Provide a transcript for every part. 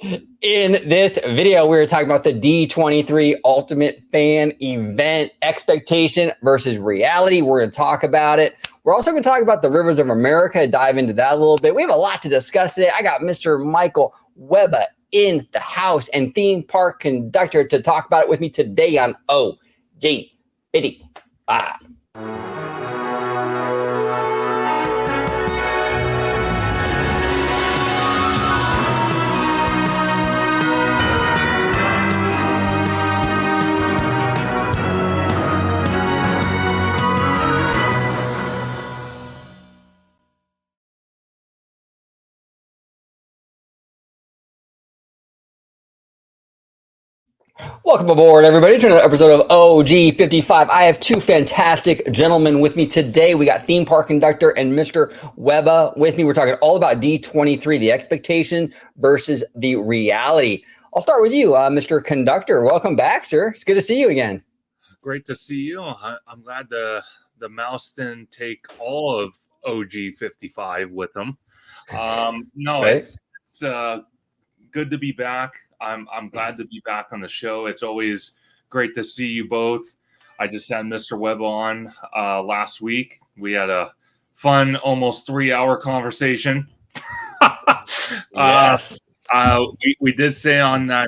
In this video, we're talking about the D23 Ultimate Fan Event, expectation versus reality. We're going to talk about it. We're also going to talk about the Rivers of America, dive into that a little bit. We have a lot to discuss today. I got Mr. Michael Webba in the house and theme park conductor to talk about it with me today on OG55. Welcome aboard, everybody, to another episode of OG55. I have two fantastic gentlemen with me today. We got theme park conductor and Mr. Webba with me. We're talking all about D23, the expectation versus the reality. I'll start with you, Mr. Conductor. Welcome back, sir. It's good to see you again. Great to see you. I'm glad the mouse didn't take all of OG55 with them. Right? It's good to be back. I'm glad to be back on the show. It's always great to see you both. I just had Mr. Webb on last week. We had a fun, almost 3-hour conversation. Yes. We did say on that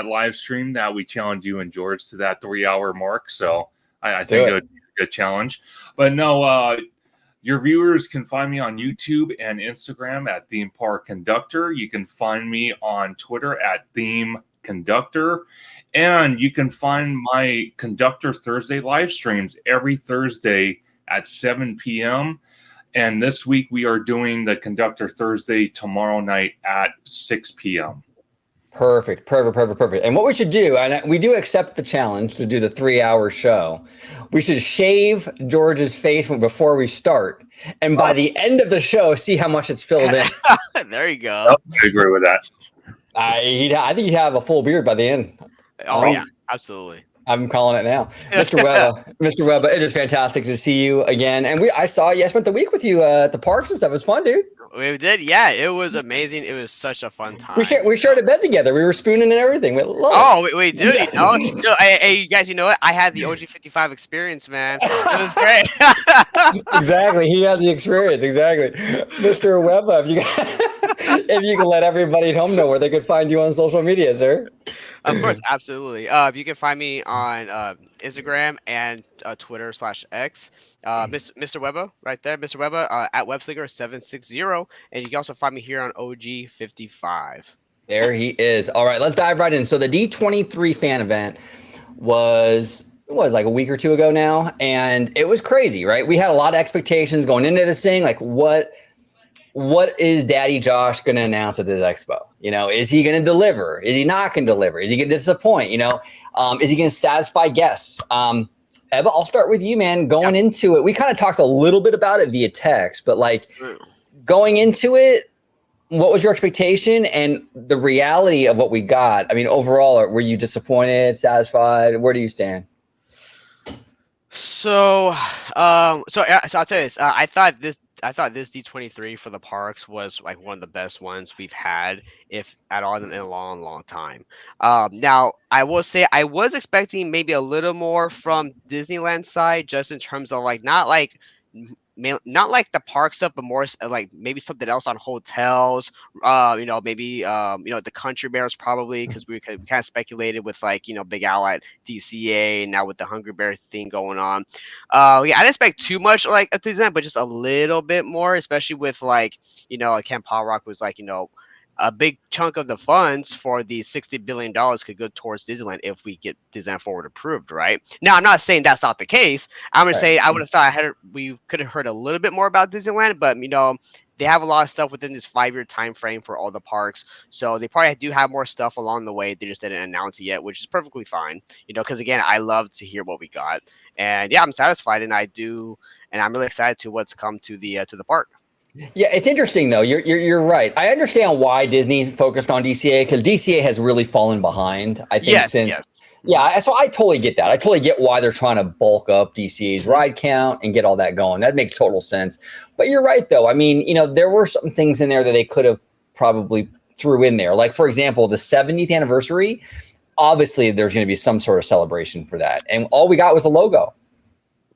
live stream that we challenged you and George to that 3-hour mark. So I think it would be a good challenge. But no, your viewers can find me on YouTube and Instagram at Theme Park Conductor. You can find me on Twitter at Theme Conductor. And you can find my Conductor Thursday live streams every Thursday at 7 p.m. And this week we are doing the Conductor Thursday tomorrow night at 6 p.m. Perfect. And what we should do, and we do accept the challenge to do the 3-hour show, we should shave George's face before we start. And by the end of the show, see how much it's filled in. There you go. Yep, I agree with that. I think he'd have a full beard by the end. Oh, yeah, absolutely. I'm calling it now. Mr. Webba, it is fantastic to see you again. And I spent the week with you at the parks and stuff. It was fun, dude. We did, yeah. It was amazing. It was such a fun time. We shared a bed together. We were spooning and everything. We we did. Yeah. Hey, you guys, you know what? I had the OG55 experience, man. It was great. Exactly. He has the experience. Exactly. Mr. Webba, if you can let everybody at home know where they could find you on social media, sir. Of course, absolutely. You can find me on Instagram and Twitter/X. Mr. Webba, right there, Mr. Webba at Webslinger760, and you can also find me here on OG55. There he is. All right, let's dive right in. So the D23 fan event was like a week or two ago now, and it was crazy, right? We had a lot of expectations going into this thing, like what is Daddy Josh going to announce at this expo? You know, is he going to deliver? Is he not going to deliver? Is he going to disappoint? You know, is he going to satisfy guests? Ebba, I'll start with you, man. Going into it, we kind of talked a little bit about it via text, but like going into it, what was your expectation and the reality of what we got? I mean, overall, were you disappointed, satisfied? Where do you stand? So I'll tell you this. I thought this D23 for the parks was like one of the best ones we've had, if at all, in a long, long time. Now I will say I was expecting maybe a little more from Disneyland side, just in terms of like not like the park stuff, but more like maybe something else on hotels. Maybe the Country Bears probably, because we kind of speculated with like Big Al at DCA, and now with the Hungry Bear thing going on. I didn't expect too much like a Disneyland, but just a little bit more, especially with like Camp Hot Rock was like a big chunk of the funds for the $60 billion could go towards Disneyland if we get Disneyland Forward approved, right? Now, I'm not saying that's not the case. I'm going to say I would have thought we could have heard a little bit more about Disneyland, but, they have a lot of stuff within this 5-year time frame for all the parks. So they probably do have more stuff along the way. They just didn't announce it yet, which is perfectly fine, because, again, I love to hear what we got. And, yeah, I'm satisfied, and I'm really excited to what's come to the park. Yeah, it's interesting though. You're right. I understand why Disney focused on DCA, because DCA has really fallen behind. I think so I totally get that. I totally get why they're trying to bulk up DCA's ride count and get all that going. That makes total sense. But you're right though. I mean, there were some things in there that they could have probably threw in there. Like, for example, the 70th anniversary, obviously there's going to be some sort of celebration for that. And all we got was a logo.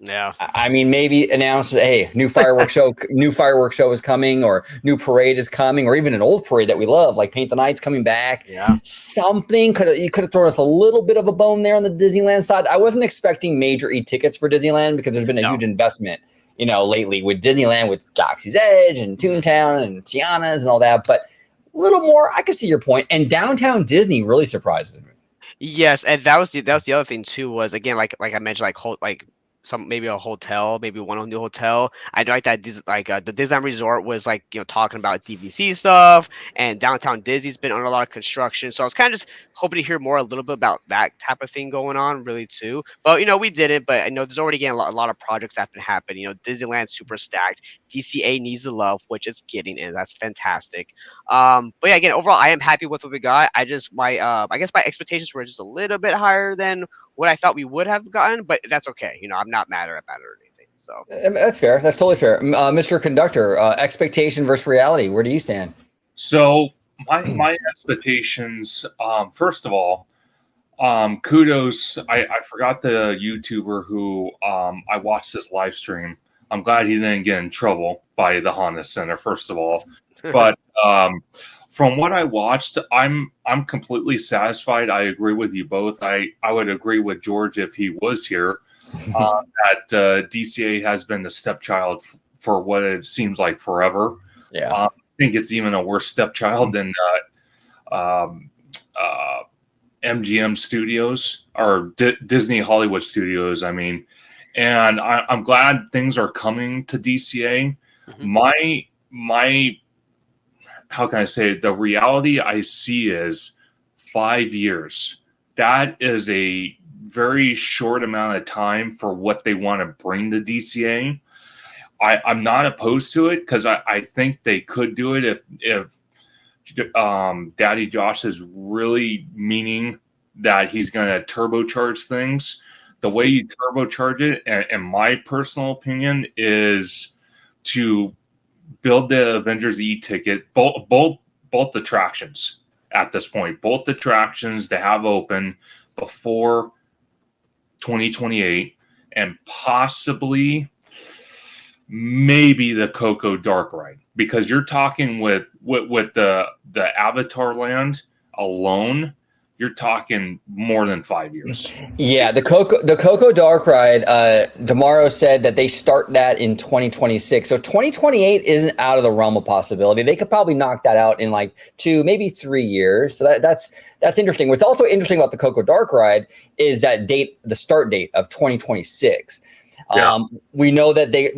Yeah. I mean, maybe announce, hey, new fireworks show is coming, or new parade is coming, or even an old parade that we love, like Paint the Night's coming back. Yeah. Something you could have thrown us a little bit of a bone there on the Disneyland side. I wasn't expecting major e-tickets for Disneyland because there's been a huge investment, lately with Disneyland, with Galaxy's Edge and Toontown and Tiana's and all that. But a little more, I can see your point. And Downtown Disney really surprises me. Yes, and that was the other thing too, was again, like I mentioned, like maybe a hotel, maybe one new hotel. I like that the Disneyland Resort was talking about DVC stuff, and Downtown Disney's been under a lot of construction. So I was kind of just hoping to hear more a little bit about that type of thing going on, really too. But we didn't. But I know there's already getting a lot of projects that have been happening. Disneyland's super stacked. DCA needs the love, which it's getting, and that's fantastic. But yeah, again, overall, I am happy with what we got. I guess my expectations were just a little bit higher than what I thought we would have gotten, but that's okay. I'm not mad at it or anything. So that's fair. That's totally fair. Mr. Conductor, expectation versus reality. Where do you stand? So my expectations, first of all, kudos. I forgot the YouTuber who I watched this live stream. I'm glad he didn't get in trouble by the Honda Center, first of all. But from what I watched, I'm completely satisfied. I agree with you both. I would agree with George if he was here that DCA has been the stepchild for what it seems like forever. Yeah, I think it's even a worse stepchild than MGM Studios or Disney Hollywood Studios. I mean, and I'm glad things are coming to DCA. Mm-hmm. My how can I say it? The reality I see is 5 years. That is a very short amount of time for what they want to bring to DCA. I'm not opposed to it because I think they could do it if Daddy Josh is really meaning that he's going to turbocharge things. The way you turbocharge it, in my personal opinion, is to build the Avengers e-ticket, both attractions at this point, both attractions to have open before 2028, and possibly maybe the Coco Dark Ride, because you're talking with the Avatar Land alone, you're talking more than 5 years. Yeah, the Coco Dark Ride, Damaro said that they start that in 2026. So 2028 isn't out of the realm of possibility. They could probably knock that out in like 2, maybe 3 years. So that's interesting. What's also interesting about the Coco Dark Ride is that the start date of 2026. Yeah. We know that they,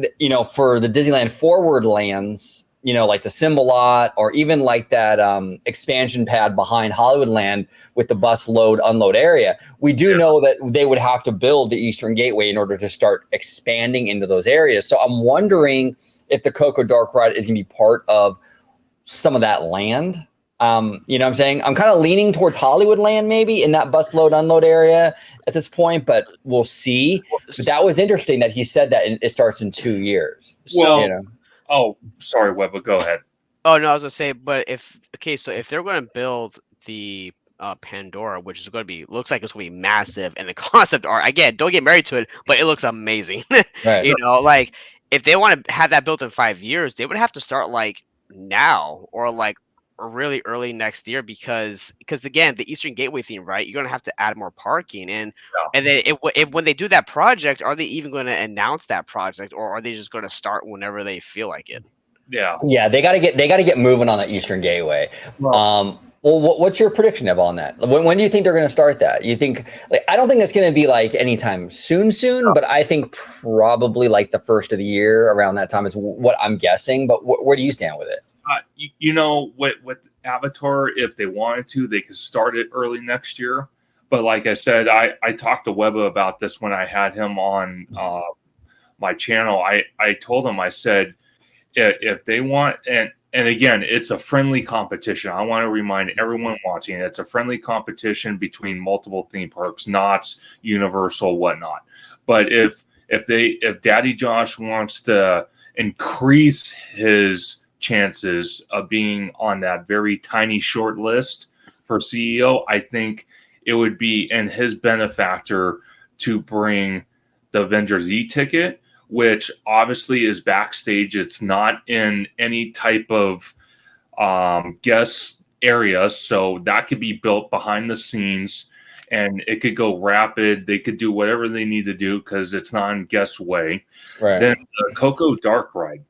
for the Disneyland Forward lands, like the Symbol Lot, or even like that expansion pad behind Hollywoodland with the bus load unload area, we do know that they would have to build the Eastern Gateway in order to start expanding into those areas. So I'm wondering if the Coco Dark Ride is going to be part of some of that land. You know what I'm saying? I'm kind of leaning towards Hollywoodland maybe in that bus load unload area at this point, but we'll see. But that was interesting that he said that it starts in 2 years. Well, oh, sorry, Webba, go ahead. Oh no, I was gonna say, but if they're going to build the Pandora, which is going to be, looks like it's going to be massive, and the concept art, again, don't get married to it, but it looks amazing. Right. Like if they want to have that built in 5 years, they would have to start like now or like really early next year, because again, the Eastern Gateway theme, right? You're going to have to add more parking, and then when they do that project, are they even going to announce that project, or are they just going to start whenever they feel like it? Yeah, they got to get moving on that Eastern Gateway. Well, what's your prediction on that? When do you think they're going to start that? You think, I don't think it's going to be like anytime soon, but I think probably like the first of the year around that time is what I'm guessing. But where do you stand with it? With Avatar, if they wanted to, they could start it early next year. But like I said, I talked to Webba about this when I had him on my channel. I told him, I said, if they want, and again, it's a friendly competition. I want to remind everyone watching, it's a friendly competition between multiple theme parks, Knott's, Universal, whatnot. But if Daddy Josh wants to increase his chances of being on that very tiny short list for CEO, I think it would be in his benefactor to bring the Avengers e-ticket, which obviously is backstage. It's not in any type of guest area, so that could be built behind the scenes, and it could go rapid. They could do whatever they need to do because it's not in guest way. Right. Then the Coco Dark Ride.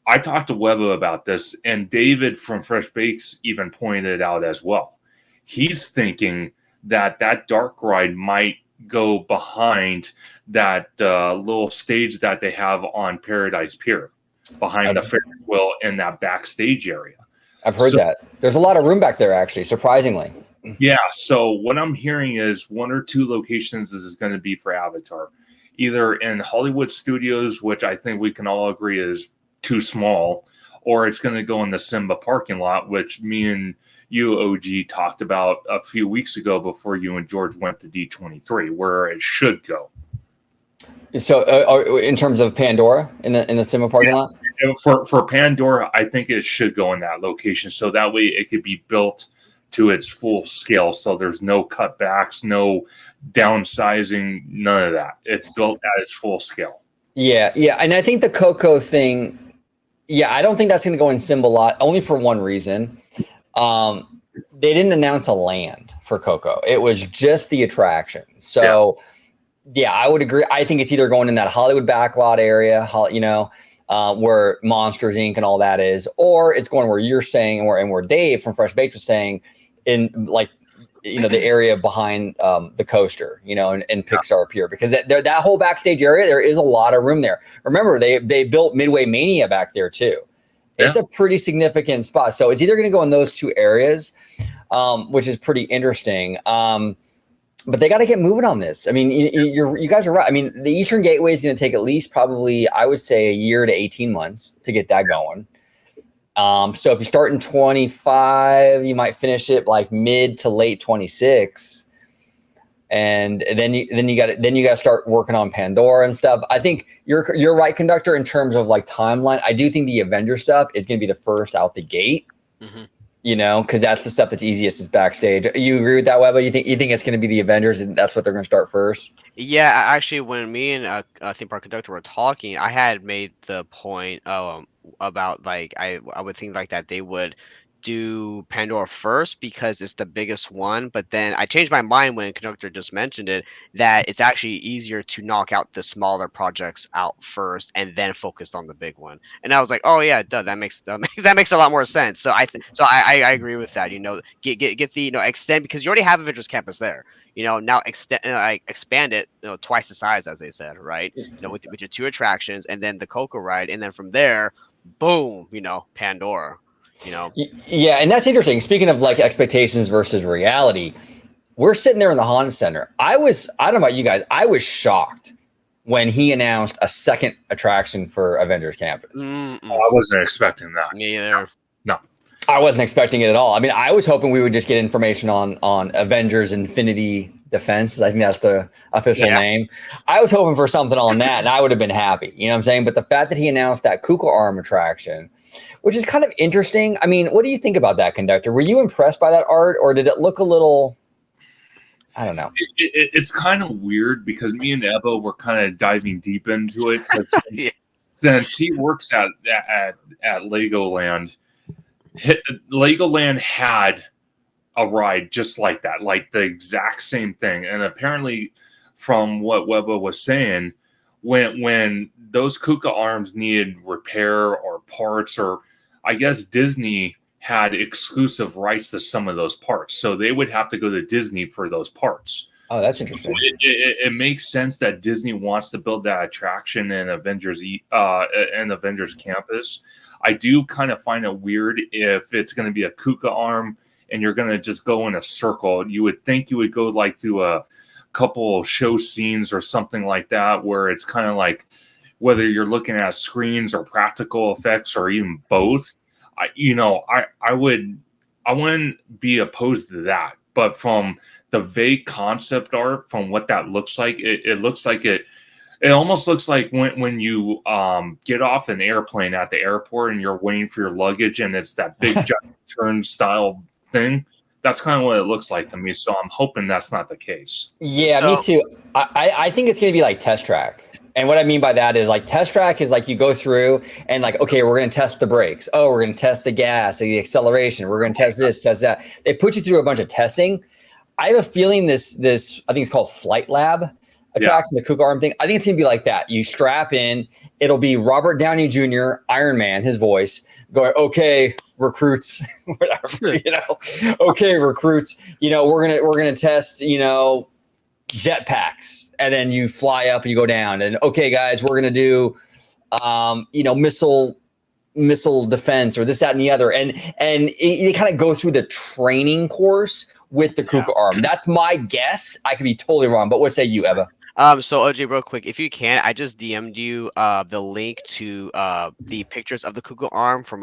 I talked to Webba about this, and David from Fresh Bakes even pointed it out as well. He's thinking that dark ride might go behind that little stage that they have on Paradise Pier, behind the Ferris wheel in that backstage area. I've heard that. There's a lot of room back there, actually, surprisingly. Yeah, so what I'm hearing is 1 or 2 locations this is going to be for Avatar. Either in Hollywood Studios, which I think we can all agree is too small, or it's going to go in the Simba parking lot, which me and you, OG, talked about a few weeks ago before you and George went to D23, where it should go. So, in terms of Pandora in the Simba parking lot, for Pandora, I think it should go in that location, so that way it could be built to its full scale. So there's no cutbacks, no downsizing, none of that. It's built at its full scale. Yeah, and I think the Coco thing. Yeah, I don't think that's going to go in Simba lot, only for one reason. They didn't announce a land for Coco. It was just the attraction. So, yeah, I would agree. I think it's either going in that Hollywood backlot area, where Monsters Inc. and all that is, or it's going where you're saying, where Dave from Fresh Baked was saying, in the area behind the coaster, and Pixar Pier, because that whole backstage area, there is a lot of room there. Remember, they built Midway Mania back there too. It's a pretty significant spot. So it's either going to go in those two areas, which is pretty interesting. But they got to get moving on this. I mean, you guys are right. I mean, the Eastern Gateway is going to take at least probably, I would say, a year to 18 months to get that going. So if you start in 25, you might finish it like mid to late 26. And then you got to start working on Pandora and stuff. I think you're right, Conductor, in terms of like timeline. I do think the Avengers stuff is going to be the first out the gate. Mm-hmm. Because that's the stuff that's easiest is backstage. You agree with that, Webba? You think it's going to be the Avengers and that's what they're going to start first? Yeah, actually, when me and Theme Park Conductor were talking, I had made the point about like I would think like that they would do Pandora first because it's the biggest one, but then I changed my mind when Conductor just mentioned it that it's actually easier to knock out the smaller projects out first and then focus on the big one. And I was like, oh yeah, it does. That makes a lot more sense. So I agree with that. Get the extend, because you already have Avengers Campus there. Now expand it twice the size, as they said, right? With your 2 attractions and then the Coco ride, and then from there, boom, Pandora. Yeah, and that's interesting. Speaking of like expectations versus reality, we're sitting there in the Honda Center. I don't know about you guys, I was shocked when he announced a second attraction for Avengers Campus. I wasn't expecting that. Me either. No. I wasn't expecting it at all. I mean, I was hoping we would just get information on Avengers Infinity Defense. I think that's the official name. I was hoping for something on that, and I would have been happy. You know what I'm saying? But the fact that he announced that Kuka Arm attraction, which is kind of interesting. I mean, what do you think about that, Conductor? Were you impressed by that art, or did it look a little, I don't know. It's kind of weird because me and Ebba were kind of diving deep into it. Since he works at Legoland, Legoland had a ride just like that, like the exact same thing. And apparently, from what Webba was saying, when those Kuka arms needed repair or parts, or I guess Disney had exclusive rights to some of those parts, so they would have to go to Disney for those parts. Oh, that's interesting. It makes sense that Disney wants to build that attraction in Avengers Campus. I do kind of find it weird if it's going to be a Kuka arm and you're going to just go in a circle. You would think you would go like through a couple of show scenes or something like that, where it's kind of like whether you're looking at screens or practical effects or even both. I wouldn't be opposed to that, but from the vague concept art, from what that looks like, it looks like it It almost looks like when you get off an airplane at the airport and you're waiting for your luggage, and it's that big giant turnstile thing. That's kind of what it looks like to me. So I'm hoping that's not the case. Yeah, me So too. I think it's going to be like test track. And what I mean by that is like test track is like you go through and like, okay, we're going to test the brakes. Oh, we're going to test the gas, the acceleration. We're going to test this, test that. They put you through a bunch of testing. I have a feeling this I think it's called Flight Lab attraction, the Kuka arm thing. I think it's going to be like that. You strap in, it'll be Robert Downey Jr., Iron Man, his voice, going, okay, recruits, whatever, okay, recruits, we're going to test, jetpacks, and then you fly up and you go down, and okay guys, we're going to do missile defense or this, that, and the other, and you kind of go through the training course with the Kuka arm. That's my guess. I could be totally wrong, but what say you, Eva? So OJ, real quick, if you can, I just DM'd you the link to the pictures of the Kuka arm from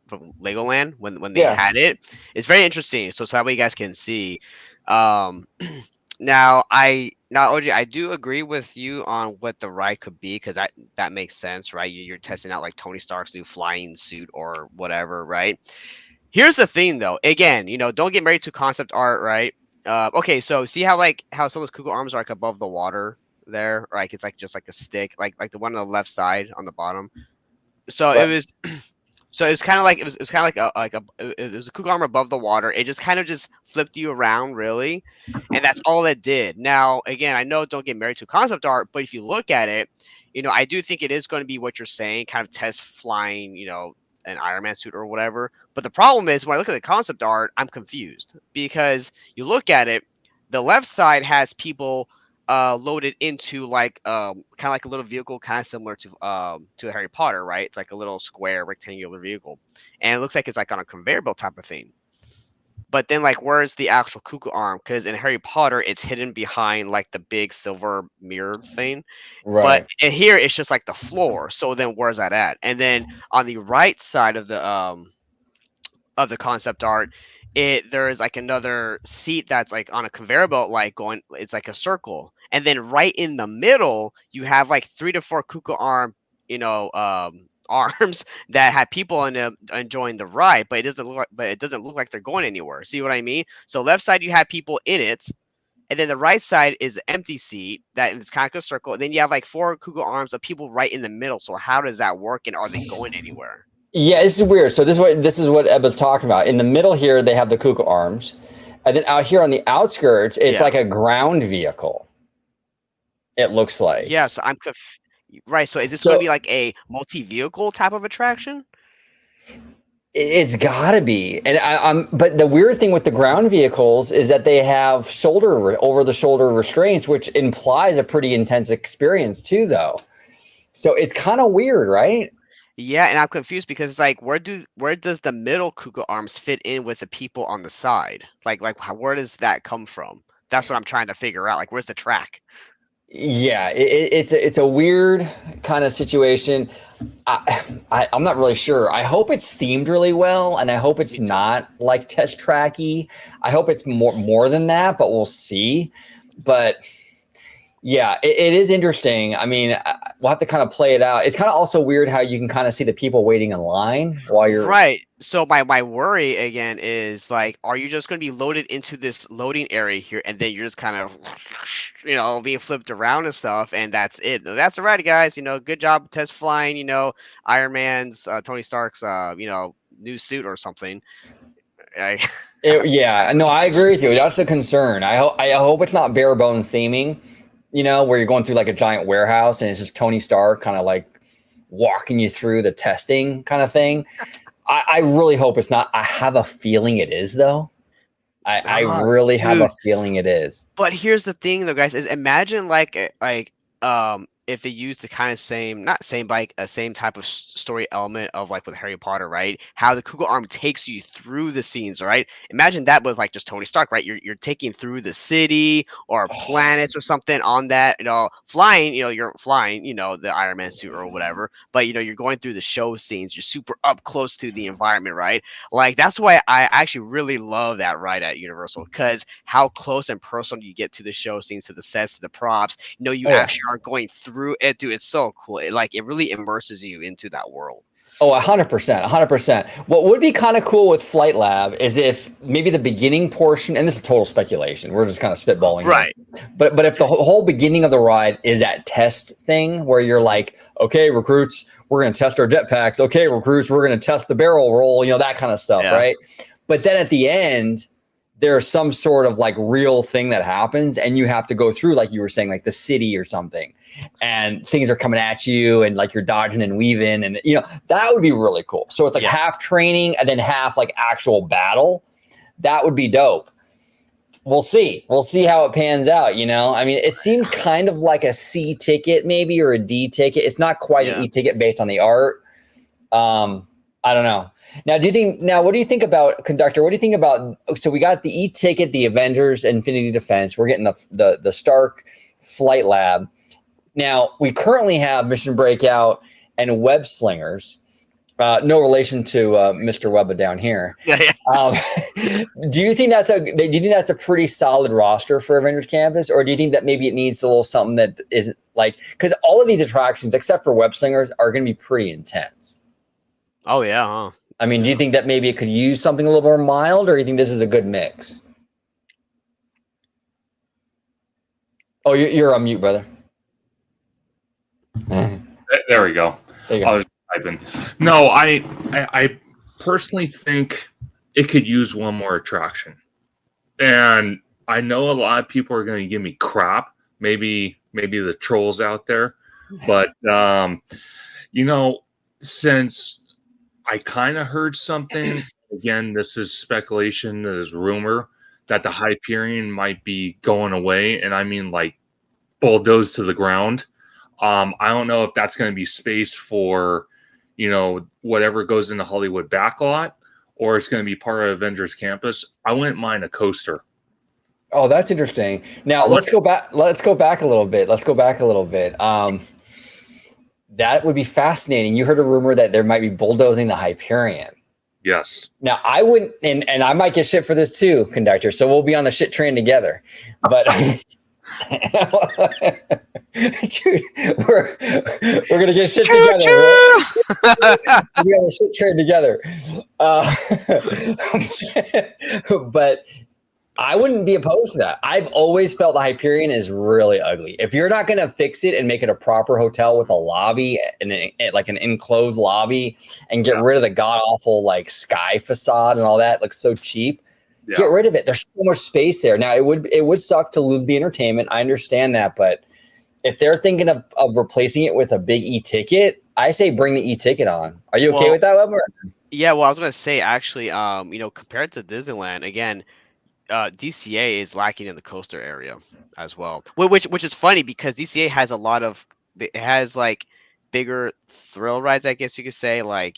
from Legoland when they had it. It's very interesting. So that way you guys can see. Now OJ, I do agree with you on what the ride could be, because that makes sense, right? You're testing out like Tony Stark's new flying suit or whatever, right? Here's the thing though. Again, don't get married to concept art, right? Okay, so see how some of those Kuga arms are like above the water there, like it's like just like a stick, like the one on the left side on the bottom. So it was, so it was kind of like it was kind of like it was a Kuga arm above the water. It just kind of just flipped you around, really, and that's all it did. Now, again, I know don't get married to concept art, but if you look at it, I do think it is going to be what you're saying, kind of test flying, an Iron Man suit or whatever. But the problem is when I look at the concept art, I'm confused, because you look at it, the left side has people loaded into like kind of like a little vehicle, kind of similar to Harry Potter, right? It's like a little square rectangular vehicle, and it looks like it's like on a conveyor belt type of thing. But then, like, where's the actual Kuka arm? Because in Harry Potter, it's hidden behind like the big silver mirror thing. But Right. here, it's just like the floor. So then, where's that at? And then on the right side of the concept art, there is like another seat that's like on a conveyor belt, like going. It's like a circle, and then right in the middle, you have like 3 to 4 Kuka arm, arms that had people in them enjoying the ride, but it doesn't look like they're going anywhere. See what I mean? So left side you have people in it, and then the right side is an empty seat that it's kind of a circle, and then you have like 4 Kuga arms of people right in the middle. So how does that work, and are they going anywhere? Yeah, this is weird. So this is what Ebba's talking about. In the middle here, they have the Kuka arms, and then out here on the outskirts, it's like a ground vehicle. It looks like. Yeah, so right. So is this going to be like a multi-vehicle type of attraction? It's got to be, and But the weird thing with the ground vehicles is that they have over the shoulder restraints, which implies a pretty intense experience too, though. So it's kind of weird, right? Yeah, and I'm confused because it's like, where does the middle Kuga arms fit in with the people on the side? Where does that come from? That's what I'm trying to figure out. Like, where's the track? Yeah, it's a weird kind of situation. I'm not really sure. I hope it's themed really well, and I hope it's not like test tracky. I hope it's more than that, but we'll see. But yeah, it is interesting. I mean, we'll have to kind of play it out. It's kind of also weird how you can kind of see the people waiting in line while you're right. So my worry again is like, are you just going to be loaded into this loading area here, and then you're just kind of, being flipped around and stuff, and that's it. That's all right, guys. Good job test flying. Iron Man's, Tony Stark's, new suit or something. Yeah, no, I agree with you. That's a concern. I hope it's not bare bones theming. Where you're going through like a giant warehouse and it's just Tony Stark kind of like walking you through the testing kind of thing. I really hope it's not. I have a feeling it is, though. I really have a feeling it is. But here's the thing, though, guys, is imagine if if they use the kind of same, not same, but like a same type of story element of like with Harry Potter, right? How the Kugel arm takes you through the scenes, right? Imagine that with like just Tony Stark, right? You're taking through the city or planets or something on that, flying, you're flying, the Iron Man suit or whatever, but you're going through the show scenes, you're super up close to the environment, right? Like that's why I actually really love that ride at Universal, because how close and personal you get to the show scenes, to the sets, to the props. You Oh, yeah. actually are going through it, dude. It's so cool. It really immerses you into that world. Oh, 100%, 100%. What would be kind of cool with Flight Lab is if maybe the beginning portion, and this is total speculation, we're just kind of spitballing Right. here. But if the whole beginning of the ride is that test thing where you're like, okay, recruits, we're going to test our jetpacks. Okay, recruits, we're going to test the barrel roll, that kind of stuff, Yeah. right? But then at the end, there's some sort of like real thing that happens, and you have to go through, like you were saying, like the city or something, and things are coming at you, and like you're dodging and weaving, and that would be really cool. So it's like half training and then half like actual battle. That would be dope. We'll see how it pans out. I mean, it seems kind of like a C ticket maybe, or a D ticket. It's not quite an E ticket based on the art. I don't know. Now, what do you think about, Conductor? What do you think about, so we got the E-ticket, the Avengers, Infinity Defense. We're getting the Stark Flight Lab. Now, we currently have Mission Breakout and Web Slingers. No relation to Mr. Webba down here. Do you think that's a pretty solid roster for Avengers Campus, or do you think that maybe it needs a little something that isn't like, because all of these attractions, except for Web Slingers, are going to be pretty intense. Oh yeah, huh? I mean, do you think that maybe it could use something a little more mild, or do you think this is a good mix? Oh, you're on mute, brother. There we go. There you go. I was typing. No, I personally think it could use one more attraction. And I know a lot of people are going to give me crap. Maybe the trolls out there. But, since I kind of heard something, again, this is speculation, this is rumor, that the Hyperion might be going away. And I mean, like, bulldozed to the ground. I don't know if that's going to be spaced for, whatever goes in the Hollywood backlot, or it's going to be part of Avengers Campus. I wouldn't mind a coaster. Oh, that's interesting. Now let's go back a little bit. That would be fascinating. You heard a rumor that there might be bulldozing the Hyperion. Yes. Now I wouldn't, and I might get shit for this too, Conductor. So we'll be on the shit train together. But we're gonna get shit together. Right? We're gonna shit train together. But I wouldn't be opposed to that. I've always felt the Hyperion is really ugly. If you're not going to fix it and make it a proper hotel with a lobby and like an enclosed lobby, and get rid of the god awful like sky facade and all that, looks so cheap. Yeah. Get rid of it. There's so much space there. Now it would suck to lose the entertainment. I understand that, but if they're thinking of replacing it with a big e-ticket, I say bring the e-ticket on. Are you okay with that, Webber? Yeah, well, I was gonna say actually, compared to Disneyland, again, DCA is lacking in the coaster area as well, which is funny because DCA has like bigger thrill rides, I guess you could say, like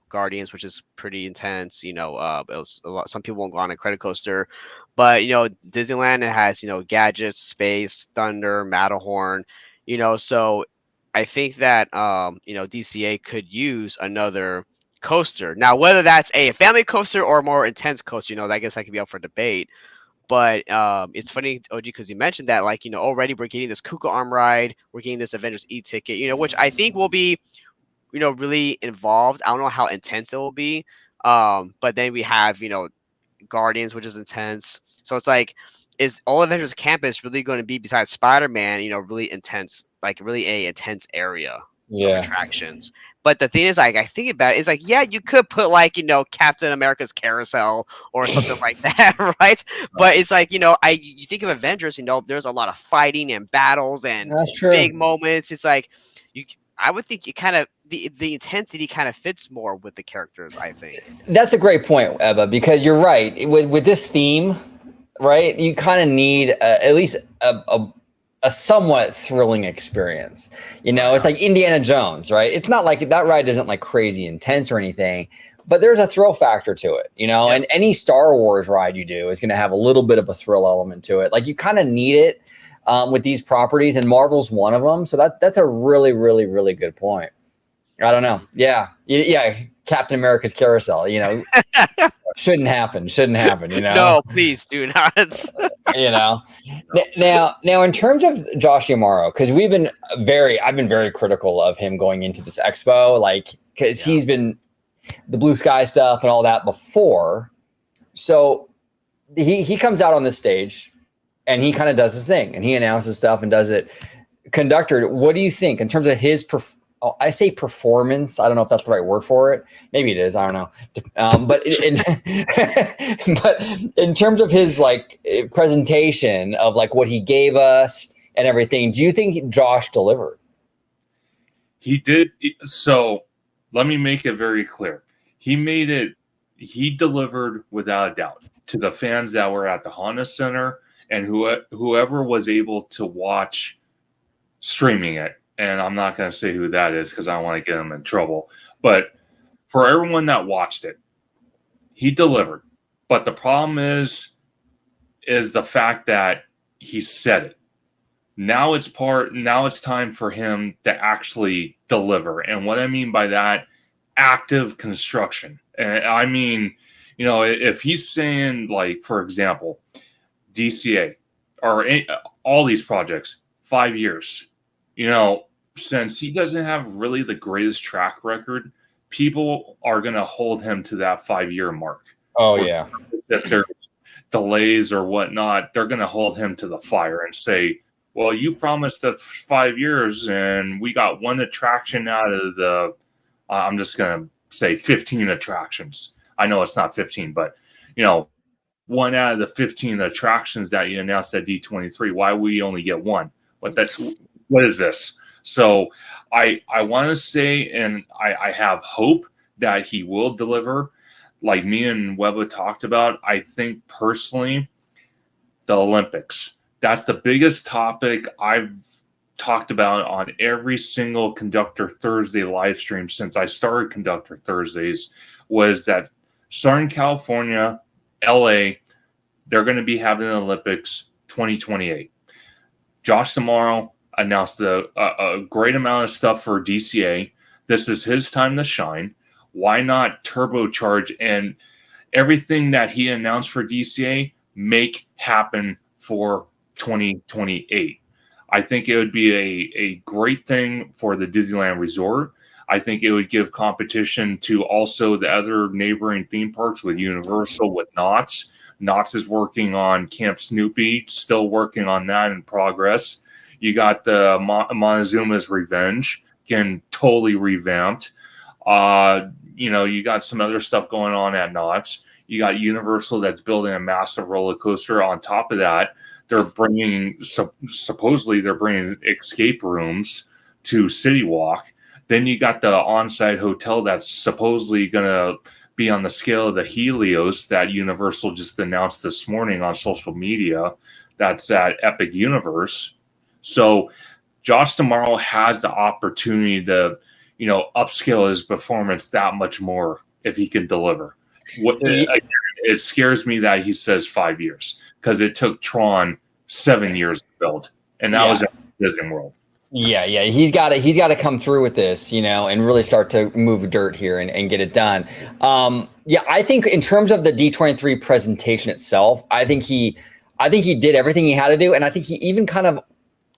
Guardians, which is pretty intense. It was a lot. Some people won't go on a credit coaster, but Disneyland, it has Gadgets, Space, Thunder, Matterhorn. So I think that DCA could use another coaster. Now, whether that's a family coaster or a more intense coaster, I guess that could be up for debate. But it's funny, OG, because you mentioned that, like, already we're getting this Kuka arm ride, we're getting this Avengers e-ticket, which I think will be, really involved. I don't know how intense it will be. But then we have, Guardians, which is intense. So it's like, is all Avengers Campus really going to be, besides Spider-Man, really intense, like really a intense area of attractions? But the thing is, like, I think about it, it's like, yeah, you could put like, Captain America's carousel or something like that, right? But it's like, you think of Avengers, there's a lot of fighting and battles and big moments. It's like, I would think it kind of, the intensity kind of fits more with the characters, I think. That's a great point, Ebba, because you're right. With this theme, right, you kind of need at least a a somewhat thrilling experience. You know, it's like Indiana Jones, right? It's not like that ride isn't like crazy intense or anything, but there's a thrill factor to it, you know, and any Star Wars ride you do is going to have a little bit of a thrill element to it. Like you kind of need it with these properties, and Marvel's one of them. So that's a really, really, really good point. I don't know. Yeah. Captain America's carousel, you know, shouldn't happen, you know? No, please do not. You know, now in terms of Josh D'Amaro, because I've been very critical of him going into this expo, like, because he's been the blue sky stuff and all that before. So he comes out on this stage and he kind of does his thing and he announces stuff and does it. Conductor, what do you think in terms of his I say performance. I don't know if that's the right word for it. Maybe it is. I don't know. But in terms of his like presentation of like what he gave us and everything, do you think Josh delivered? He did. So let me make it very clear. He delivered without a doubt to the fans that were at the Honda Center and whoever was able to watch streaming it. And I'm not going to say who that is because I don't want to get him in trouble. But for everyone that watched it, he delivered. But the problem is the fact that he said it. Now it's time for him to actually deliver. And what I mean by that, active construction. And I mean, you know, if he's saying, like, for example, DCA or all these projects, 5 years. You know, since he doesn't have really the greatest track record, people are going to hold him to that 5-year mark. Oh, yeah. If there's delays or whatnot, they're going to hold him to the fire and say, well, you promised us 5 years and we got one attraction out of the, I'm just going to say 15 attractions. I know it's not 15, but, you know, one out of the 15 attractions that you announced at D23, why we only get one? What is this? So I want to say, and I have hope that he will deliver. Like me and Webba talked about, I think personally, the Olympics. That's the biggest topic I've talked about on every single Conductor Thursday live stream since I started Conductor Thursdays, was that Southern California, LA, they're going to be having the Olympics 2028. Josh D'Amaro announced a great amount of stuff for DCA. This is his time to shine. Why not turbocharge and everything that he announced for DCA make happen for 2028? I think it would be a great thing for the Disneyland Resort. I think it would give competition to also the other neighboring theme parks with Universal, with Knott's. Knott's is working on Camp Snoopy, still working on that in progress. You got the Montezuma's Revenge, again, totally revamped. You know, you got some other stuff going on at Knott's. You got Universal that's building a massive roller coaster. On top of that, they're bringing, supposedly they're bringing escape rooms to City Walk. Then you got the on-site hotel that's supposedly going to be on the scale of the Helios that Universal just announced this morning on social media. That's at Epic Universe. So Josh D'Amaro has the opportunity to, you know, upscale his performance that much more if he can deliver. It scares me that he says 5 years, because it took Tron 7 years to build, and that was at Disney World. Yeah, he's got to come through with this, you know, and really start to move dirt here and get it done. I think in terms of the D23 presentation itself, I think he did everything he had to do, and I think he even kind of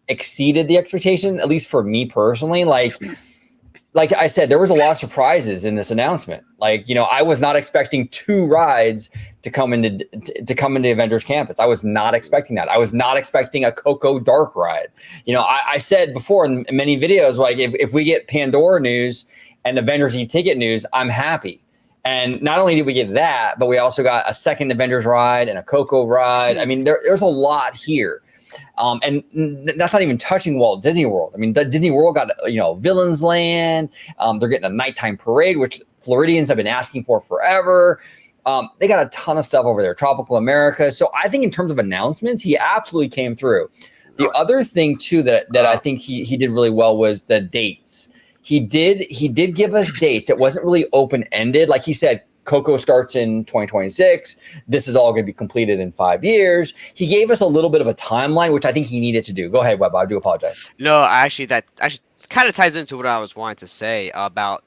exceeded the expectation, at least for me personally. Like I said, there was a lot of surprises in this announcement. Like, you know, I was not expecting 2 rides to come into Avengers Campus. I was not expecting that. I was not expecting a Coco Dark ride. You know, I said before in many videos, like if we get Pandora news and Avengers e-ticket news, I'm happy. And not only did we get that, but we also got a second Avengers ride and a Coco ride. I mean, there's a lot here. And that's not even touching Walt Disney World. I mean, the Disney World got, you know, Villains Land. They're getting a nighttime parade, which Floridians have been asking for forever. They got a ton of stuff over there, Tropical America. So I think in terms of announcements, he absolutely came through. The other thing too that I think he did really well was the dates. He did give us dates. It wasn't really open ended. Like he said, Coco starts in 2026. This is all going to be completed in 5 years. He gave us a little bit of a timeline, which I think he needed to do. Go ahead, Webb. I do apologize. No, actually, that actually kind of ties into what I was wanting to say about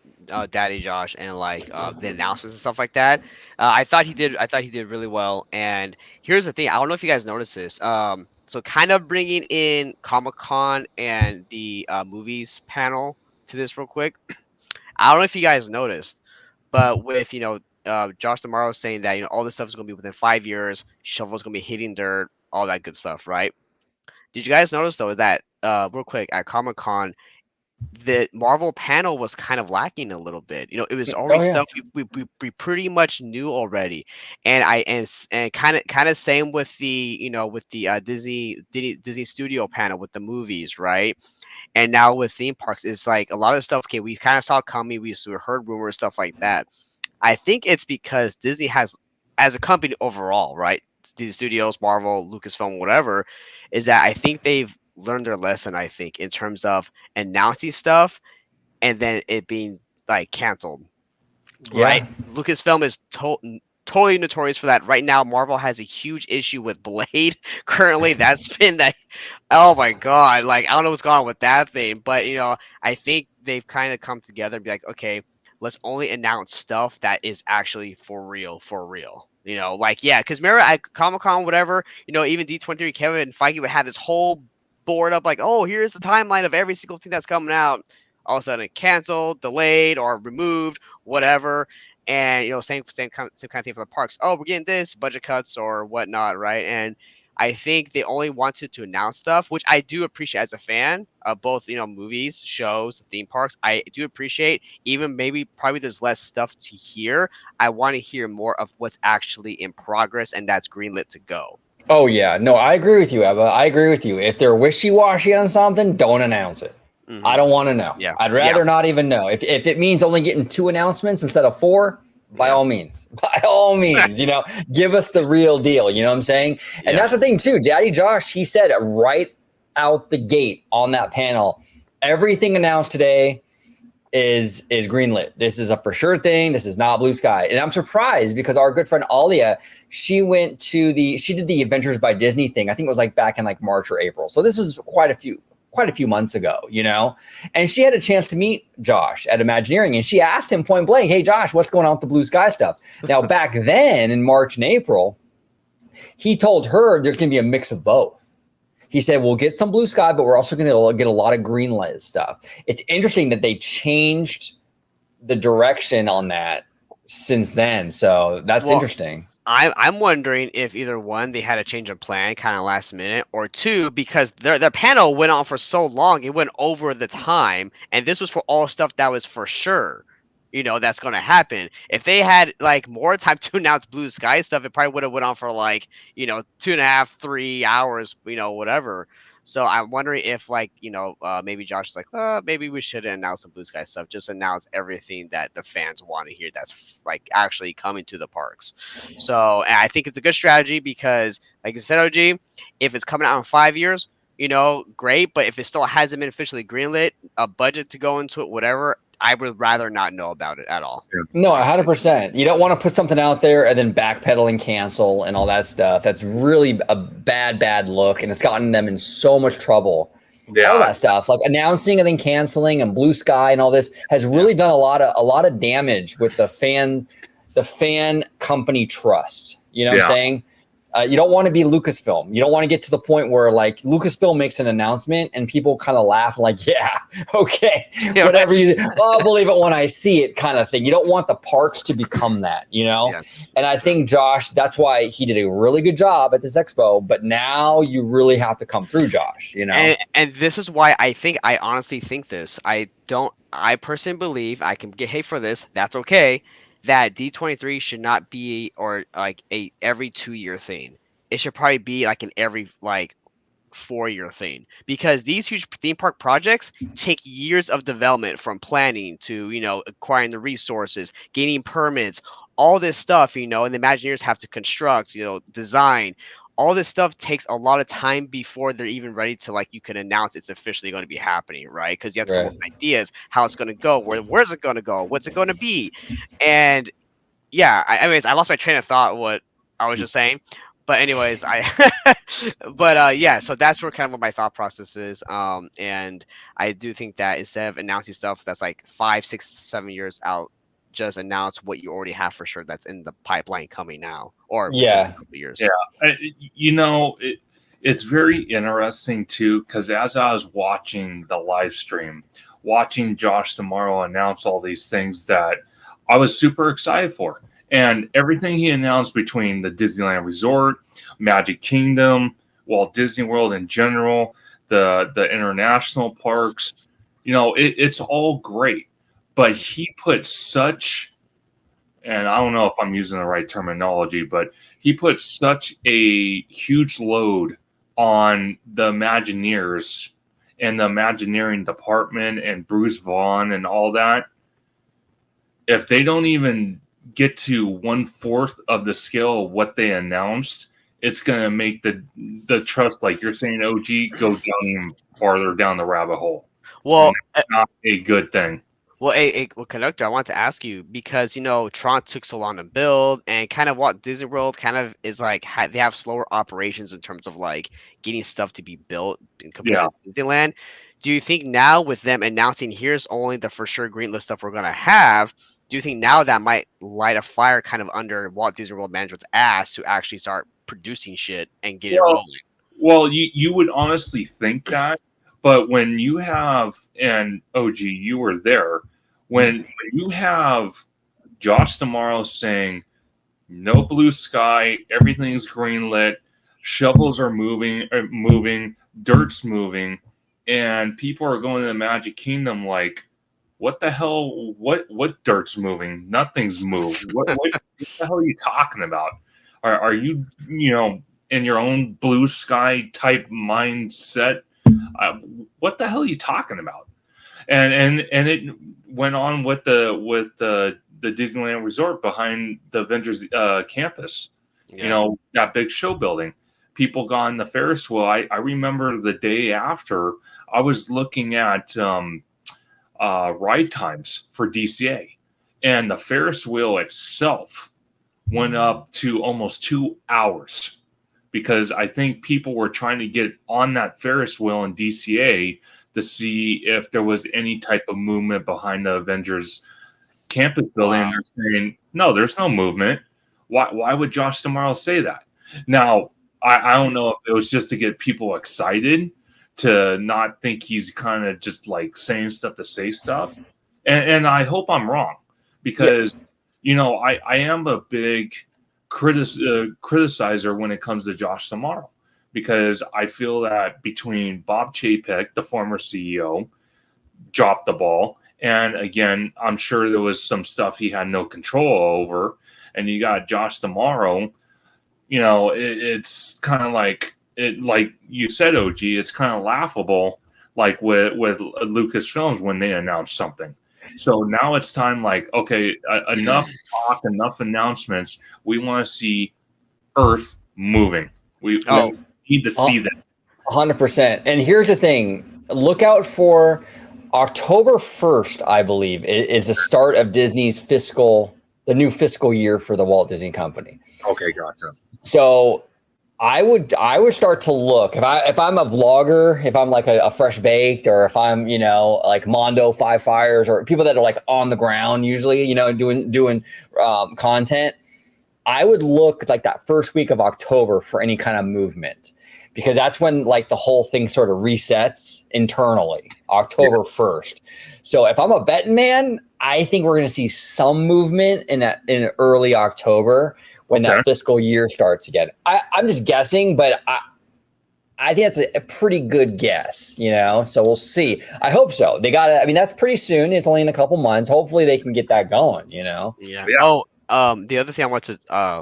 Daddy Josh and like the announcements and stuff like that. I thought he did. I thought he did really well. And here's the thing. I don't know if you guys noticed this. So kind of bringing in Comic Con and the movies panel to this real quick. I don't know if you guys noticed, but with Josh Tomorrow saying that all this stuff is going to be within 5 years, Shovel's going to be hitting dirt, all that good stuff, right? Did you guys notice though that real quick at Comic Con, the Marvel panel was kind of lacking a little bit. It was already stuff we pretty much knew already, and kind of same with the with the Disney Studio panel with the movies, right? And now with theme parks, it's like a lot of stuff. Okay, we kind of saw coming. We heard rumors, stuff like that. I think it's because Disney has, as a company overall, right? Disney Studios, Marvel, Lucasfilm, whatever, is that I think they've learned their lesson. I think in terms of announcing stuff and then it being like canceled, right? Lucasfilm is totally notorious for that. Right now, Marvel has a huge issue with Blade. Currently, that's been that. Oh my god! Like I don't know what's going on with that thing, but I think they've kind of come together and be like, okay, let's only announce stuff that is actually for real, for real. Like yeah, because remember at Comic Con, whatever, even D23 Kevin Feige would have this whole board up like, oh, here's the timeline of every single thing that's coming out. All of a sudden, canceled, delayed, or removed, whatever. And same kind of thing for the parks. Oh, we're getting this budget cuts or whatnot, right? And I think they only wanted to announce stuff, which I do appreciate as a fan of both, movies, shows, theme parks. I do appreciate, even maybe probably there's less stuff to hear. I want to hear more of what's actually in progress, and that's greenlit to go. Oh yeah, no, I agree with you, Eva. I agree with you. If they're wishy-washy on something, don't announce it. Mhm. I don't want to know. Yeah. I'd rather not even know. If it means only getting 2 announcements instead of 4, by all means. By all means, give us the real deal. You know what I'm saying? And that's the thing too. Daddy Josh, he said right out the gate on that panel, everything announced today is greenlit. This is a for sure thing. This is not blue sky. And I'm surprised because our good friend Alia, she did the Adventures by Disney thing. I think it was like back in like March or April. So this is quite a few months ago, and she had a chance to meet Josh at Imagineering, and she asked him point blank, hey Josh, what's going on with the blue sky stuff? Now back then in March and April, he told her there's going to be a mix of both. He said, we'll get some blue sky, but we're also going to get a lot of green light stuff. It's interesting that they changed the direction on that since then. So that's interesting. I'm wondering if either one, they had a change of plan kind of last minute, or two, because their panel went on for so long, it went over the time, and this was for all stuff that was for sure, that's going to happen. If they had like more time to announce blue sky stuff, it probably would have went on for like 2.5, 3 hours, whatever. So I'm wondering if maybe Josh is like, maybe we shouldn't announce the blue sky stuff. Just announce everything that the fans want to hear that's like actually coming to the parks. So and I think it's a good strategy because, like I said, OG, if it's coming out in 5 years, great. But if it still hasn't been officially greenlit, a budget to go into it, whatever, I would rather not know about it at all. No, 100%. You don't want to put something out there and then backpedal and cancel and all that stuff. That's really a bad look, and it's gotten them in so much trouble. Yeah. All that stuff, like announcing and then canceling and blue sky and all this, has really done a lot of damage with the fan company trust. You know what I'm saying? You don't want to be Lucasfilm. You don't want to get to the point where like Lucasfilm makes an announcement and people kind of laugh like, yeah, okay, whatever you do. I'll believe it when I see it kind of thing. You don't want the parks to become that, Yes. And I think Josh, that's why he did a really good job at this expo, but now you really have to come through, Josh, And this is why I honestly think this. I personally believe, I can get hate for this, that's okay, that D23 should not be or like a every 2-year thing. It should probably be like an every like 4-year thing, because these huge theme park projects take years of development, from planning to acquiring the resources, gaining permits, all this stuff, and the Imagineers have to construct, design, all this stuff takes a lot of time before they're even ready to like you can announce it's officially going to be happening, right? Because you have to come up Right. with ideas, how it's going to go, where's it going to go, what's it going to be, and yeah, anyways, I lost my train of thought. What I was just saying, but anyways, but yeah, so that's where kind of what my thought process is. And I do think that instead of announcing stuff that's like 5, 6, 7 years out, just announce what you already have for sure that's in the pipeline coming now or within a Yeah. couple of years. Yeah, you know, it's very interesting too because as I was watching the live stream, watching Josh tomorrow announce all these things that I was super excited for, and everything he announced between the Disneyland Resort, Magic Kingdom, Walt Disney World in general, the international parks, you know, it's all great, but he put such, and I don't know if I'm using the right terminology, but he put such a huge load on the Imagineers and the Imagineering department and Bruce Vaughn and all that. If they don't even get to 1/4 of the scale of what they announced, it's going to make the trust, like you're saying, OG, go down even farther down the rabbit hole. And Well, that's not a good thing. well, conductor, I want to ask you because Tron took so long to build, and kind of what Disney World kind of is like. They have slower operations in terms of like getting stuff to be built compared Yeah. to Disneyland. Do you think now with them announcing here's only the for sure greenlist stuff we're gonna have? Do you think now that might light a fire kind of under Walt Disney World management's ass to actually start producing shit and get it Well, rolling? Well, you would honestly think that, but when you have, and OG, you were there, when you have Josh tomorrow saying, no blue sky, everything's greenlit, shovels are moving, dirt's moving, and people are going to the Magic Kingdom like, what the hell? What dirt's moving? Nothing's moved. What the hell are you talking about? Are you in your own blue sky type mindset? What the hell are you talking about? And it went on with the Disneyland Resort behind the Avengers campus. Yeah. You know, that big show building. People got on the Ferris wheel. I remember the day after I was looking at ride times for DCA, and the Ferris wheel itself went up to almost 2 hours because I think people were trying to get on that Ferris wheel in DCA to see if there was any type of movement behind the Avengers campus building. Wow. And they're saying, no, there's no movement. Why would Josh tomorrow say that? Now, I don't know if it was just to get people excited to not think he's kind of just like saying stuff to say stuff. And I hope I'm wrong because, I am a big criticizer when it comes to Josh tomorrow because I feel that between Bob Chapek, the former CEO, dropped the ball. And again, I'm sure there was some stuff he had no control over. And you got Josh tomorrow, it's kind of like you said, OG, it's kind of laughable, like with Lucasfilms when they announced something. So now it's time, like, okay, enough talk, enough announcements. We want to see Earth moving. We need to see that. 100%. And here's the thing: look out for October 1st, I believe, is the start of Disney's the new fiscal year for the Walt Disney Company. Okay, gotcha. So I would start to look if I'm a vlogger, if I'm like a fresh baked, or if I'm like Mondo Five Fires, or people that are like on the ground usually doing content. I would look like that first week of October for any kind of movement, because that's when like the whole thing sort of resets internally, October 1st. So if I'm a betting man, I think we're going to see some movement in early October when that fiscal year starts again. I'm just guessing, but I think that's a pretty good guess, so we'll see. I hope so. They got it. I mean, that's pretty soon. It's only in a couple months. Hopefully they can get that going, Yeah. Oh, the other thing I want to,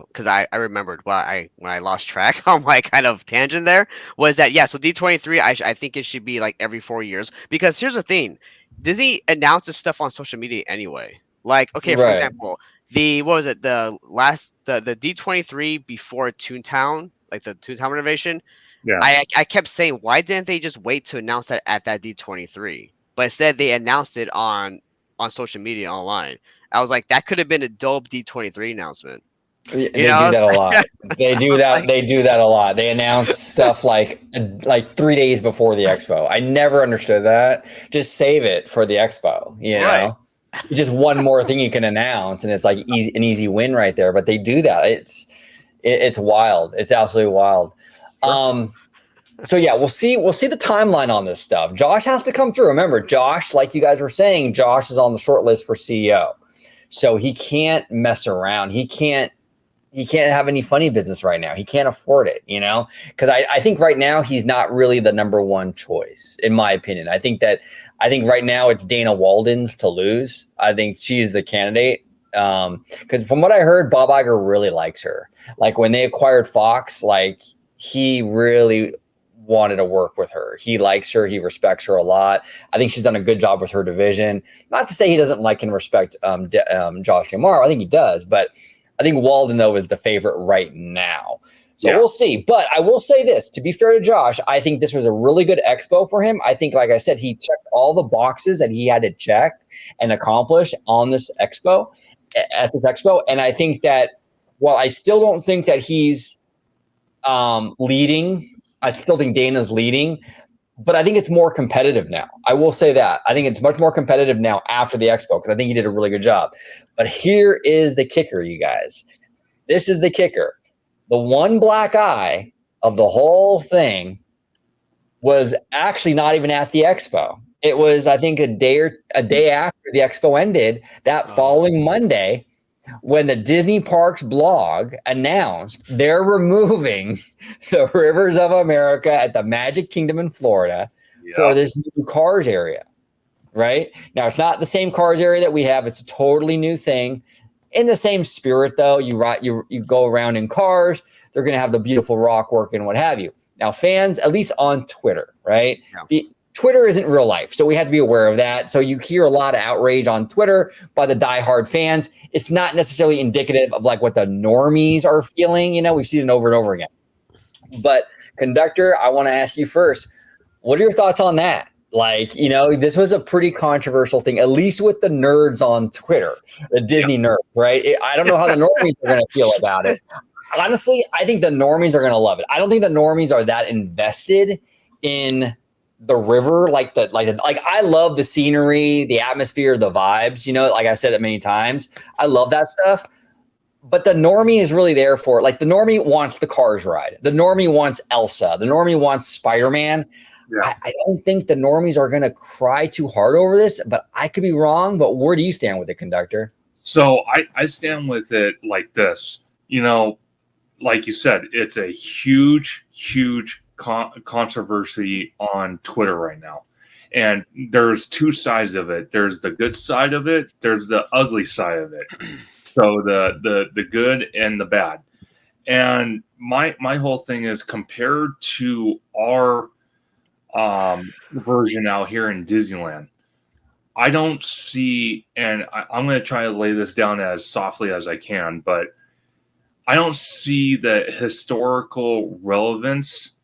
because I remembered when I lost track on my kind of tangent there was that so D23 I think it should be like every 4 years, because here's the thing, Disney announces stuff on social media anyway. Like, okay, for example, the D23 before Toontown like the two-time renovation. Yeah. I kept saying, why didn't they just wait to announce that at that D23? But instead, they announced it on social media online. I was like, that could have been a dope D23 announcement. You They know, do that a lot. so They I do was that. like, They do that a lot. They announce stuff like 3 days before the expo. I never understood that. Just save it for the expo. You right. know, just one more thing you can announce, and it's like an easy win right there. But they do that. It's wild. It's absolutely wild. Sure. So yeah, we'll see. We'll see the timeline on this stuff. Josh has to come through. Remember, Josh, like you guys were saying, Josh is on the short list for CEO, so he can't mess around. He can't have any funny business right now. He can't afford it, because I think right now he's not really the number one choice, in my opinion. I think right now it's Dana Walden's to lose. I think she's the candidate. Because from what I heard, Bob Iger really likes her. Like when they acquired Fox, like he really wanted to work with her. He likes her. He respects her a lot. I think she's done a good job with her division. Not to say he doesn't like and respect Josh Jamar. I think he does, but I think Walden, though, is the favorite right now. So we'll see. But I will say this, to be fair to Josh, I think this was a really good expo for him. I think, like I said, he checked all the boxes that he had to check and accomplish on this expo, at this expo. And I think that while I still don't think that he's leading, I still think Dana's leading. But I think it's more competitive now. I will say that. I think it's much more competitive now after the expo because I think he did a really good job. But here is the kicker, you guys. This is the kicker. The one black eye of the whole thing was actually not even at the expo. It was, I think, a day after the expo ended, that following Monday, when the Disney Parks blog announced they're removing the Rivers of America at the Magic Kingdom in Florida for this new Cars area, right? Now, it's not the same Cars area that we have. It's a totally new thing. In the same spirit, though, you go around in cars. They're going to have the beautiful rock work and what have you. Now, fans, at least on Twitter, right? Yeah. Twitter isn't real life, so we have to be aware of that. So you hear a lot of outrage on Twitter by the diehard fans. It's not necessarily indicative of like what the normies are feeling. We've seen it over and over again. But Conductor, I want to ask you first, what are your thoughts on that? Like, this was a pretty controversial thing, at least with the nerds on Twitter, the Disney nerds, right? I don't know how the normies are going to feel about it. Honestly, I think the normies are going to love it. I don't think the normies are that invested in the river, like I love the scenery, the atmosphere, the vibes, like I've said it many times. I love that stuff. But the normie is really there for it. Like the normie wants the Cars ride. The normie wants Elsa. The normie wants Spider-Man. Yeah. I don't think the normies are going to cry too hard over this, but I could be wrong. But where do you stand with it, Conductor? So I stand with it like this. Like you said, it's a huge controversy on Twitter right now. And there's two sides of it. There's the good side of it. There's the ugly side of it. So the good and the bad. And my whole thing is compared to our version out here in Disneyland. I don't see, and I'm going to try to lay this down as softly as I can, but I don't see the historical relevance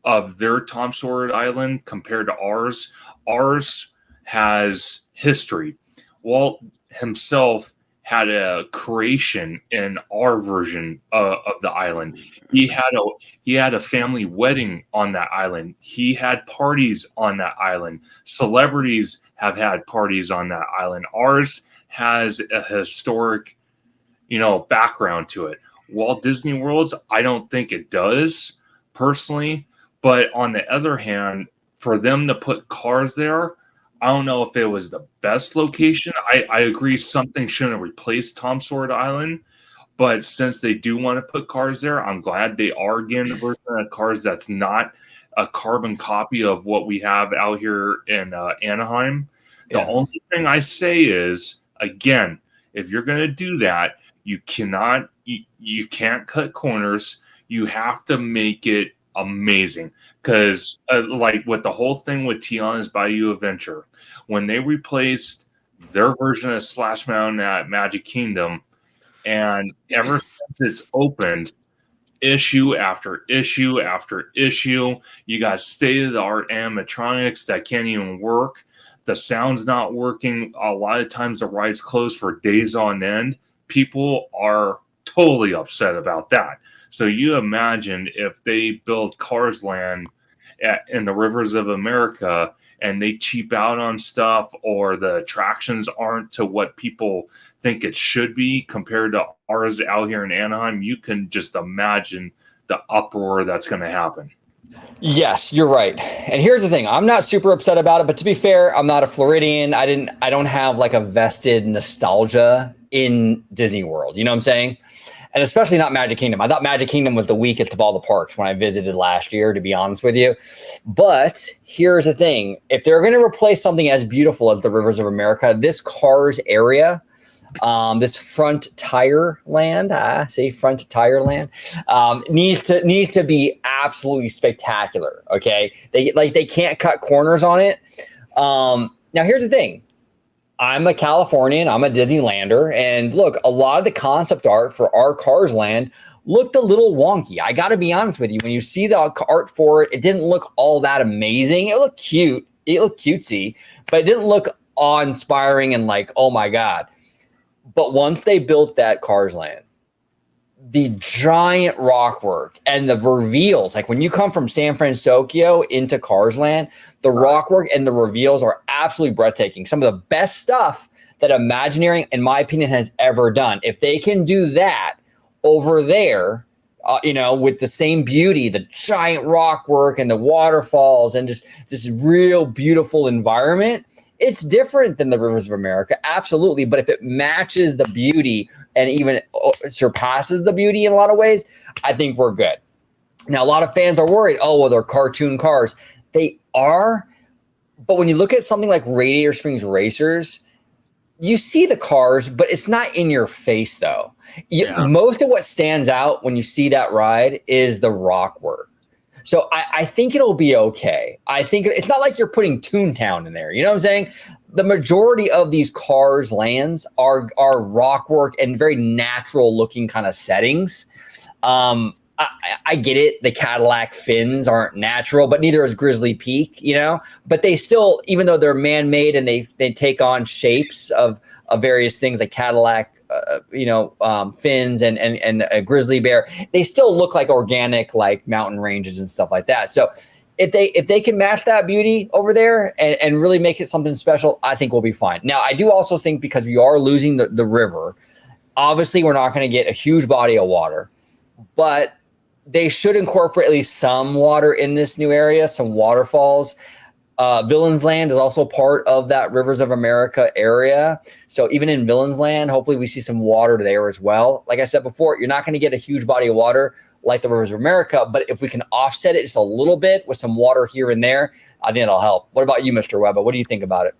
of their Tom Sawyer Island compared to ours. Ours has history. Walt himself had a creation in our version of the island. He had a family wedding on that island. He had parties on that island. Celebrities have had parties on that island. Ours has a historic, background to it. Walt Disney World's, I don't think it does personally. But on the other hand, for them to put Cars there, I don't know if it was the best location. I agree something shouldn't replace Tom Sawyer Island. But since they do want to put Cars there, I'm glad they are getting a version of Cars that's not a carbon copy of what we have out here in Anaheim. The only thing I say is, again, if you're going to do that, you can't cut corners. You have to make it amazing, because like with the whole thing with Tiana's Bayou Adventure, when they replaced their version of Splash Mountain at Magic Kingdom, and ever since it's opened, issue after issue after issue. You got state-of-the-art animatronics that can't even work. The sound's not working. A lot of times the ride's closed for days on end. People are totally upset about that. So you imagine if they build Cars Land in the rivers of America and they cheap out on stuff, or the attractions aren't to what people think it should be compared to ours out here in Anaheim, you can just imagine the uproar that's going to happen. Yes, you're right. And here's the thing. I'm not super upset about it, but to be fair, I'm not a Floridian. I don't have like a vested nostalgia in Disney World. You know what I'm saying? And especially not Magic Kingdom. I thought Magic Kingdom was the weakest of all the parks when I visited last year, to be honest with you. But here's the thing. If they're going to replace something as beautiful as the Rivers of America, this Cars area, this front tire land, front tire land, needs to be absolutely spectacular. Okay. They can't cut corners on it. Now here's the thing. I'm a Californian, I'm a Disneylander, and look, a lot of the concept art for our Cars Land looked a little wonky. I got to be honest with you. When you see the art for it, it didn't look all that amazing. It looked cute. It looked cutesy, but it didn't look awe-inspiring and like, oh my God. But once they built that Cars Land, the giant rock work and the reveals, like when you come from San Francisco into Cars Land, the rock work and the reveals are absolutely breathtaking. Some of the best stuff that Imagineering, in my opinion, has ever done. If they can do that over there, with the same beauty, the giant rock work and the waterfalls and just this real beautiful environment, it's different than the Rivers of America, absolutely. But if it matches the beauty and even surpasses the beauty in a lot of ways, I think we're good. Now, a lot of fans are worried, they're cartoon cars. They are, but when you look at something like Radiator Springs Racers, you see the cars, but it's not in your face, though. Most of what stands out when you see that ride is the rock work. So I think it'll be okay. I think it's not like you're putting Toontown in there. You know what I'm saying? The majority of these Cars lands are rock work and very natural looking kind of settings. I get it. The Cadillac fins aren't natural, but neither is Grizzly Peak, but they still, even though they're man-made and they take on shapes of various things like Cadillac, fins and a grizzly bear, they still look like organic, like mountain ranges and stuff like that. So if they can match that beauty over there and really make it something special, I think we'll be fine. Now, I do also think because we are losing the river, obviously we're not going to get a huge body of water, but they should incorporate at least some water in this new area, some waterfalls. Villains Land is also part of that Rivers of America area. So even in Villains Land, hopefully we see some water there as well. Like I said before, you're not going to get a huge body of water like the Rivers of America, but if we can offset it just a little bit with some water here and there, I think it'll help. What about you, Mr. Webba? What do you think about it?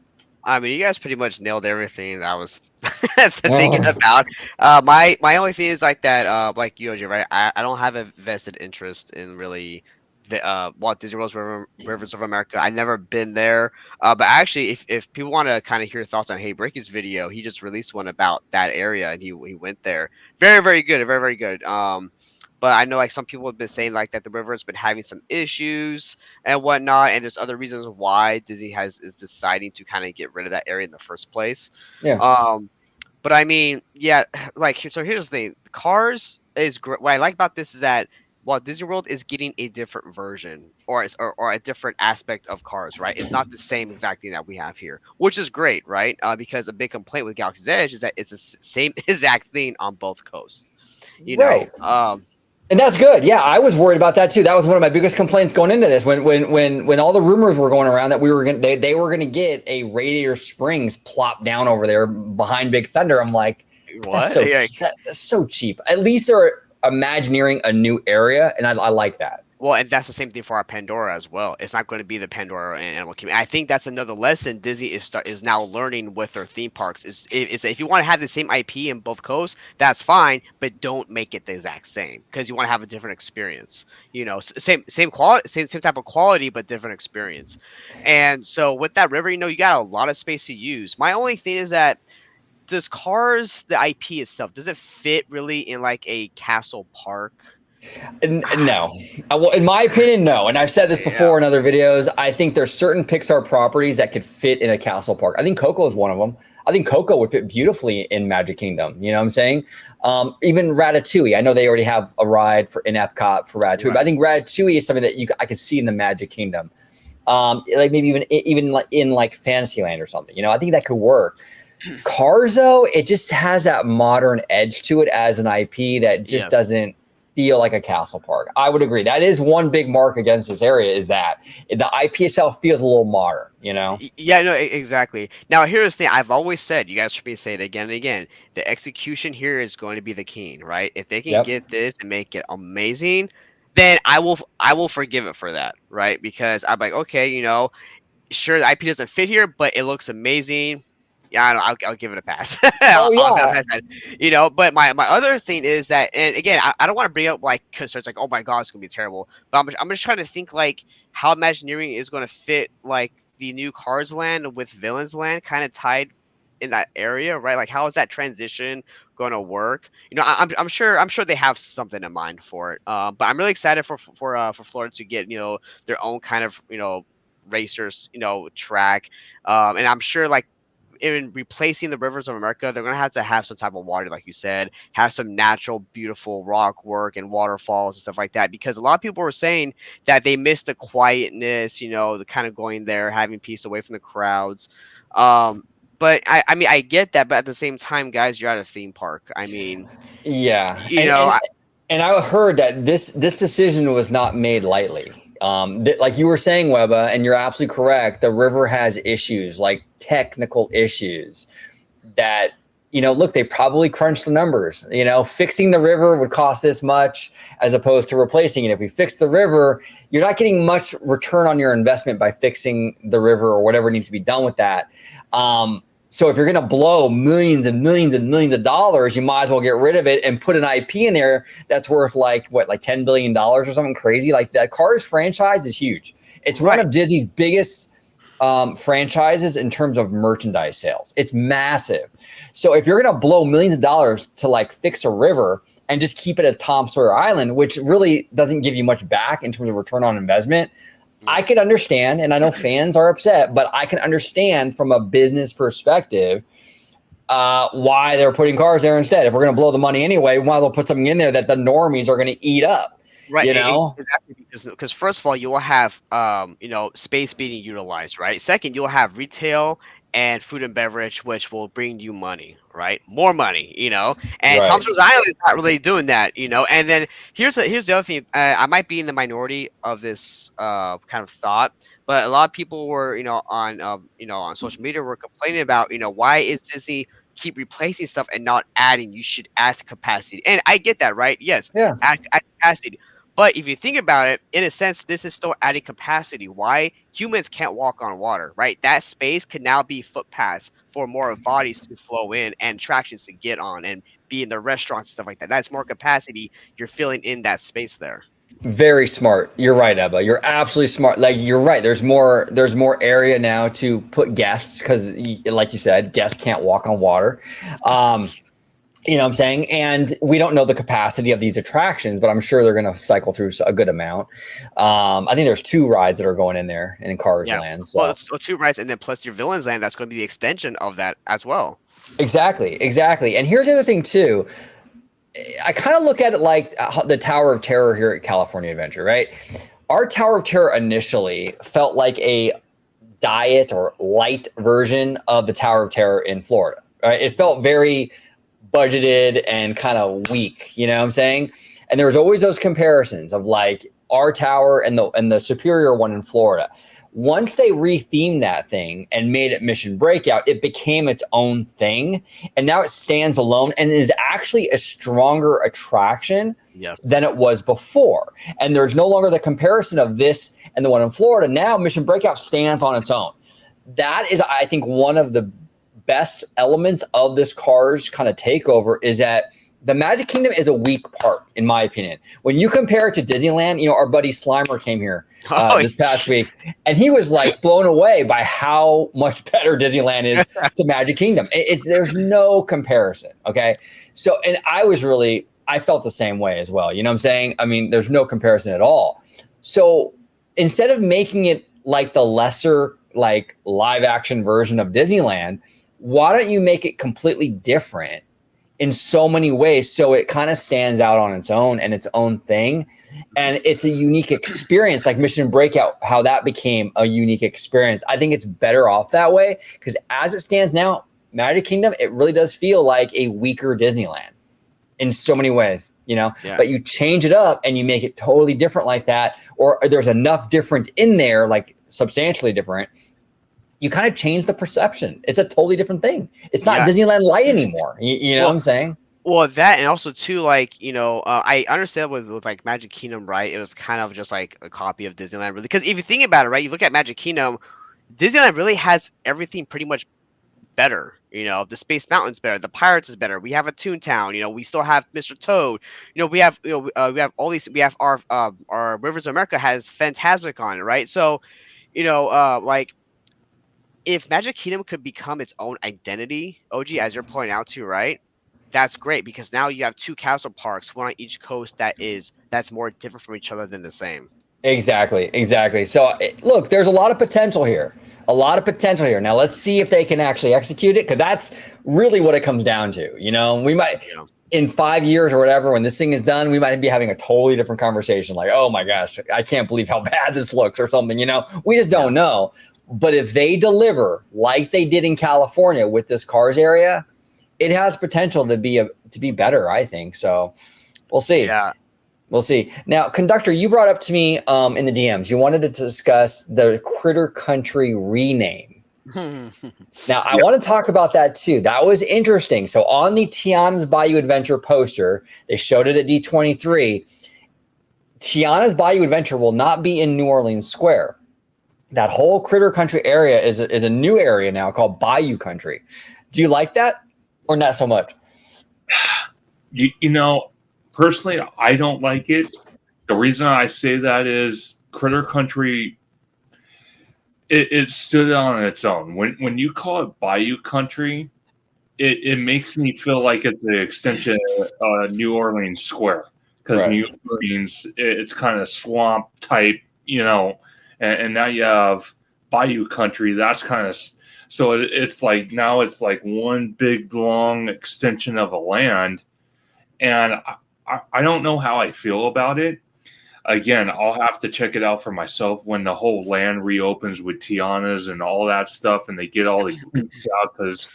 I mean, you guys pretty much nailed everything I was thinking about. My only thing is like that, like you, OJ, right? I don't have a vested interest in really the Walt Disney World's Rivers of America. I've never been there, but actually, if people want to kind of hear thoughts on Hey Bricky's video, he just released one about that area, and he went there. Very very good, very very good. But I know like some people have been saying like that the river has been having some issues and whatnot, and there's other reasons why Disney is deciding to kind of get rid of that area in the first place. Yeah. But I mean, yeah, like so here's the thing: Cars is great. What I like about this is that Walt Disney World is getting a different version or a different aspect of Cars, right? It's not the same exact thing that we have here, which is great, right? Because a big complaint with Galaxy's Edge is that it's the same exact thing on both coasts. Right. And that's good. Yeah, I was worried about that too. That was one of my biggest complaints going into this. When all the rumors were going around that they were gonna get a Radiator Springs plop down over there behind Big Thunder. I'm like, what? That's so cheap. At least they're Imagineering a new area, and I like that. Well, and that's the same thing for our Pandora as well. It's not going to be the Pandora and Animal Kingdom. I think that's another lesson Disney is now learning with their theme parks. Is if you want to have the same IP in both coasts, that's fine, but don't make it the exact same because you want to have a different experience. Same quality, same type of quality, but different experience. And so with that river, you got a lot of space to use. My only thing is that does Cars, the IP itself, does it fit really in like a castle park No. Well, in my opinion, no. And I've said this before in other videos. I think there's certain Pixar properties that could fit in a castle park. I think Coco is one of them. I think Coco would fit beautifully in Magic Kingdom. You know what I'm saying? Even Ratatouille. I know they already have a ride in Epcot for Ratatouille, but I think Ratatouille is something that I could see in the Magic Kingdom. Like maybe even like in like Fantasyland or something. You know, I think that could work. Cars, though, it just has that modern edge to it as an IP that just doesn't feel like a castle park. I would agree. That is one big mark against this area, is that the IP itself feels a little modern, you know? Yeah, no, exactly. Now, here's the thing. I've always said, you guys should be saying it again and again, the execution here is going to be the key, right? If they can get this and make it amazing, then I will forgive it for that, right? Because I'm like, okay, you know, sure, the IP doesn't fit here, but it looks amazing. Yeah, I don't know, I'll give it a pass. I'll pass that. You know, but my other thing is that, and again, I don't want to bring up like concerns like, oh my god, it's gonna be terrible. But I'm just trying to think like how Imagineering is going to fit like the new Cars Land with Villains Land kind of tied in that area, right? Like, how is that transition going to work? You know, I'm sure they have something in mind for it. But I'm really excited for Florida to get, you know, their own kind of, you know, racers, you know, track. And I'm sure like in replacing the rivers of America, they're going to have some type of water, like you said, have some natural, beautiful rock work and waterfalls and stuff like that. Because a lot of people were saying that they miss the quietness, you know, the kind of going there, having peace away from the crowds. But I mean, I get that, but at the same time, guys, you're at a theme park. I mean, you know, and I heard that this decision was not made lightly. Like you were saying, Webba, and you're absolutely correct. The river has issues, like technical issues that, you know, look, they probably crunched the numbers. You know, fixing the river would cost this much as opposed to replacing it. If we fix the river, you're not getting much return on your investment by fixing the river or whatever needs to be done with that. So if you're going to blow millions and millions and millions of dollars, you might as well get rid of it and put an IP in there that's worth like $10 billion or something crazy. Like the Cars franchise is huge. It's one of Disney's biggest franchises in terms of merchandise sales. It's massive. So if you're going to blow millions of dollars to like fix a river and just keep it at Tom Sawyer Island, which really doesn't give you much back in terms of return on investment, I can understand, and I know fans are upset, but I can understand from a business perspective why they're putting Cars there instead. If we're going to blow the money anyway, we might as well put something in there that the normies are going to eat up. Right, you know, exactly, because first of all, you will have you know, space being utilized, right? Second, you'll have retail and food and beverage, which will bring you money, right? More money, you know. And Tom Sawyer's Island is not really doing that, you know. And then here's the other thing. I might be in the minority of this kind of thought, but a lot of people were, you know, on social media were complaining about, you know, why is Disney keep replacing stuff and not adding? You should add to capacity, and I get that, right? Yes, add capacity. But if you think about it, in a sense, this is still adding capacity. Why? Humans can't walk on water, right? That space could now be footpaths for more bodies to flow in and attractions to get on and be in the restaurants and stuff like that. That's more capacity you're filling in that space there. Very smart. You're right, Ebba. You're absolutely smart. Like you're right. There's more area now to put guests because, like you said, guests can't walk on water. You know what I'm saying? And we don't know the capacity of these attractions, but I'm sure they're going to cycle through a good amount. I think there's 2 rides that are going in there in Cars Land. So. Well, 2 rides, and then plus your Villains Land, that's going to be the extension of that as well. Exactly. And here's the other thing, too. I kind of look at it like the Tower of Terror here at California Adventure, right? Our Tower of Terror initially felt like a diet or light version of the Tower of Terror in Florida, right? It felt very budgeted and kind of weak, you know what I'm saying? And there was always those comparisons of like our tower and the superior one in Florida. Once they rethemed that thing and made it Mission Breakout, it became its own thing. And now it stands alone and is actually a stronger attraction than it was before. And there's no longer the comparison of this and the one in Florida. Now Mission Breakout stands on its own. That is, I think, one of the best elements of this Cars kind of takeover is that the Magic Kingdom is a weak park, in my opinion. When you compare it to Disneyland, you know, our buddy Slimer came here this past week, and he was like blown away by how much better Disneyland is to Magic Kingdom. There's no comparison, okay? So, and I was really I felt the same way as well. You know what I'm saying? I mean, there's no comparison at all. So instead of making it like the lesser, like live action version of Disneyland, why don't you make it completely different in so many ways so it kind of stands out on its own and its own thing? And it's a unique experience, like Mission Breakout, how that became a unique experience. I think it's better off that way because as it stands now, Magic Kingdom, it really does feel like a weaker Disneyland in so many ways, you know, but you change it up and you make it totally different like that, or there's enough different in there, like substantially different. You kind of change the perception. It's a totally different thing. It's not Disneyland Light anymore. You know what I'm saying? Well, that and also too, like I understand with like Magic Kingdom, right? It was kind of just like a copy of Disneyland, really. Because if you think about it, right, you look at Magic Kingdom, Disneyland really has everything pretty much better. The Space Mountain's better, the Pirates is better. We have a Toontown. We still have Mr. Toad. We have we have all these. We have our Rivers of America has Fantasmic on it, right? So like if Magic Kingdom could become its own identity, OG, as you're pointing out too, right? That's great because now you have two castle parks, one on each coast that's more different from each other than the same. Exactly. So look, there's a lot of potential here. Now let's see if they can actually execute it, because that's really what it comes down to. We might in 5 years or whatever, when this thing is done, we might be having a totally different conversation. Like, oh my gosh, I can't believe how bad this looks or something. We just don't know. But if they deliver like they did in California with this Cars area, it has potential to be better, I think. So we'll see. Yeah. We'll see. Now, Conductor, you brought up to me in the DMs, you wanted to discuss the Critter Country rename. Now, I want to talk about that too. That was interesting. So on the Tiana's Bayou Adventure poster, they showed it at D23. Tiana's Bayou Adventure will not be in New Orleans Square. That whole Critter Country area is a new area now called Bayou Country. Do you like that or not so much? Personally, I don't like it. The reason I say that is Critter Country, it stood on its own. When you call it Bayou Country, it makes me feel like it's an extension of New Orleans Square, because New Orleans, it's kind of swamp type, and now you have Bayou Country. That's kind of, so it's like now it's like one big long extension of a land, and I don't know how I feel about it. Again, I'll have to check it out for myself when the whole land reopens with Tiana's and all that stuff, and they get all the kinks out, because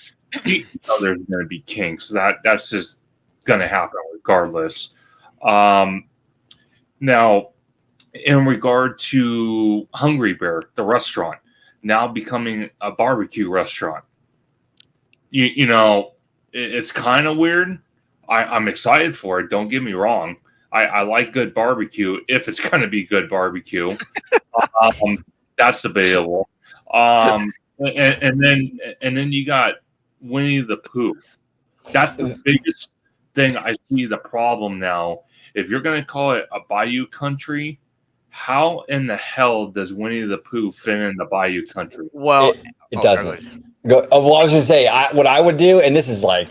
there's going to be kinks. That's just going to happen regardless. Now, in regard to Hungry Bear, the restaurant, now becoming a barbecue restaurant, it's kind of weird. I'm excited for it. Don't get me wrong. I like good barbecue if it's going to be good barbecue. That's debatable. And then you got Winnie the Pooh. That's the biggest thing I see the problem now. If you're going to call it a Bayou Country, how in the hell does Winnie the Pooh fit in the Bayou Country? Well, it doesn't. Well, I was going to say, what I would do, and this is like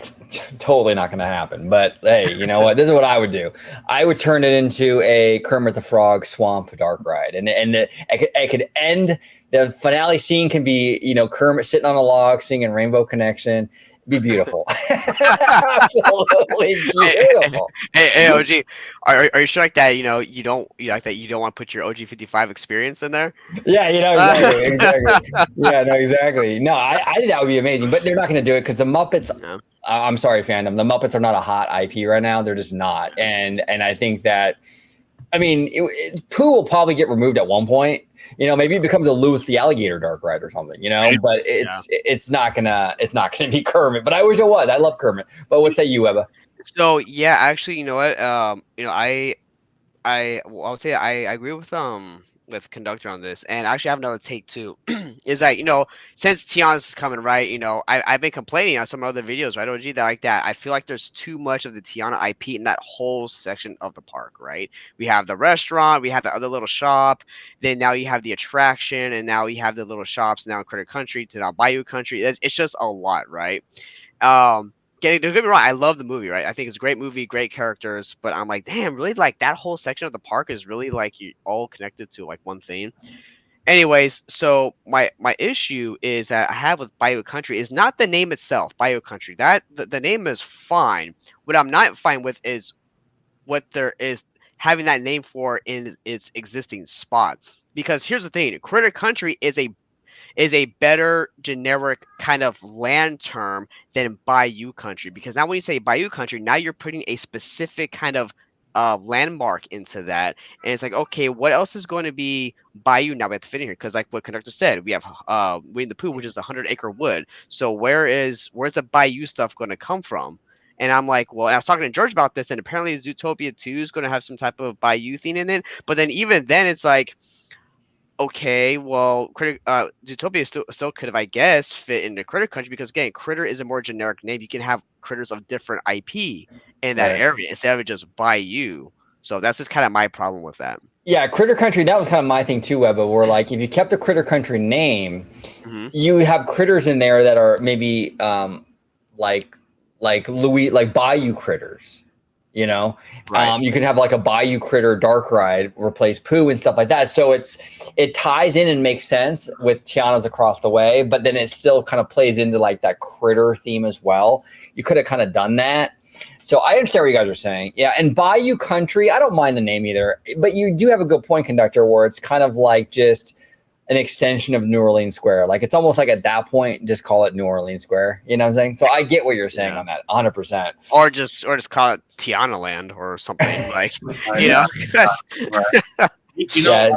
totally not going to happen, but hey, you know what? This is what I would do. I would turn it into a Kermit the Frog swamp dark ride, and it could end. The finale scene can be, Kermit sitting on a log singing Rainbow Connection. It'd be beautiful. Absolutely beautiful. Hey, OG, are you sure like that? You don't want to put your OG 55 experience in there? Yeah, exactly. Yeah, no, exactly. No, I think that would be amazing, but they're not going to do it because the Muppets. No. I'm sorry, fandom. The Muppets are not a hot IP right now. They're just not, and I think that. I mean, Pooh will probably get removed at one point. Maybe it becomes a Louis the Alligator dark ride or something. But it's not gonna be Kermit. But I wish it was. I love Kermit. But what say you, Webba? So yeah, actually, you know what? I would say I agree with Conductor on this, and actually I have another take too. Is that since Tiana's is coming, right? I've been complaining on some other videos, right? OG, that like that. I feel like there's too much of the Tiana IP in that whole section of the park, right? We have the restaurant, we have the other little shop, then now you have the attraction, and now you have the little shops now in Critter Country to now Bayou Country. It's just a lot, right? don't get me wrong, I love the movie, right? I think it's a great movie, great characters, but I'm like, damn, really, like that whole section of the park is really like you all connected to like one thing. Anyways, so my issue is that I have with Bayou Country is not the name itself, Bayou Country. That the name is fine. What I'm not fine with is what there is having that name for in its existing spot. Because here's the thing, Critter Country is a better generic kind of land term than Bayou Country. Because now when you say Bayou Country, now you're putting a specific kind of landmark into that. And it's like, okay, what else is going to be Bayou now we have to fit in here? Because like what Conductor said, we have Winnie the Pooh, which is a 100-acre wood. So where's the Bayou stuff going to come from? And I'm like, well, and I was talking to George about this, and apparently Zootopia 2 is going to have some type of Bayou theme in it. But then even then, it's like, okay, well, Zootopia still could have, I guess, fit into Critter Country because again, Critter is a more generic name. You can have critters of different IP in that Right. area instead of just Bayou. So that's just kind of my problem with that. Yeah, Critter Country, that was kind of my thing too, Webba, where like if you kept the Critter Country name, you have critters in there that are maybe like Bayou critters. You know, Right. you can have like a Bayou Critter dark ride replace Pooh and stuff like that. So it ties in and makes sense with Tiana's across the way, but then it still kind of plays into like that critter theme as well. You could have kind of done that. So I understand what you guys are saying. Yeah, and Bayou Country, I don't mind the name either, but you do have a good point, Conductor, where it's kind of like just an extension of New Orleans Square. Like it's almost like at that point, just call it New Orleans Square. You know what I'm saying? So I get what you're saying on that 100%. Or just call it Tiana Land or something like, you know. Right. You know,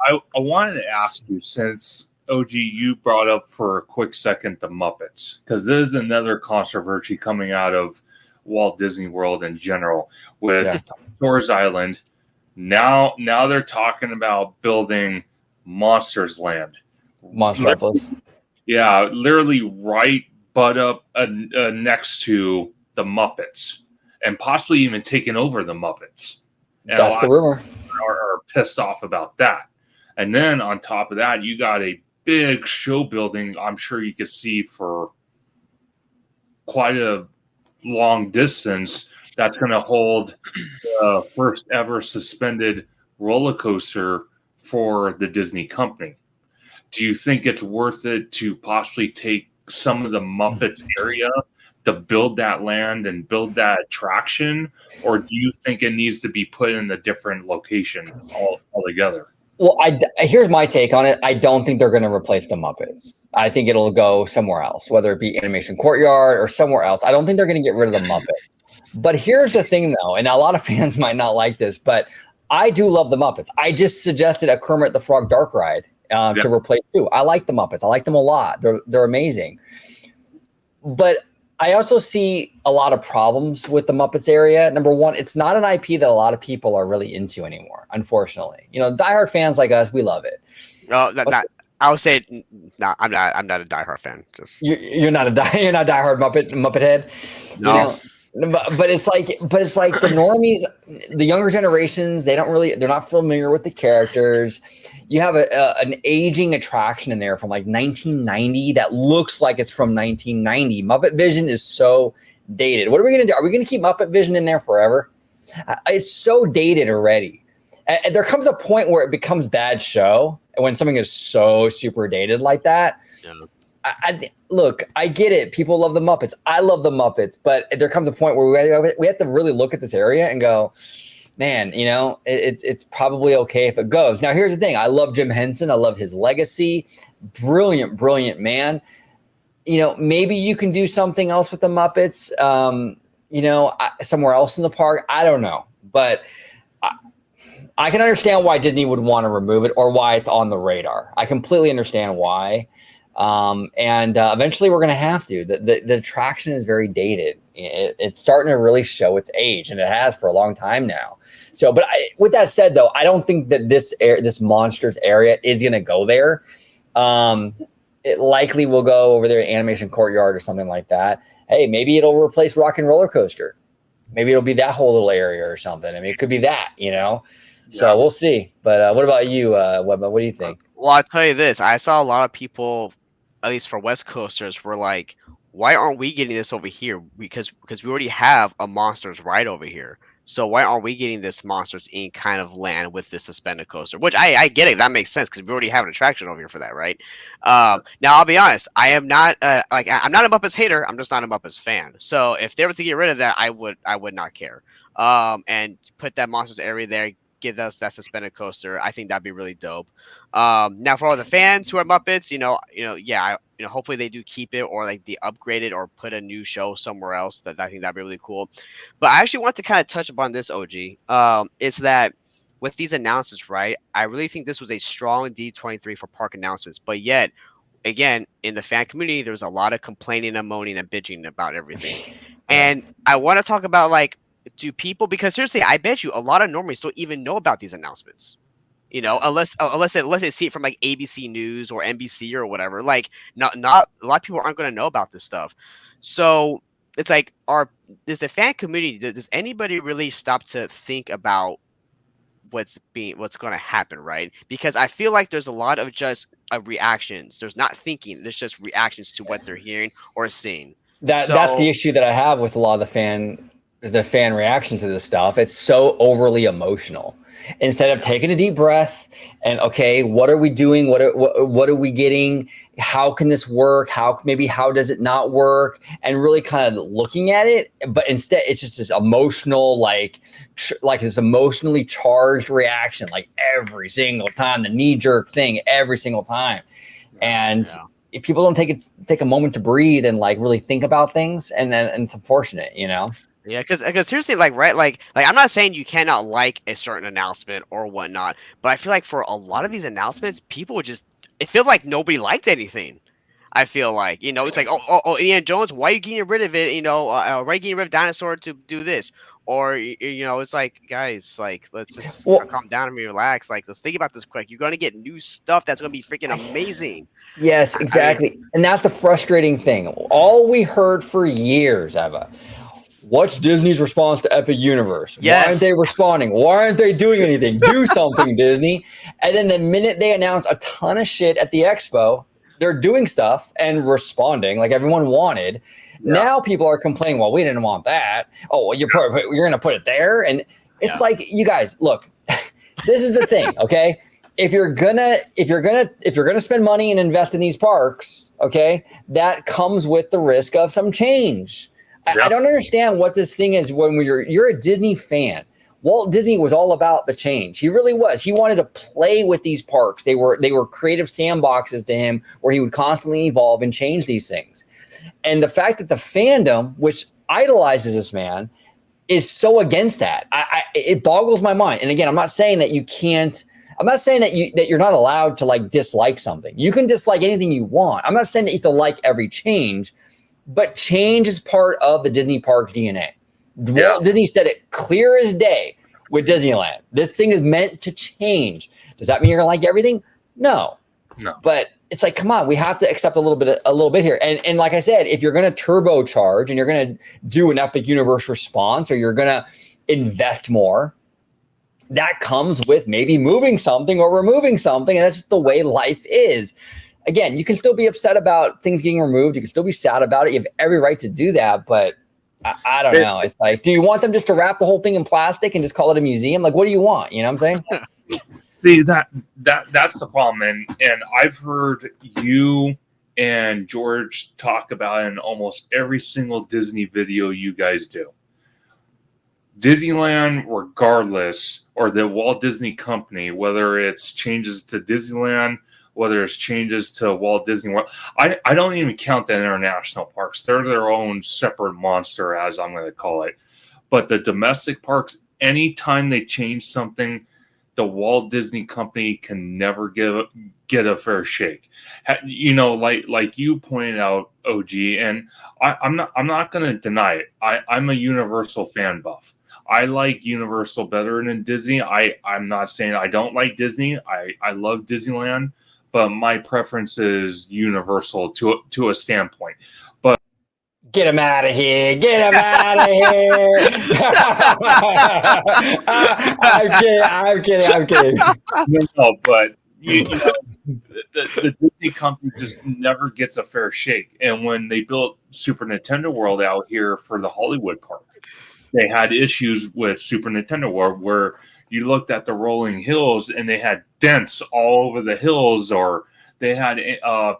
I wanted to ask you, since OG, you brought up for a quick second the Muppets, because this is another controversy coming out of Walt Disney World in general with Soares Island. Now they're talking about building Monsters Land. Monstropolis. Yeah, literally right butt up next to the Muppets, and possibly even taking over the Muppets. And that's the rumor. Are pissed off about that. And then on top of that, you got a big show building. I'm sure you could see for quite a long distance that's going to hold the first ever suspended roller coaster for the Disney company. Do you think it's worth it to possibly take some of the Muppets area to build that land and build that attraction, or do you think it needs to be put in a different location altogether? Well, here's my take on it. I don't think they're going to replace the Muppets. I think it'll go somewhere else, whether it be Animation Courtyard or somewhere else. I don't think they're going to get rid of the Muppet. But here's the thing, though, and a lot of fans might not like this, but I do love the Muppets. I just suggested a Kermit the Frog dark ride to replace Pooh. I like the Muppets. I like them a lot. They're amazing. But I also see a lot of problems with the Muppets area. Number one, it's not an IP that a lot of people are really into anymore, unfortunately. You know, diehard fans like us, we love it. No, I would say no. I'm not a diehard fan. Just you're not a diehard Muppet head. No. You know? But it's like the normies, the younger generations, they're not familiar with the characters. You have an aging attraction in there from like 1990 that looks like it's from 1990. Muppet Vision is so dated. What are we going to do? Are we going to keep Muppet Vision in there forever? It's so dated already. And there comes a point where it becomes bad show when something is so super dated like that. Yeah. Look, I get it. People love the Muppets. I love the Muppets, but there comes a point where we have to really look at this area and go, man, you know, it's probably okay if it goes. Now, here's the thing. I love Jim Henson. I love his legacy. Brilliant, brilliant man. You know, maybe you can do something else with the Muppets, you know, somewhere else in the park. I don't know. But I can understand why Disney would want to remove it or why it's on the radar. I completely understand why. And eventually we're going to have to. The attraction is very dated. It's starting to really show its age, and it has for a long time now. So, but with that said, though, I don't think that this Monsters area is going to go there. It likely will go over there, Animation Courtyard or something like that. Hey, maybe it'll replace Rock and Roller Coaster. Maybe it'll be that whole little area or something. I mean, it could be that, you know. Yeah. So we'll see. But what about you, Webba? What do you think? Well, I'll tell you this. I saw a lot of people, at least for West Coasters, were like, why aren't we getting this over here? Because we already have a Monsters ride over here. So why aren't we getting this Monsters Inc. kind of land with this suspended coaster? Which I get it, that makes sense because we already have an attraction over here for that, right? Now I'll be honest, I am not I'm not a Muppets hater. I'm just not a Muppets fan. So if they were to get rid of that, I would not care. And put that Monsters area there, give us that suspended coaster. I think that'd be really dope. Now for all the fans who are Muppets, yeah, hopefully they do keep it or like they upgrade it or put a new show somewhere else. That I think that'd be really cool. But I actually want to kind of touch upon this, OG. It's that with these announcements, right? I really think this was a strong D23 for park announcements, but yet again, in the fan community, there's a lot of complaining and moaning and bitching about everything. And I want to talk about like, do people, because seriously, I bet you a lot of normies don't even know about these announcements. Unless they see it from like ABC News or NBC or whatever. Like, not a lot of people aren't going to know about this stuff. So it's like, is the fan community? Does anybody really stop to think about what's going to happen, right? Because I feel like there's a lot of just reactions. There's not thinking. There's just reactions to what they're hearing or seeing. That's the issue that I have with a lot of the fan reaction to this stuff. It's so overly emotional. Instead of taking a deep breath and okay, what are we doing? What are we getting? How can this work? How does it not work? And really kind of looking at it, but instead it's just this emotional, like this emotionally charged reaction, like every single time, the knee jerk thing every single time. And if people don't take a moment to breathe and like really think about things, and it's unfortunate, Yeah, because seriously, like I'm not saying you cannot like a certain announcement or whatnot, but I feel like for a lot of these announcements, people it feels like nobody liked anything. I feel like, it's like, oh, Ian Jones, why are you getting rid of it? Why are you getting rid of Dinosaur to do this? Or, it's like, guys, like, let's just calm down and relax. Like, let's think about this quick. You're going to get new stuff that's going to be freaking amazing. Yes, exactly. I mean, and that's the frustrating thing. All we heard for years, Eva, what's Disney's response to Epic Universe? Yes. Why aren't they responding? Why aren't they doing anything? Do something, Disney. And then the minute they announce a ton of shit at the expo, they're doing stuff and responding like everyone wanted. Yeah. Now people are complaining, well, we didn't want that. Oh, well, you're going to put it there. And it's like, you guys, look, this is the thing, okay? If you're gonna spend money and invest in these parks, okay, that comes with the risk of some change. I don't understand what this thing is when you're a Disney fan. Walt Disney was all about the change. He really was. He wanted to play with these parks. They were creative sandboxes to him where he would constantly evolve and change these things. And the fact that the fandom, which idolizes this man, is so against that, it boggles my mind. And again, I'm not saying that you can't. I'm not saying that you're not allowed to like dislike something. You can dislike anything you want. I'm not saying that you have to like every change. But change is part of the Disney park DNA. Walt Disney said it clear as day with Disneyland. This thing is meant to change. Does that mean you're gonna like everything? No. But it's like, come on, we have to accept a little bit here. And like I said, if you're gonna turbocharge and you're gonna do an Epic Universe response, or you're gonna invest more, that comes with maybe moving something or removing something. And that's just the way life is. Again, you can still be upset about things getting removed. You can still be sad about it. You have every right to do that. But I don't know. It's like, do you want them just to wrap the whole thing in plastic and just call it a museum? Like, what do you want? You know what I'm saying? See, that's the problem. And I've heard you and George talk about it in almost every single Disney video you guys do. Disneyland, regardless, or the Walt Disney Company, whether it's changes to Disneyland, whether it's changes to Walt Disney World. I don't even count the international parks. They're their own separate monster, as I'm going to call it. But the domestic parks, anytime they change something, the Walt Disney Company can never get a fair shake. Like you pointed out, OG, and I'm not going to deny it. I'm a Universal fan buff. I like Universal better than Disney. I'm not saying I don't like Disney. I love Disneyland. But my preference is Universal to a standpoint. But get him out of here! Get him out of here! I'm kidding. No, but you know, the Disney company just never gets a fair shake. And when they built Super Nintendo World out here for the Hollywood Park, they had issues with Super Nintendo World where you looked at the rolling hills and they had dents all over the hills, or they had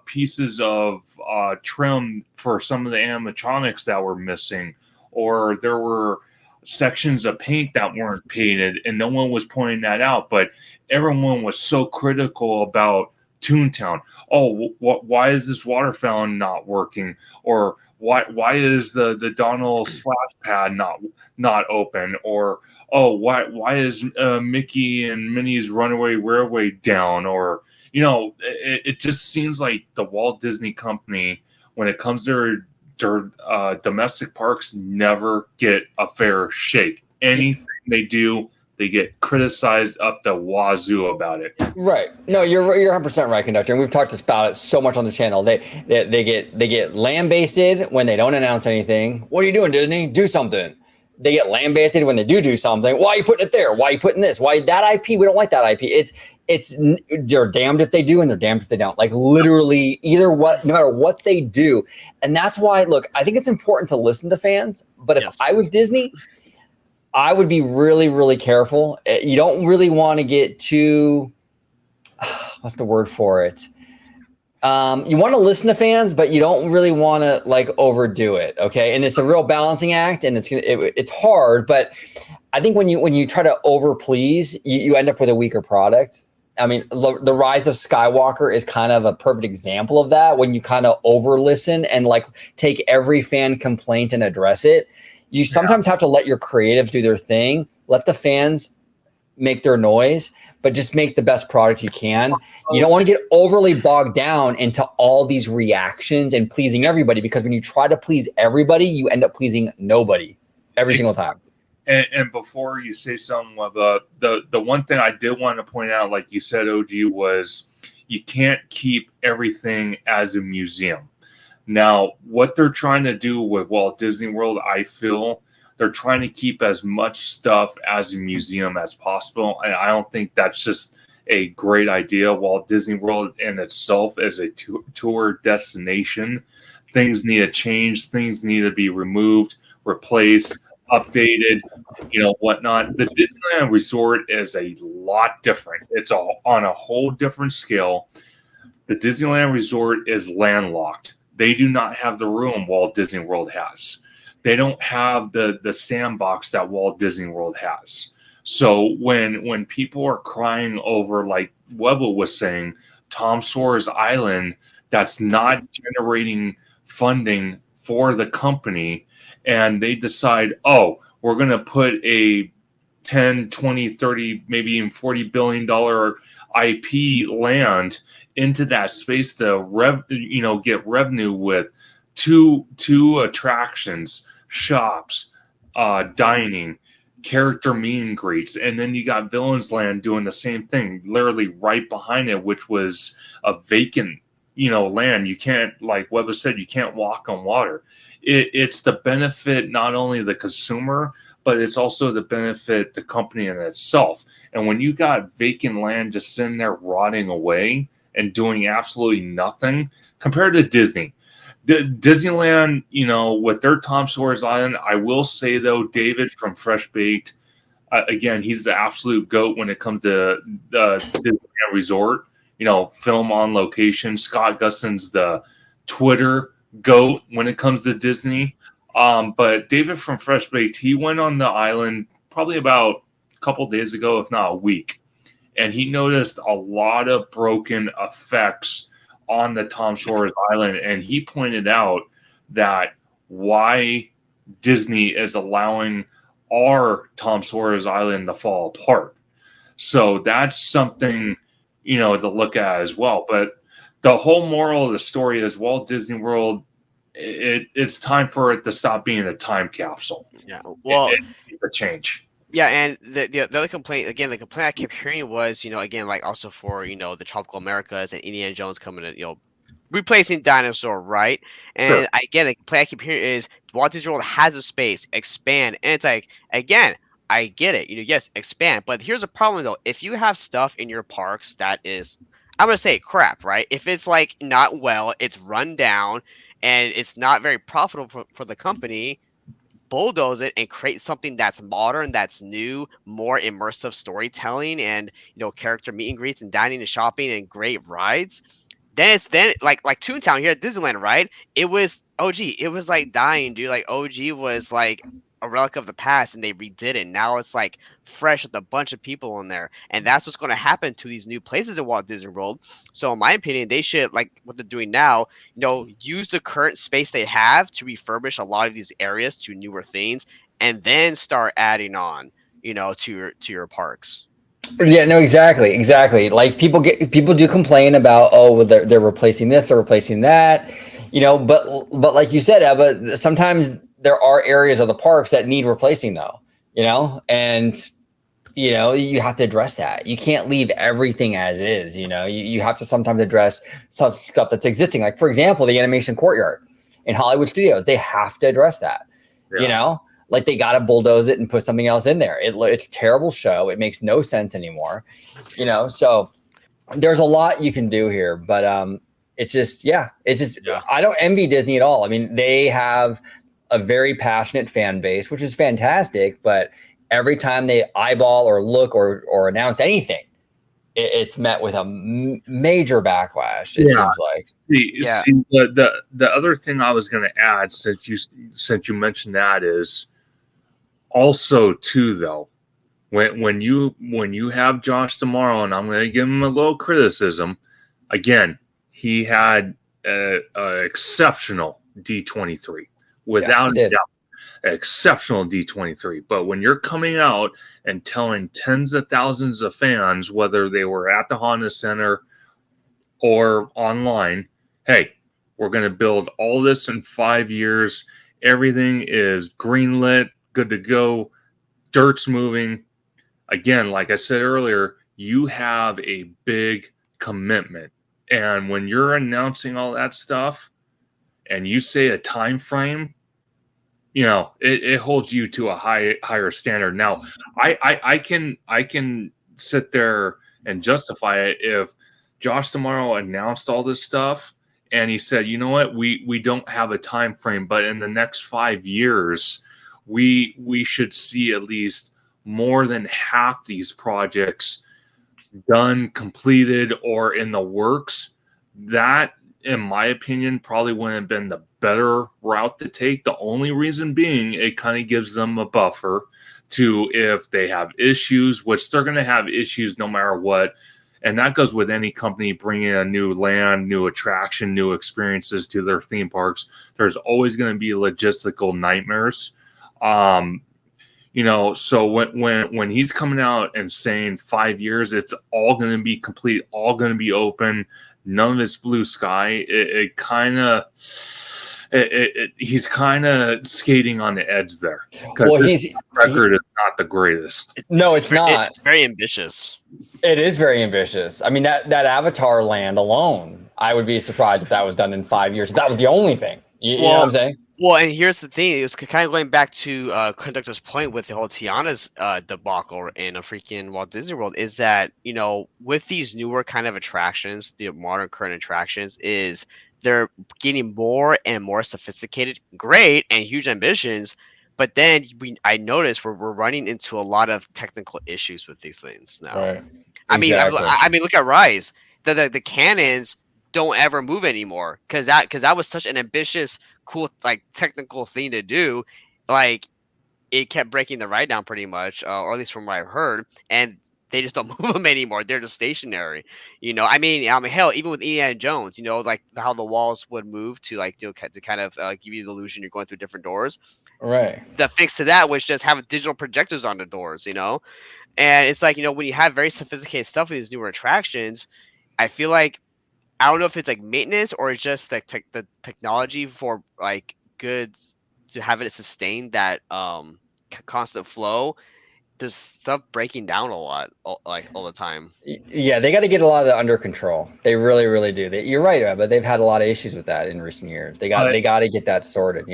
pieces of trim for some of the animatronics that were missing, or there were sections of paint that weren't painted, and no one was pointing that out. But everyone was so critical about Toontown. Oh, why is this water fountain not working? Or why is the Donald splash pad not open? Or oh, why is Mickey and Minnie's Runaway Railway down? Or it just seems like the Walt Disney Company, when it comes to their domestic parks, never get a fair shake. Anything they do, they get criticized up the wazoo about it. Right. No, you're 100% right, Conductor. And we've talked about it so much on the channel. They get lambasted when they don't announce anything. What are you doing, Disney? Do something. They get lambasted when they do something. Why are you putting it there? Why are you putting this? Why that IP? We don't like that IP. It's they're damned if they do and they're damned if they don't. Like literally either what, no matter what they do. And that's why, look, I think it's important to listen to fans. But if I was Disney, I would be really, really careful. You don't really want to get too, what's the word for it? You want to listen to fans, but you don't really want to like overdo it. Okay. And it's a real balancing act, and it's hard, but I think when you try to over please, you end up with a weaker product. I mean, the Rise of Skywalker is kind of a perfect example of that. When you kind of over listen and like take every fan complaint and address it, you sometimes have to let your creatives do their thing, let the fans make their noise, but just make the best product you can. You don't want to get overly bogged down into all these reactions and pleasing everybody, because when you try to please everybody, you end up pleasing nobody every single time. And before you say something, the one thing I did want to point out, like you said, OG, was you can't keep everything as a museum. Now, what they're trying to do with Walt Disney World, I feel they're trying to keep as much stuff as a museum as possible. And I don't think that's just a great idea. Walt Disney World in itself as a tour destination, things need to change. Things need to be removed, replaced, updated, whatnot. The Disneyland Resort is a lot different. It's all on a whole different scale. The Disneyland Resort is landlocked. They do not have the room Walt Disney World has. They don't have the sandbox that Walt Disney World has. So when people are crying over, like Webba was saying, Tom Sawyer's Island, that's not generating funding for the company, and they decide, oh, we're going to put a 10, 20, 30, maybe even $40 billion IP land into that space to get revenue with two attractions, shops, dining, character meet and greets, and then you got Villains Land doing the same thing, literally right behind it, which was a vacant land. You can't, like Webba said, you can't walk on water. It's the benefit not only the consumer, but it's also the benefit the company in itself. And when you got vacant land just sitting there rotting away and doing absolutely nothing, compared to Disney. Disneyland, with their Tom Sawyer's Island, I will say, though, David from Fresh Baked, again, he's the absolute GOAT when it comes to the Disneyland Resort, film on location. Scott Gustin's the Twitter GOAT when it comes to Disney. But David from Fresh Baked, he went on the island probably about a couple days ago, if not a week. And he noticed a lot of broken effects on the Tom Sawyer's Island. And he pointed out that why Disney is allowing our Tom Sawyer's Island to fall apart. So that's something, to look at as well. But the whole moral of the story is Walt Disney World, it's time for it to stop being a time capsule. Yeah. Well, it a change. Yeah, and the other complaint, again, the complaint I kept hearing was, again, like also for, the Tropical Americas and Indiana Jones coming in, replacing Dinosaur, right? And Sure. again, the complaint I keep hearing is Walt Disney World has a space, expand. And it's like, again, I get it. Yes, expand. But here's a problem though. If you have stuff in your parks that is, I'm gonna say crap, right? If it's like not well, it's run down, and it's not very profitable for the company, bulldoze it and create something that's modern, that's new, more immersive storytelling, and character meet and greets and dining and shopping and great rides. Then like Toontown here at Disneyland, right? It was OG. It was like dying, dude. Like OG was like a relic of the past, and they redid it. Now it's like fresh with a bunch of people in there, and that's what's going to happen to these new places in Walt Disney World. So, in my opinion, they should, like what they're doing now, use the current space they have to refurbish a lot of these areas to newer things, and then start adding on, to your parks. Yeah, no, exactly. Like people do complain about, oh, well, they're replacing this, they're replacing that, but like you said, but sometimes there are areas of the parks that need replacing though, and you have to address that. You can't leave everything as is, you have to sometimes address some stuff that's existing. Like for example, the animation courtyard in Hollywood Studios, they have to address that, like they got to bulldoze it and put something else in there. It's a terrible show. It makes no sense anymore, so there's a lot you can do here, but it's just, I don't envy Disney at all. I mean, they have a very passionate fan base, which is fantastic, but every time they eyeball or look or announce anything, it's met with a major backlash. It seems like. See, the other thing I was going to add, since you mentioned that, is also too though, when you have Josh tomorrow, and I'm going to give him a little criticism. Again, he had an exceptional D23 without a doubt. Exceptional D23. But when you're coming out and telling tens of thousands of fans, whether they were at the Honda Center or online, hey, we're going to build all this in 5 years. Everything is greenlit, good to go. Dirt's moving. Again, like I said earlier, you have a big commitment. And when you're announcing all that stuff and you say a time frame, it holds you to a higher standard. Now, I can sit there and justify it if Josh tomorrow announced all this stuff and he said, you know what, we don't have a time frame, but in the next 5 years, we should see at least more than half these projects done, completed, or in the works. That, in my opinion, probably wouldn't have been the better route to take. The only reason being, it kind of gives them a buffer to, if they have issues, which they're going to have issues no matter what. And that goes with any company bringing a new land, new attraction, new experiences to their theme parks. There's always going to be logistical nightmares. So when he's coming out and saying 5 years, it's all going to be complete, all going to be open, none of it's blue sky. He's kind of skating on the edge there, because his record is not the greatest. No, it's not. It's very ambitious. It is very ambitious. I mean, that Avatar land alone, I would be surprised if that was done in 5 years. If that was the only thing. You know what I'm saying? Well, and here's the thing. It was kind of going back to Conductor's point with the whole Tiana's debacle in a freaking Walt Disney World, is that, with these newer kind of attractions, the modern current attractions, is they're getting more and more sophisticated, great, and huge ambitions. But then I noticed we're running into a lot of technical issues with these things now. Right. Exactly. I mean, look at Rise. The cannons don't ever move anymore because that was such an ambitious, cool, like technical thing to do. Like, it kept breaking the ride down pretty much, or at least from what I've heard, and they just don't move them anymore. They're just stationary. Hell, even with Indiana Jones, like how the walls would move to to kind of give you the illusion you're going through different doors. Right. The fix to that was just have digital projectors on the doors, and it's like, when you have very sophisticated stuff with these newer attractions, I feel like, I don't know if it's like maintenance or it's just the technology for like goods to have it sustain that constant flow. There's stuff breaking down a lot, all the time. Yeah, they got to get a lot of that under control. They really, really do. You're right, but they've had a lot of issues with that in recent years. They got to get that sorted,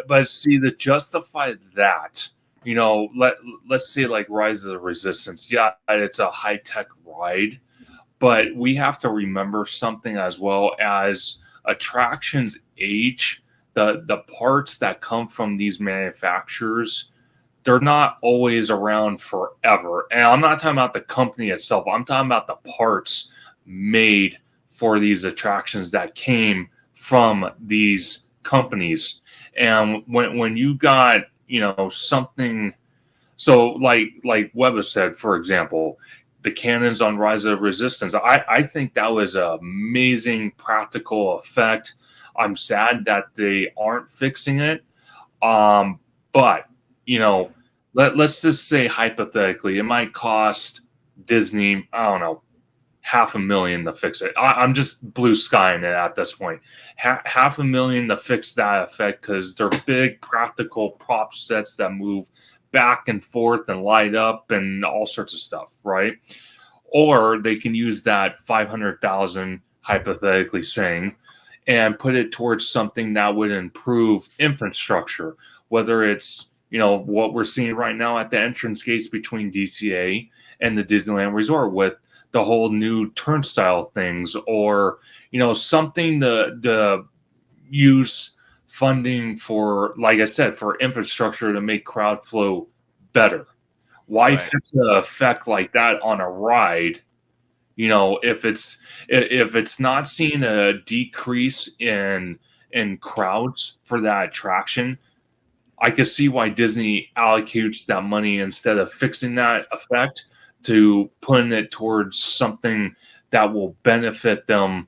But see, to justify that, let's say like Rise of the Resistance. Yeah, it's a high tech ride, but we have to remember something as well as attractions age. The parts that come from these manufacturers, they're not always around forever. And I'm not talking about the company itself. I'm talking about the parts made for these attractions that came from these companies. And when you got, something, so like Webba said, for example, the cannons on Rise of Resistance, I think that was an amazing practical effect. I'm sad that they aren't fixing it. But let's just say hypothetically, it might cost Disney, I don't know, $500,000 to fix it. I'm just blue skying it at this point. $500,000 to fix that effect because they're big practical prop sets that move back and forth and light up and all sorts of stuff, right? Or they can use that 500,000, hypothetically saying, and put it towards something that would improve infrastructure, whether it's what we're seeing right now at the entrance gates between DCA and the Disneyland Resort with the whole new turnstile things, or something to use funding for, like I said, for infrastructure to make crowd flow better. Why fix an effect like that on a ride? If it's not seeing a decrease in crowds for that attraction, I can see why Disney allocutes that money instead of fixing that effect to putting it towards something that will benefit them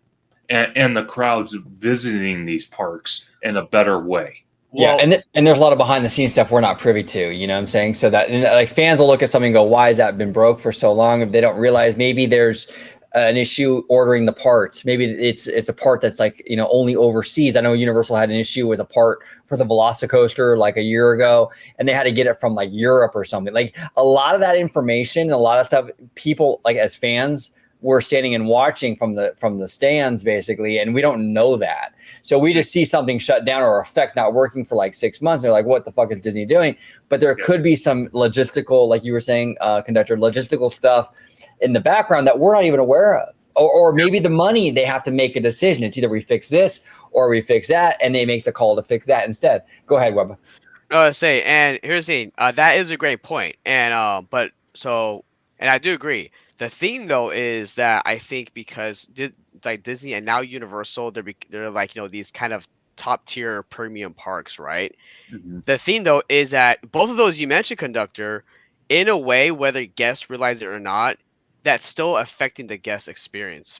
and the crowds visiting these parks in a better way. Yeah, and there's a lot of behind the scenes stuff we're not privy to, you know what I'm saying? So that like fans will look at something and go, why has that been broke for so long? If they don't realize maybe there's an issue ordering the parts. Maybe it's a part that's like, only overseas. I know Universal had an issue with a part for the Velocicoaster like a year ago, and they had to get it from like Europe or something. Like a lot of that information, a lot of stuff, people like as fans we're standing and watching from the stands basically, and we don't know that. So we just see something shut down or effect not working for like 6 months. They're like, what the fuck is Disney doing? But there could be some logistical, like you were saying, Conductor, logistical stuff in the background that we're not even aware of. Or maybe the money, they have to make a decision. It's either we fix this or we fix that, and they make the call to fix that instead. Go ahead, Webba. And here's the thing. That is a great point. And and I do agree. The thing though is that I think because like Disney and now Universal, they're like these kind of top tier premium parks, right? Mm-hmm. The thing though is that both of those you mentioned, Conductor, in a way, whether guests realize it or not, that's still affecting the guest experience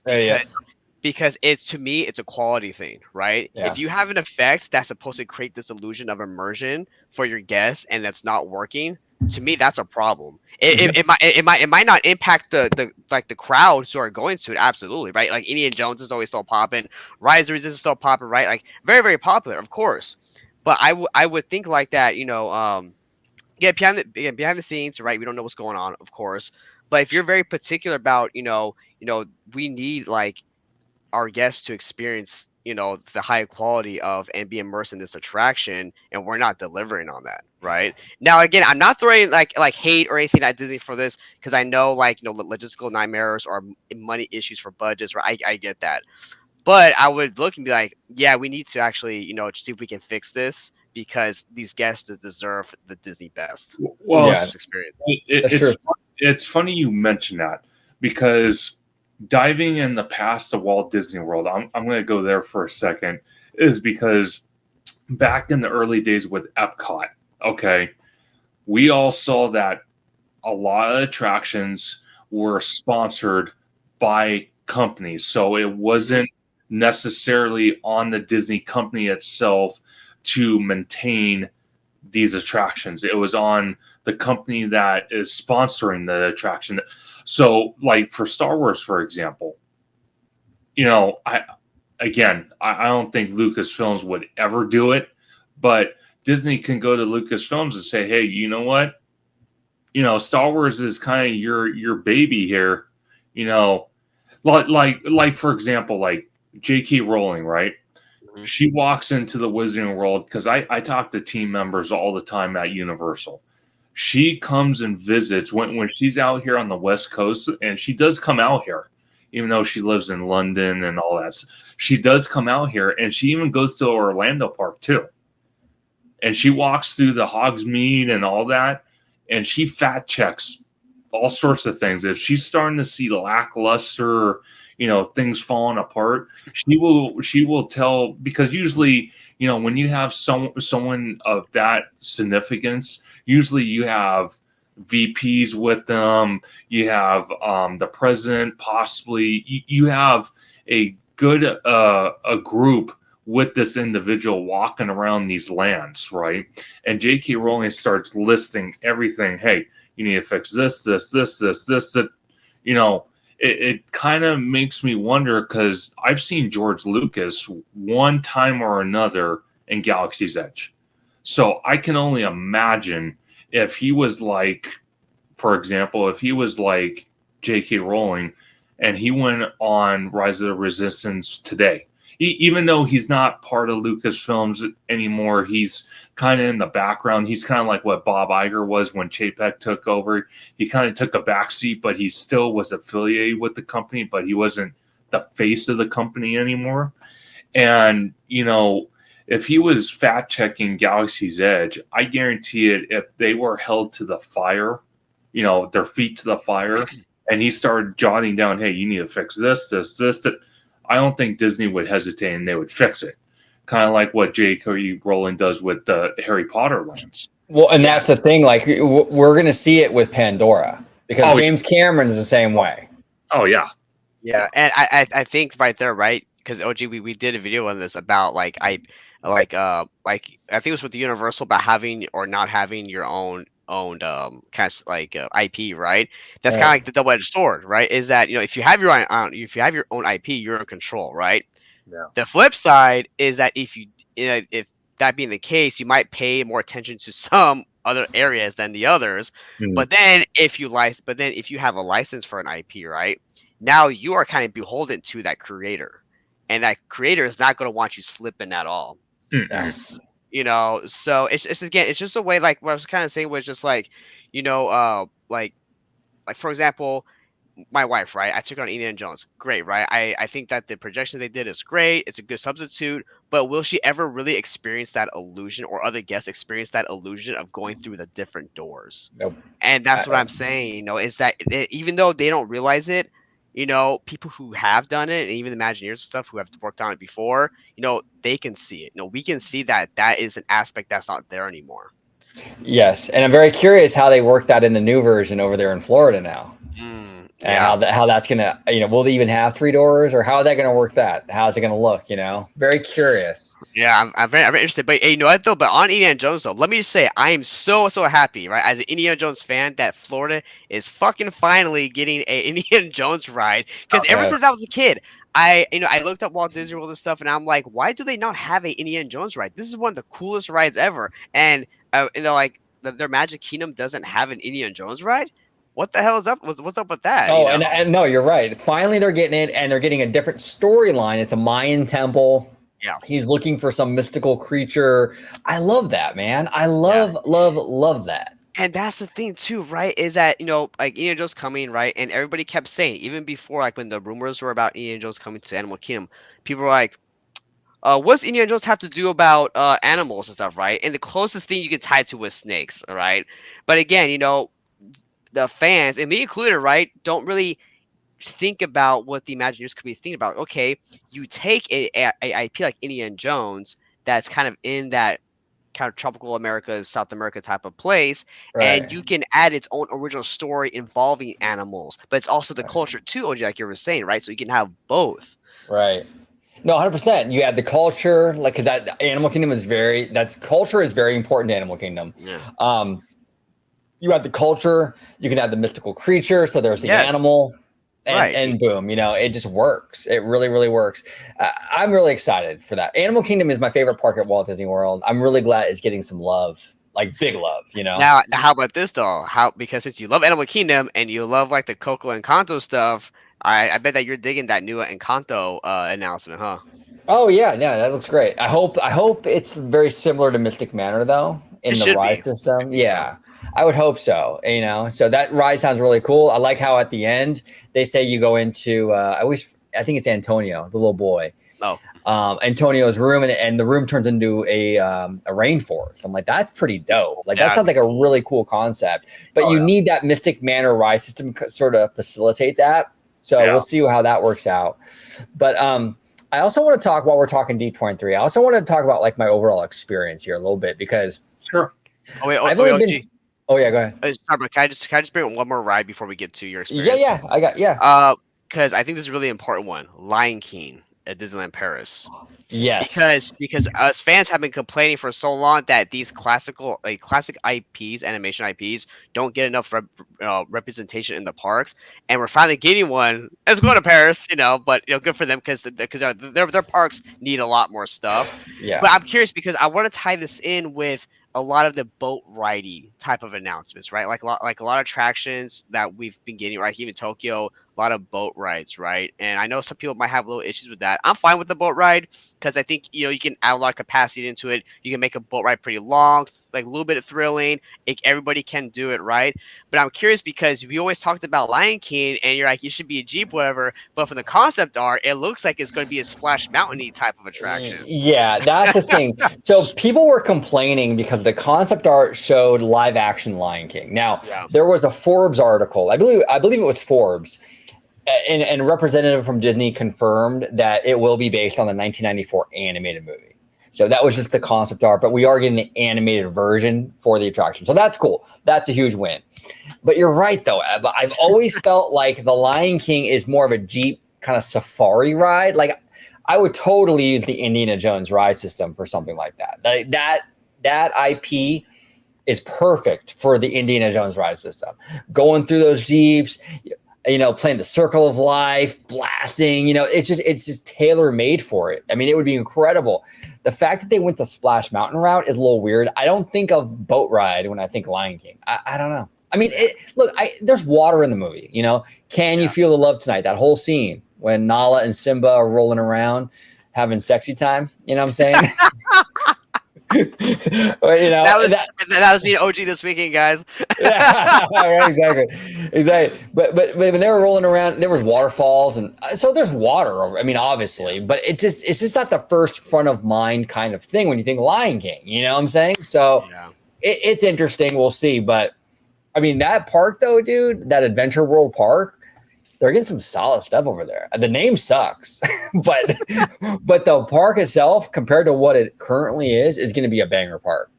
because it's, to me, it's a quality thing, right? Yeah. If you have an effect that's supposed to create this illusion of immersion for your guests and that's not working, to me, that's a problem. It might not impact the crowds who are going to it, absolutely, right? Like Indiana Jones is always still popping, Rise of the Resistance is still popping, right? Like very, very popular, of course. But I would think like that, behind the scenes, right? We don't know what's going on, of course. But if you're very particular about, we need like our guests to experience, the high quality of and be immersed in this attraction, and we're not delivering on that, right? Now, again, I'm not throwing like hate or anything at Disney for this because I know logistical nightmares or money issues for budgets, right? I get that, but I would look and be like, yeah, we need to actually, see if we can fix this because these guests deserve the Disney best. Well, experience. It's funny you mention that because diving in the past of Walt Disney World, I'm going to go there for a second, is because back in the early days with Epcot, okay, we all saw that a lot of attractions were sponsored by companies. So it wasn't necessarily on the Disney company itself to maintain these attractions. It was on the company that is sponsoring the attraction. So like for Star Wars, for example, I don't think Lucasfilms would ever do it, but Disney can go to Lucasfilms and say, hey, you know what? Star Wars is kind of your baby here, like for example, like J.K. Rowling, right? Mm-hmm. She walks into the Wizarding World because I talk to team members all the time at Universal. she comes and visits when she's out here on the West Coast, and she does come out here, even though she lives in London and all that. She does come out here, and she even goes to Orlando Park too. And she walks through the Hogsmeade and all that, and she fact checks all sorts of things. If she's starting to see lackluster, things falling apart, she will tell, because usually, when you have someone of that significance, usually you have VPs with them, you have the president, possibly you have a good a group with this individual walking around these lands, right? And J.K. Rowling starts listing everything. Hey, you need to fix this, that. It kind of makes me wonder, because I've seen George Lucas one time or another in Galaxy's Edge. So I can only imagine if he was like, for example, if he was like J.K. Rowling and he went on Rise of the Resistance today, even though he's not part of Lucasfilms anymore, he's kind of in the background. He's kind of like what Bob Iger was when Chapek took over. He kind of took a backseat, but he still was affiliated with the company, but he wasn't the face of the company anymore. And, if he was fact checking Galaxy's Edge, I guarantee it, if they were held to the fire, their feet to the fire, and he started jotting down, hey, you need to fix this, that, I don't think Disney would hesitate and they would fix it. Kind of like what J.K. Rowling does with the Harry Potter lands. Well, and that's the thing. Like, we're going to see it with Pandora, because James Cameron is the same way. Oh, yeah. Yeah, and I think right there, right? Because OG, we did a video on this about I think it was with the Universal about having or not having your owned kind of IP, right? That's kind of like the double-edged sword, right? Is that if you have your own IP, you're in control, right? Yeah. The flip side is that if that being the case, you might pay more attention to some other areas than the others. Mm-hmm. But then if you have a license for an IP, right? Now you are kind of beholden to that creator, and that creator is not going to want you slipping at all. Mm-hmm. So it's just a way, like what I was kind of saying was just like for example, my wife, right? I took on Indiana Jones. Great, right? I think that the projection they did is great. It's a good substitute. But will she ever really experience that illusion, or other guests experience that illusion of going through the different doors? Nope. And that's what I'm saying, is that even though they don't realize it, people who have done it, and even the Imagineers and stuff who have worked on it before, they can see it. We can see that is an aspect that's not there anymore. Yes, and I'm very curious how they work that in the new version over there in Florida now. And how that's gonna, will they even have 3 doors, or how are they gonna work that? How's it gonna look? Very curious. Yeah, I'm very interested. But hey, you know what though? But on Indiana Jones though, let me just say I am so happy, right? As an Indiana Jones fan, that Florida is fucking finally getting a Indiana Jones ride. Because ever since I was a kid, I looked up Walt Disney World and stuff, and I'm like, why do they not have a Indiana Jones ride? This is one of the coolest rides ever. And their Magic Kingdom doesn't have an Indiana Jones ride. What the hell is up? What's up with that? Oh, and no, you're right. Finally, they're getting it, and they're getting a different storyline. It's a Mayan temple. Yeah, he's looking for some mystical creature. I love that, man. I love that. And that's the thing too, right? Is that Indiana Jones coming, right? And everybody kept saying, even before, like when the rumors were about Indiana Jones coming to Animal Kingdom, people were like, what's Indiana Jones have to do about animals and stuff, right? And the closest thing you can tie to was snakes, all right? But again, the fans, and me included, right, don't really think about what the Imagineers could be thinking about. Okay, you take a IP like Indiana Jones that's kind of in that kind of tropical America, South America type of place, and you can add its own original story involving animals, but it's also the culture too, like you were saying, right? So you can have both. Right. No, 100%. You add the culture, like, because that Animal Kingdom is culture is very important to Animal Kingdom. Yeah. You add the culture, you can add the mystical creature, so there's the animal, and boom, it just works. It really, really works. I'm really excited for that. Animal Kingdom is my favorite park at Walt Disney World. I'm really glad it's getting some love, like big love, Now, how about this though? Because since you love Animal Kingdom and you love like the Coco and Encanto stuff, I bet that you're digging that new Encanto announcement, huh? Oh yeah, that looks great. I hope it's very similar to Mystic Manor though, in the ride system. Yeah, I would hope so. You know, so that ride sounds really cool. I like how at the end they say you go into I think it's Antonio, the little boy. Oh. Antonio's room, and the room turns into a rainforest. I'm like, that's pretty dope. Like that sounds like a really cool concept. But you need that Mystic Manor ride system sort of facilitate that. So we'll see how that works out. But I also want to talk, while we're talking D23, I also want to talk about like my overall experience here a little bit, because sure. Oh wait, oh yeah, go ahead. Sorry, but can I just bring one more ride before we get to your experience? Yeah. Because I think this is a really important one. Lion King at Disneyland Paris. Yes. Because us fans have been complaining for so long that these classic IPs, animation IPs, don't get enough representation in the parks, and we're finally getting one. Let's go to Paris, but good for them, because their parks need a lot more stuff. Yeah. But I'm curious, because I want to tie this in with a lot of the boat riding type of announcements, right? Like a lot of attractions that we've been getting, right? Even Tokyo, a lot of boat rides, right? And I know some people might have little issues with that. I'm fine with the boat ride, because I think you can add a lot of capacity into it. You can make a boat ride pretty long, like a little bit of thrilling. Everybody can do it, right? But I'm curious, because we always talked about Lion King, and you're like, you should be a Jeep, whatever. But from the concept art, it looks like it's going to be a Splash Mountain-y type of attraction. Yeah, that's the thing. So people were complaining because the concept art showed live action Lion King. Now, there was a Forbes article, I believe it was Forbes, and a representative from Disney confirmed that it will be based on the 1994 animated movie. So that was just the concept art, but we are getting the animated version for the attraction. So that's cool. That's a huge win. But you're right, though, Eva. I've always felt like the Lion King is more of a Jeep kind of safari ride. Like, I would totally use the Indiana Jones ride system for something like that. Like that IP is perfect for the Indiana Jones ride system. Going through those Jeeps, playing the Circle of Life, blasting, it's just tailor made for it. I mean, it would be incredible. The fact that they went the Splash Mountain route is a little weird. I don't think of boat ride when I think Lion King. I don't know. I mean, there's water in the movie, Can you feel the love tonight? That whole scene when Nala and Simba are rolling around having sexy time. You know what I'm saying? That was me and OG this weekend, guys. Right, exactly. But when they were rolling around, there was waterfalls, and so there's water. I mean, obviously, but it's just not the first front of mind kind of thing when you think Lion King. You know what I'm saying? So it's interesting. We'll see. But I mean, that park though, dude, that Adventure World Park, they're getting some solid stuff over there. The name sucks, but the park itself, compared to what it currently is going to be a banger park.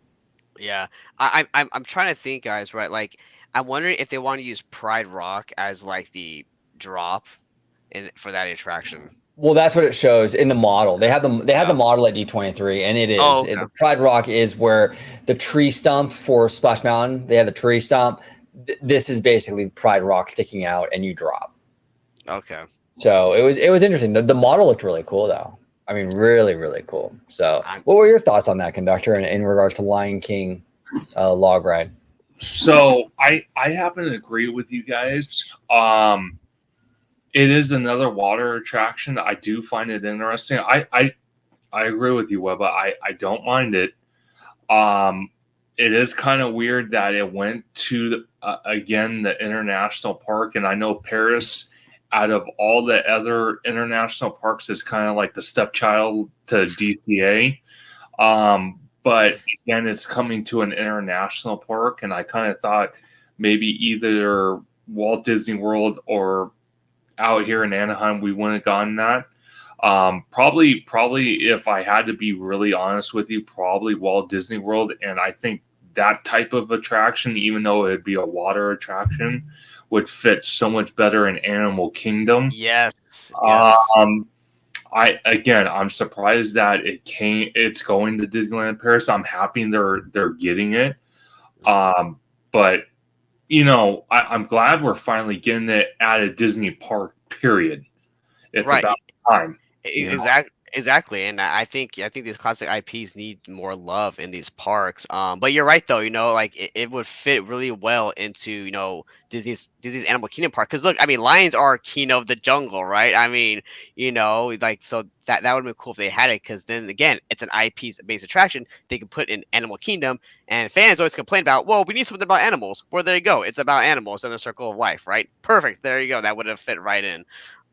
Yeah, I'm trying to think, guys. Right, like I'm wondering if they want to use Pride Rock as like the drop for that attraction. Well, that's what it shows in the model. They have the model at D23, and it is. Oh, okay. Pride Rock is where the tree stump for Splash Mountain. They have the tree stump. This is basically Pride Rock sticking out, and you drop. Okay. So it was interesting. The model looked really cool, though. I mean, really, really cool. So what were your thoughts on that, Conductor, in regards to Lion King log ride? So I happen to agree with you guys. It is another water attraction. I do find it interesting. I agree with you, Webba. I don't mind it. It is kind of weird that it went to again the international park, and I know Paris, out of all the other international parks, is kind of like the stepchild to DCA. But again, it's coming to an international park, and I kind of thought maybe either Walt Disney World or out here in Anaheim, we wouldn't have gotten that. Probably, if I had to be really honest with you, probably Walt Disney World. And I think that type of attraction, even though it'd be a water attraction, would fit so much better in Animal Kingdom. Yes. I'm surprised that it's going to Disneyland Paris. I'm happy they're getting it. But I'm glad we're finally getting it at a Disney park, period. It's about time. Exactly, and I think these classic IPs need more love in these parks. But you're right though. Like it would fit really well into Disney's Animal Kingdom park. Because look, I mean, lions are king of the jungle, right? I mean, like so that would have been cool if they had it. Because then again, it's an IP based attraction. They can put in Animal Kingdom, and fans always complain about, well, we need something about animals. Well, there you go. It's about animals in the circle of life, right? Perfect. There you go. That would have fit right in.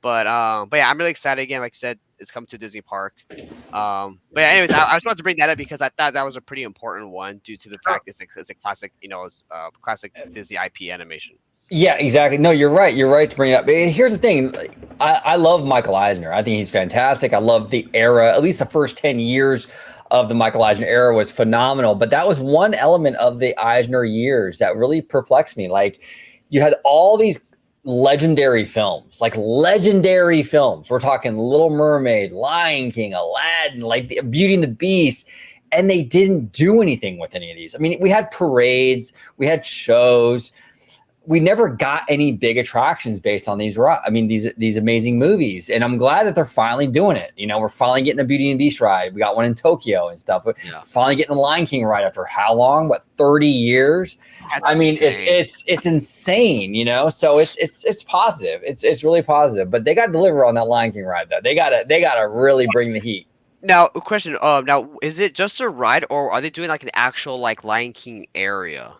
But yeah, I'm really excited again. Like I said, it's coming to Disney Park. But yeah, anyways, I just wanted to bring that up because I thought that was a pretty important one due to the fact it's a classic, it's classic Disney IP animation. Yeah, exactly. No, you're right. You're right to bring it up. Here's the thing. I love Michael Eisner. I think he's fantastic. I love the era. At least the first 10 years of the Michael Eisner era was phenomenal. But that was one element of the Eisner years that really perplexed me. Like, you had all these legendary films, like legendary films. We're talking Little Mermaid, Lion King, Aladdin, like Beauty and the Beast. And they didn't do anything with any of these. I mean, we had parades, we had shows. We never got any big attractions based on these amazing movies, and I'm glad that they're finally doing it. We're finally getting a Beauty and the Beast ride. We got one in Tokyo and stuff. Yeah. Finally getting a Lion King ride after how long? What, 30 years? That's insane. It's insane. So it's positive. It's really positive. But they got to deliver on that Lion King ride though. They gotta really bring the heat. Now, a question. Now is it just a ride, or are they doing like an actual like Lion King area?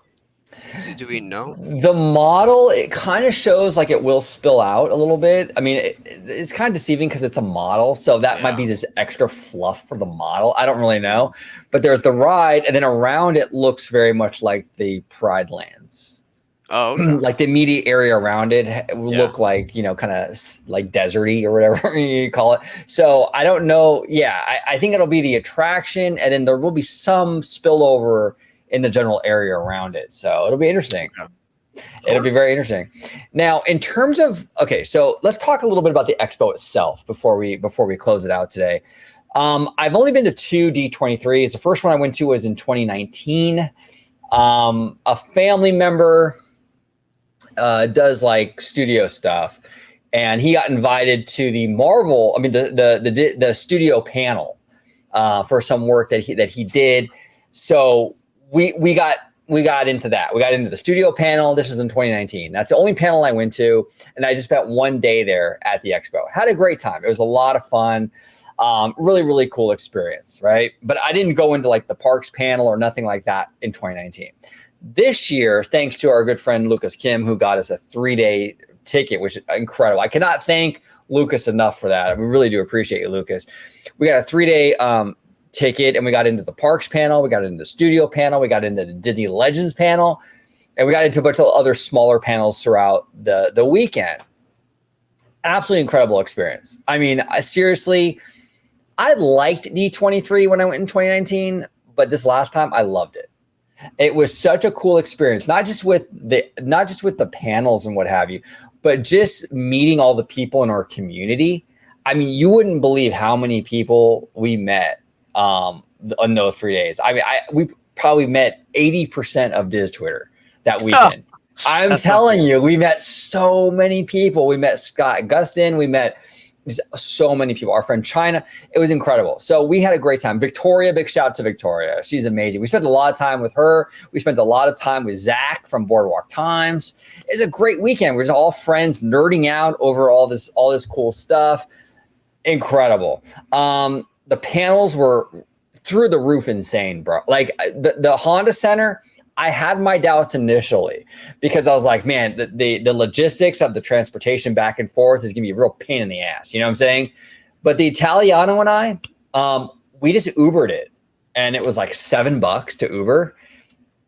Do we know? The model, it kind of shows like it will spill out a little bit. I mean, it's kind of deceiving because it's a model. So that might be just extra fluff for the model. I don't really know. But there's the ride, and then around it looks very much like the Pride Lands. Oh, okay. Like the immediate area around it will look like, kind of like deserty or whatever you call it. So I don't know. Yeah, I think it'll be the attraction, and then there will be some spillover in the general area around it. So it'll be interesting. Okay. It'll be very interesting. Now, in terms of, so let's talk a little bit about the expo itself before we close it out today. I've only been to 2 D23s. The first one I went to was in 2019. A family member does like studio stuff, and he got invited to the the studio panel for some work that he did. So we got into that. We got into the studio panel. This was in 2019. That's the only panel I went to, and I just spent one day there at the expo. Had a great time. It was a lot of fun. Really, really cool experience, right? But I didn't go into like the parks panel or nothing like that in 2019. This year, thanks to our good friend Lucas Kim, who got us a 3-day ticket, which is incredible. I cannot thank Lucas enough for that. We really do appreciate you, Lucas. We got a 3-day ticket, and we got into the parks panel, we got into the studio panel, we got into the Disney Legends panel, and we got into a bunch of other smaller panels throughout the weekend. Absolutely incredible experience. I mean, seriously, I liked D23 when I went in 2019, but this last time I loved it. It was such a cool experience, not just with the panels and what have you, but just meeting all the people in our community. I mean, you wouldn't believe how many people we met on those 3 days. I mean, we probably met 80% of Diz Twitter that weekend. I'm telling you, we met so many people. We met Scott Gustin. We met so many people. Our friend China. It was incredible. So we had a great time. Victoria, big shout out to Victoria. She's amazing. We spent a lot of time with her. We spent a lot of time with Zach from Boardwalk Times. It was a great weekend. We were all friends nerding out over all this cool stuff. Incredible. The panels were through the roof insane, bro. Like the Honda Center, I had my doubts initially because I was like, man, the logistics of the transportation back and forth is gonna be a real pain in the ass. You know what I'm saying? But the Italiano and I, we just Ubered it, and it was like $7 to Uber.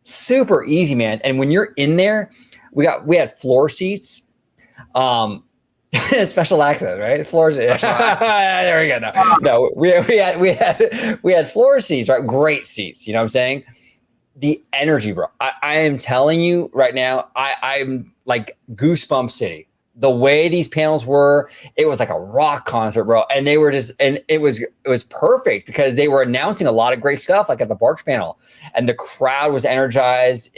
Super easy, man. And when you're in there, we had floor seats. Special access, right? Floor seats. There we go. No, we had floor seats, right? Great seats. You know what I'm saying? The energy, bro. I am telling you right now, I'm like Goosebump City. The way these panels were, it was like a rock concert, bro. And they were it was perfect because they were announcing a lot of great stuff, like at the Parks panel, and the crowd was energized.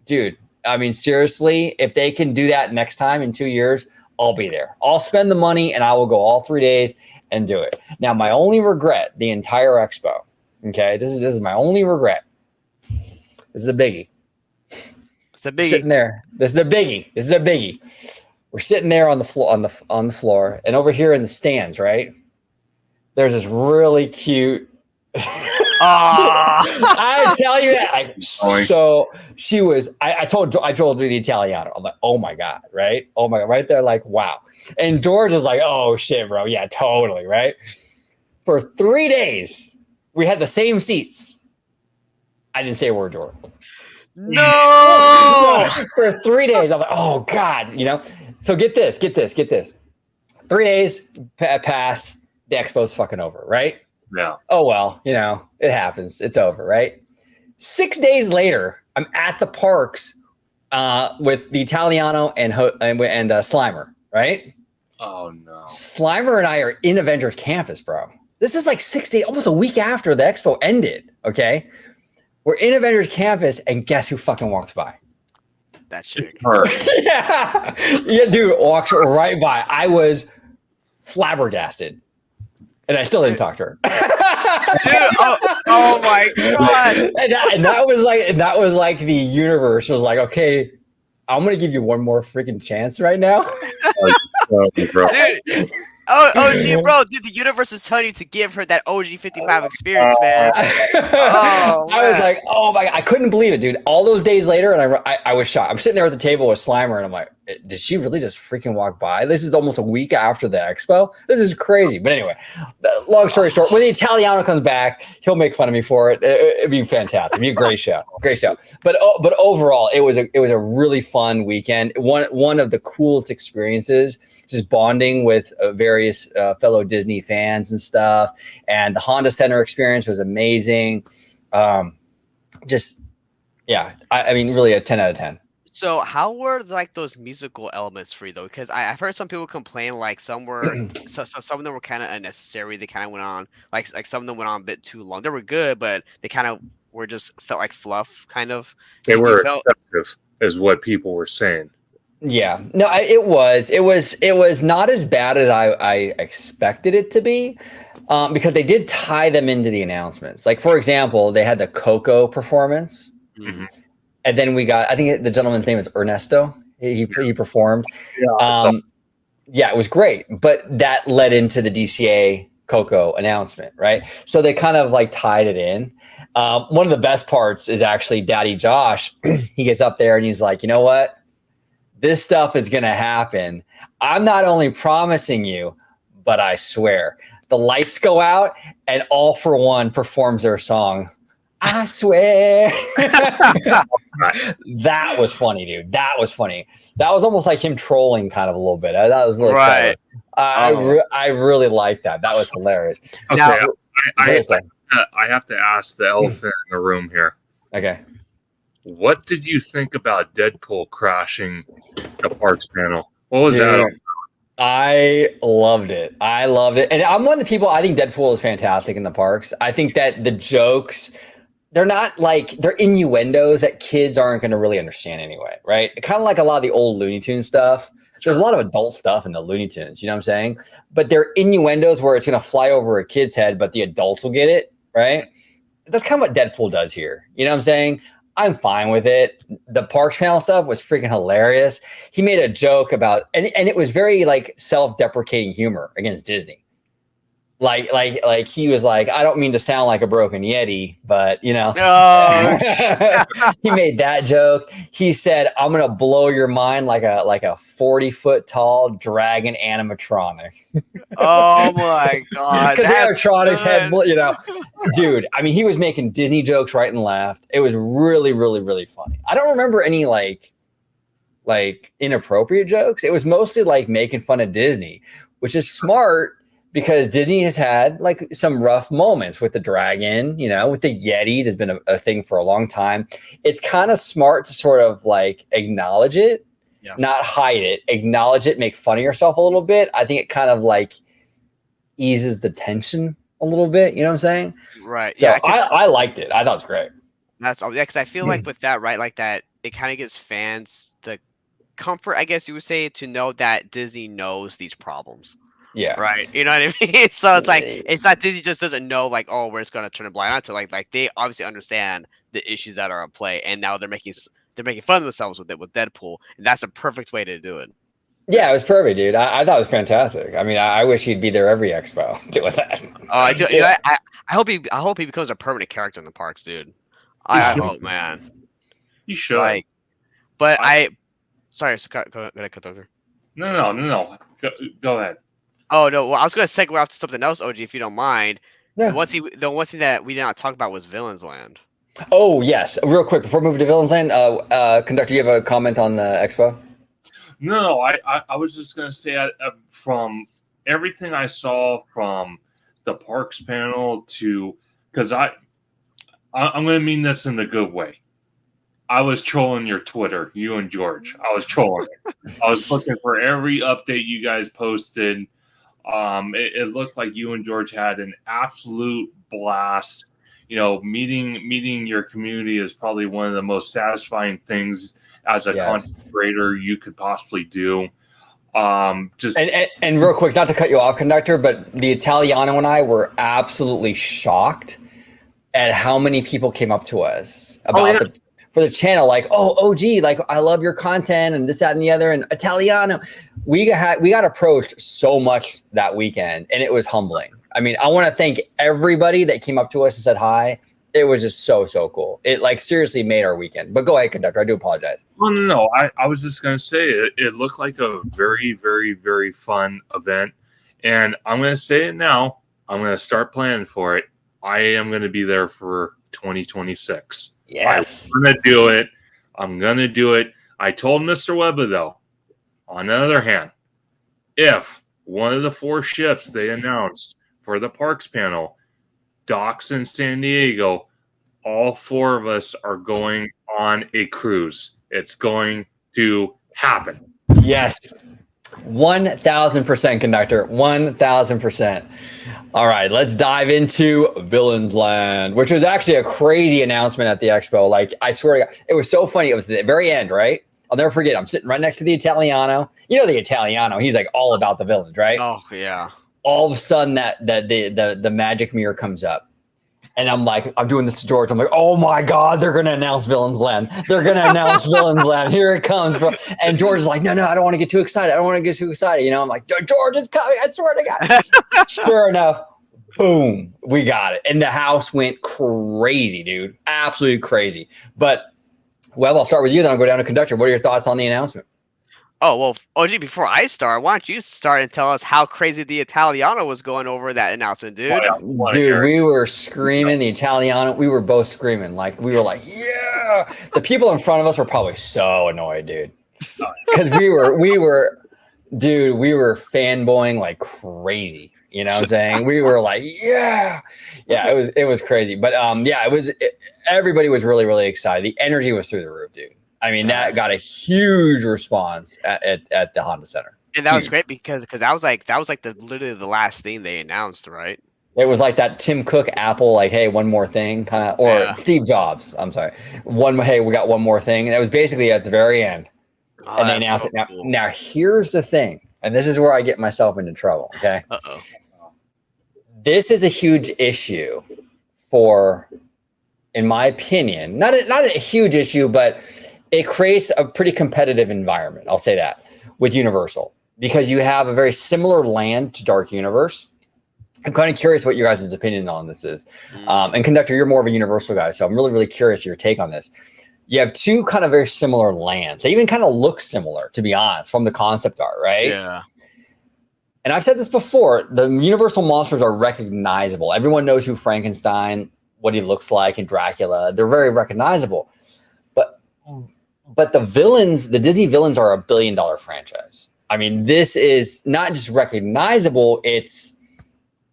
Dude. I mean, seriously, if they can do that next time in 2 years, I'll be there. I'll spend the money and I will go all 3 days and do it. Now, my only regret the entire expo. Okay, this is my only regret. This is a biggie. It's a biggie. Sitting there. This is a biggie. We're sitting there on the floor on the floor, and over here in the stands, right? There's this really cute. I tell you that, like, so she was. I told her the Italiano. I'm like, oh my god, right? Oh my god, right there, like, wow. And George is like, oh shit, bro, yeah, totally, right. For 3 days, we had the same seats. I didn't say a word to her. No. For 3 days, I'm like, oh god, you know. So get this. 3 days pass. The expo's fucking over, right? Yeah. Oh, well, you know, it happens. It's over, right? 6 days later, I'm at the parks with the Italiano and Slimer, right? Oh, no. Slimer and I are in Avengers Campus, bro. This is like 6 days, almost a week after the expo ended, okay? We're in Avengers Campus, and guess who fucking walks by? That chick. Yeah, dude, walks right by. I was flabbergasted. And I still didn't talk to her. Dude, oh my god! And that was like the universe was like, okay, I'm gonna give you one more freaking chance right now. Dude, OG, bro, dude, the universe is telling you to give her that OG 55 experience, man. I was like, oh my god, I couldn't believe it, dude. All those days later, and I was shocked. I'm sitting there at the table with Slimer, and I'm like, did she really just freaking walk by? This is almost a week after the expo. This is crazy. But anyway, long story short, when the Italiano comes back, he'll make fun of me for it. It'd be fantastic. It'd be a great show. But overall, it was a really fun weekend. One of the coolest experiences, just bonding with various fellow Disney fans and stuff. And the Honda Center experience was amazing. I mean, really a 10 out of 10. So how were like those musical elements for you though? Because I've heard some people complain like some were some of them were kind of unnecessary. They kind of went on like some of them went on a bit too long. They were good, but they kind of were just felt like fluff kind of. They were excessive, is what people were saying. Yeah, no, it was not as bad as I expected it to be, because they did tie them into the announcements. Like, for example, they had the Coco performance. Mm-hmm. And then we got, I think the gentleman's name is Ernesto. He performed. Yeah, it was great. But that led into the DCA Coco announcement, right? So they kind of like tied it in. One of the best parts is actually Daddy Josh. He gets up there and he's like, you know what? This stuff is going to happen. I'm not only promising you, but I swear. The lights go out and All For One performs their song. I swear. That was funny, dude. That was funny. That was almost like him trolling kind of a little bit. That was really right. I really liked that. That was hilarious. Okay, now, I have to ask the elephant in the room here. Okay. What did you think about Deadpool crashing the parks panel? What was that about? I loved it. And I'm one of the people, I think Deadpool is fantastic in the parks. I think that the jokes, they're not like, they're innuendos that kids aren't going to really understand anyway, right? Kind of like a lot of the old Looney Tunes stuff. There's a lot of adult stuff in the Looney Tunes, you know what I'm saying? But they're innuendos where it's going to fly over a kid's head, but the adults will get it, right? That's kind of what Deadpool does here. You know what I'm saying? I'm fine with it. The Parks panel stuff was freaking hilarious. He made a joke about, and it was very like self-deprecating humor against Disney. Like he was like, I don't mean to sound like a broken Yeti, but you know, he made that joke. He said, I'm going to blow your mind like a 40-foot tall dragon animatronic. Oh my God. Because the animatronic had, you know, dude, I mean, he was making Disney jokes right and left. It was really, really, really funny. I don't remember any like inappropriate jokes. It was mostly like making fun of Disney, which is smart. Because Disney has had like some rough moments with the dragon, you know, with the Yeti. There's been a thing for a long time. It's kind of smart to sort of like acknowledge it, not hide it, acknowledge it, make fun of yourself a little bit. I think it kind of like eases the tension a little bit. You know what I'm saying? Right. So yeah, I liked it. I thought it was great. That's because I feel like with that, right, like that, it kind of gives fans the comfort, I guess you would say, to know that Disney knows these problems. Yeah. Right. You know what I mean? So it's like it's not Disney just doesn't know like, oh, we're just gonna turn a blind eye to like they obviously understand the issues that are at play, and now they're making fun of themselves with it with Deadpool, and that's a perfect way to do it. Yeah, it was perfect, dude. I thought it was fantastic. I mean, I wish he'd be there every expo doing that. I do. Yeah. I hope he becomes a permanent character in the parks, dude. I hope, man. You should. Like, but sorry, go ahead, cut over. No. Go ahead. Oh no, well I was gonna segue off to something else, OG, if you don't mind. Yeah. The one thing that we did not talk about was Villains Land. Oh yes, real quick before moving to Villains Land, conductor, you have a comment on the expo? No, I was just gonna say from everything I saw from the parks panel to because I'm gonna mean this in a good way. I was trolling your Twitter, you and George. I was trolling it. I was looking for every update you guys posted. It looked like you and George had an absolute blast. You know, meeting your community is probably one of the most satisfying things as a content creator you could possibly do. Just and real quick, not to cut you off, conductor, but the Italiano and I were absolutely shocked at how many people came up to us about for the channel, like, oh, OG, like, I love your content and this, that, and the other, and Italiano. We got approached so much that weekend, and it was humbling. I mean, I want to thank everybody that came up to us and said hi. It was just so cool. It like seriously made our weekend. But go ahead, conductor. I do apologize. Well, no. I was just gonna say it looked like a very, very, very fun event, and I'm gonna say it now. I'm gonna start planning for it. I am gonna be there for 2026. Yes, I'm gonna do it. I'm gonna do it. I told Mr. Webba though. On the other hand, if one of the 4 ships they announced for the parks panel docks in San Diego, all 4 of us are going on a cruise. It's going to happen. Yes. 1,000%, conductor. 1,000%. All right, let's dive into Villains Land, which was actually a crazy announcement at the expo. Like, I swear to God, it was so funny. It was at the very end, right? I'll never forget. I'm sitting right next to the Italiano. You know the Italiano. He's like all about the villains, right? Oh yeah. All of a sudden, the magic mirror comes up. And I'm like, I'm doing this to George. I'm like, oh my God, they're going to announce Villains Land. They're going to announce Villains Land. Here it comes, bro. And George is like, no, I don't want to get too excited. I don't want to get too excited. You know, I'm like, George is coming. I swear to God. Sure enough, boom, we got it. And the house went crazy, dude. Absolutely crazy. But, well, I'll start with you, then I'll go down to conductor. What are your thoughts on the announcement? Oh, well, OG, before I start, why don't you start and tell us how crazy the Italiano was going over that announcement, dude? Dude, we were screaming the Italiano. We were both screaming. Like, we were like, yeah. The people in front of us were probably so annoyed, dude. Because we were fanboying like crazy. You know what I'm saying? We were like, yeah. It was crazy. But everybody was really, really excited. The energy was through the roof, dude. I mean, that got a huge response at the Honda Center. And that was great because that was like literally the last thing they announced, right? It was like that Tim Cook Apple, like, hey, one more thing, kind of, or Steve Jobs. I'm sorry, hey, we got one more thing. And that was basically at the very end, and they announced it. Now, here's the thing, and this is where I get myself into trouble. Okay, this is a huge issue for, in my opinion, not a huge issue, but it creates a pretty competitive environment. I'll say that with Universal, because you have a very similar land to Dark Universe. I'm kind of curious what your guys' opinion on this is. And conductor, you're more of a Universal guy, so I'm really, really curious your take on this. You have 2 kind of very similar lands. They even kind of look similar, to be honest, from the concept art, right? Yeah. And I've said this before, the Universal monsters are recognizable. Everyone knows who Frankenstein, what he looks like, and Dracula. They're very recognizable. But the villains, the Disney villains, are $1 billion franchise. I mean, this is not just recognizable, it's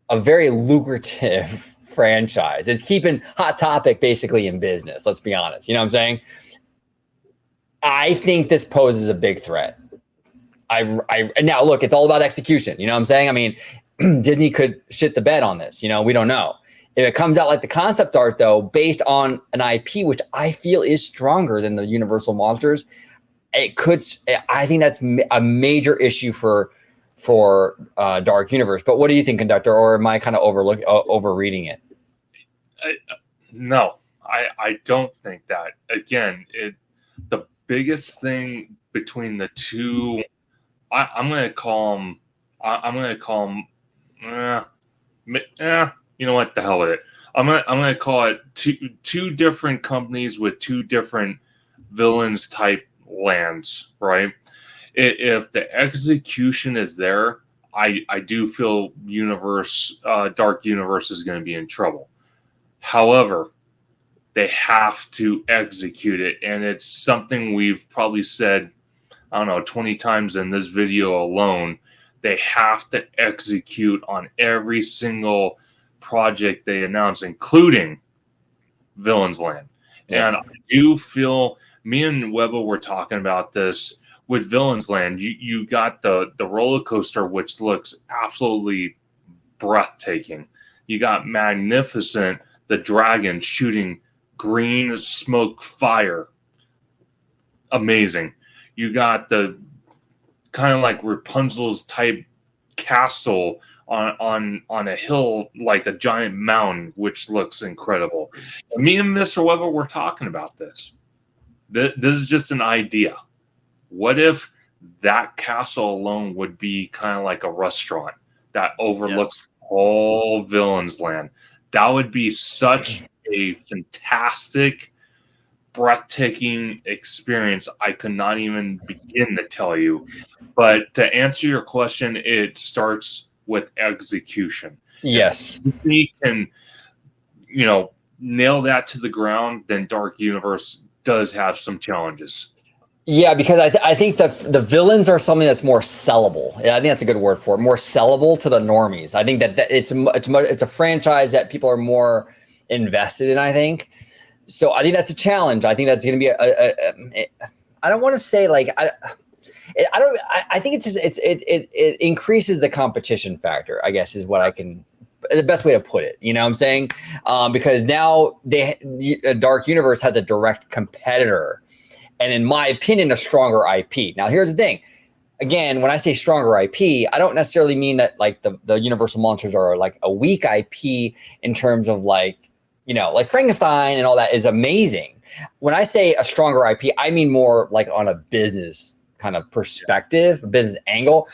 a very lucrative franchise. It's keeping Hot Topic basically in business, let's be honest. You know what I'm saying? I think this poses a big threat. Now, look, it's all about execution. You know what I'm saying? I mean, Disney could shit the bed on this. You know, we don't know. If it comes out like the concept art, though, based on an IP, which I feel is stronger than the Universal monsters, it could. I think that's a major issue for Dark Universe. But what do you think, Conductor? Or am I kind of overreading it? No, I don't think that. Again, the biggest thing between the two, I'm going to call them. I'm going to call them. You know what? The hell with it. I'm gonna call it two different companies with two different villains type lands, right? If the execution is there, I do feel Dark Universe is going to be in trouble. However, they have to execute it, and it's something we've probably said, I don't know, 20 times in this video alone. They have to execute on every single project they announce, including Villains Land. Yeah. And I do feel, me and Webba were talking about this with Villains Land. You got the roller coaster, which looks absolutely breathtaking. You got Magnificent, the dragon shooting green smoke fire. Amazing. You got the kind of like Rapunzel's type castle on a hill, like a giant mountain, which looks incredible. And me and Mr. Webber were talking about this. This is just an idea. What if that castle alone would be kind of like a restaurant that overlooks all Villains Land? That would be such a fantastic, breathtaking experience. I could not even begin to tell you. But to answer your question, it starts with execution. Yes. If we can, nail that to the ground, then Dark Universe does have some challenges. Yeah, because I think the villains are something that's more sellable. I think that's a good word for it. More sellable to the normies. I think that it's a franchise that people are more invested in, I think. So I think that's a challenge. I think that's going to be I don't want to say like I think it's just it increases the competition factor, I guess, is what the best way to put it. You know what I'm saying? Because now Dark Universe has a direct competitor, and in my opinion, a stronger IP. Now, here's the thing. Again, when I say stronger IP, I don't necessarily mean that like the Universal monsters are like a weak IP in terms of like Frankenstein and all that is amazing. When I say a stronger IP, I mean more like on a business kind of perspective, a business angle.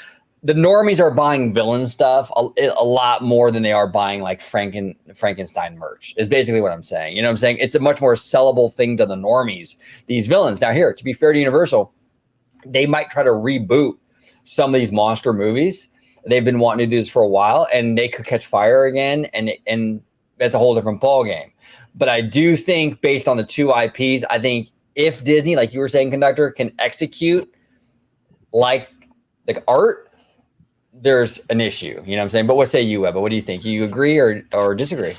The normies are buying villain stuff a lot more than they are buying like Frankenstein merch, is basically what I'm saying. You know what I'm saying? It's a much more sellable thing to the normies, these villains. Now here, to be fair to Universal, they might try to reboot some of these monster movies. They've been wanting to do this for a while, and they could catch fire again, and that's a whole different ballgame. But I do think, based on the two IPs, I think if Disney, like you were saying, Conductor, can execute like art, there's an issue. You know what I'm saying? But what say you, Webba? What do you think? You agree or disagree?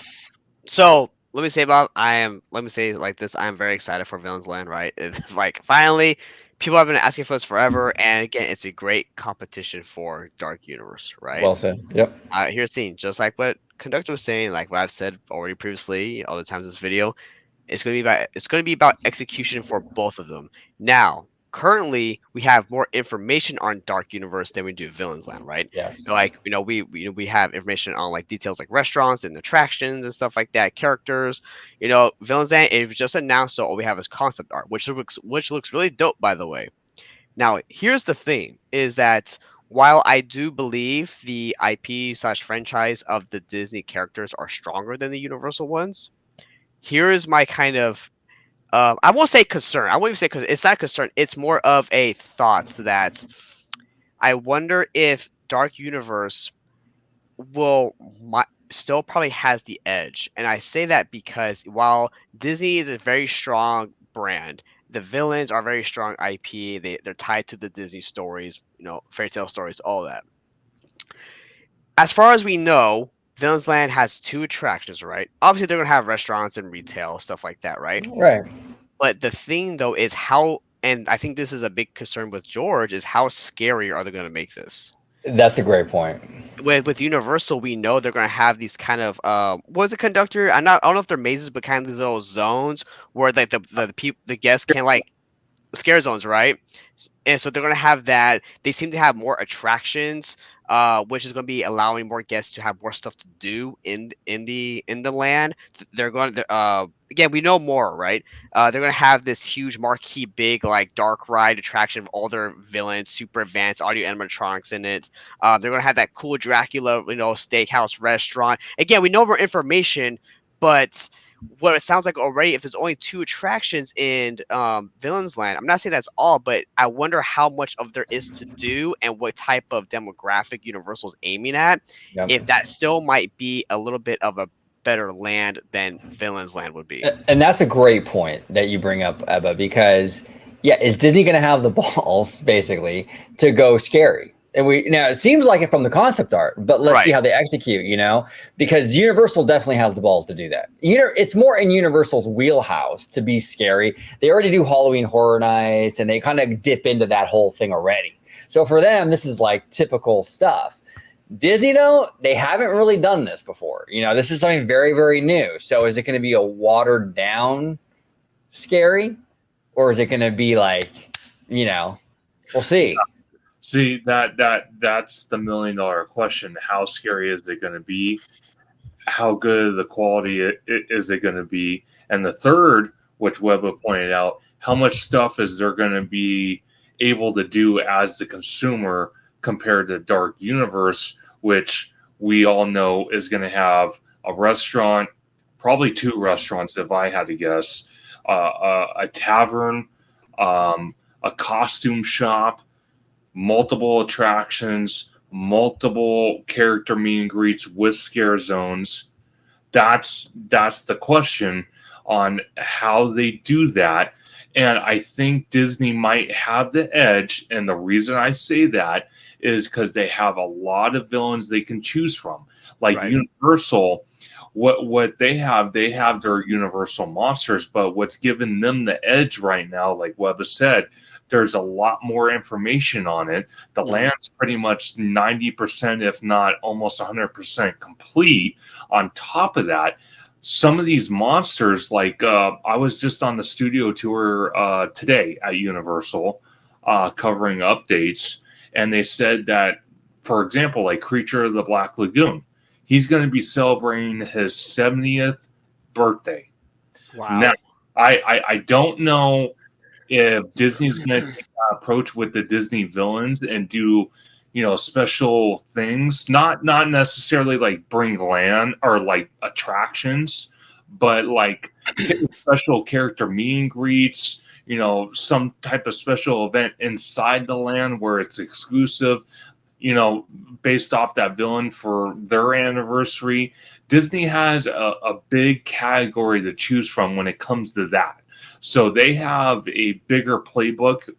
So let me say, Bob, let me say it like this. I am very excited for Villains Land, right? Like, finally, people have been asking for this forever. And again, it's a great competition for Dark Universe, right? Well said. Yep. Here's the scene, just like what Conductor was saying, like what I've said already previously, all the times in this video. It's going to be about execution for both of them. Now, currently, we have more information on Dark Universe than we do Villains Land, right? Yes. Like, we have information on like details like restaurants and attractions and stuff like that, characters. Villains Land, it was just announced, so all we have is concept art, which looks really dope, by the way. Now, here's the thing: is that while I do believe the IP/franchise of the Disney characters are stronger than the Universal ones, here is my kind of I won't say concern. I won't even say because it's not concern. It's more of a thought that I wonder if Dark Universe still probably has the edge. And I say that because while Disney is a very strong brand, the villains are very strong IP. They're tied to the Disney stories, fairy tale stories, all that. As far as we know, Villains Land has two attractions, right? Obviously, they're gonna have restaurants and retail stuff like that, right? Right. But the thing though is how, and I think this is a big concern with George, is how scary are they going to make this? That's a great point. With Universal, we know they're going to have these kind of what's a conductor? I don't know if they're mazes, but kind of these little zones where like the guests can like scare zones, right? And so they're going to have that. They seem to have more attractions, which is going to be allowing more guests to have more stuff to do in the land. They're going to again, we know more, right? They're going to have this huge marquee, big like dark ride attraction of all their villains, super advanced audio animatronics in it. They're going to have that cool Dracula, steakhouse restaurant. Again, we know more information, but what it sounds like already, if there's only 2 attractions in Villains Land, I'm not saying that's all, but I wonder how much of there is to do and what type of demographic Universal's aiming at. Yep. If that still might be a little bit of a better land than Villains Land would be. And that's a great point that you bring up, Ebba, because yeah, is Disney going to have the balls basically to go scary? And now it seems like it from the concept art, but let's see how they execute, because Universal definitely has the balls to do that. It's more in Universal's wheelhouse to be scary. They already do Halloween Horror Nights and they kind of dip into that whole thing already. So for them, this is like typical stuff. Disney, though, they haven't really done this before. This is something very, very new. So is it going to be a watered down scary, or is it going to be like, we'll see. See, that's the $1 million question. How scary is it going to be? How good the quality is it going to be? And the third, which Webba pointed out, how much stuff is there going to be able to do as the consumer compared to Dark Universe, which we all know is going to have a restaurant, probably 2 restaurants if I had to guess, a tavern, a costume shop, multiple attractions, multiple character meet and greets with scare zones. That's the question on how they do that. And I think Disney might have the edge. And the reason I say that is because they have a lot of villains they can choose from. Like Universal, what they have their Universal monsters, but what's given them the edge right now, like Webba said, there's a lot more information on it. The land's pretty much 90%, if not almost 100% complete. On top of that, some of these monsters, like I was just on the studio tour today at Universal covering updates, and they said that, for example, like Creature of the Black Lagoon, he's going to be celebrating his 70th birthday. Wow. Now, I don't know if Disney's going to take that approach with the Disney villains and do, special things, not necessarily like bring land or like attractions, but like special character meet and greets, some type of special event inside the land where it's exclusive, based off that villain for their anniversary. Disney has a big category to choose from when it comes to that. So they have a bigger playbook,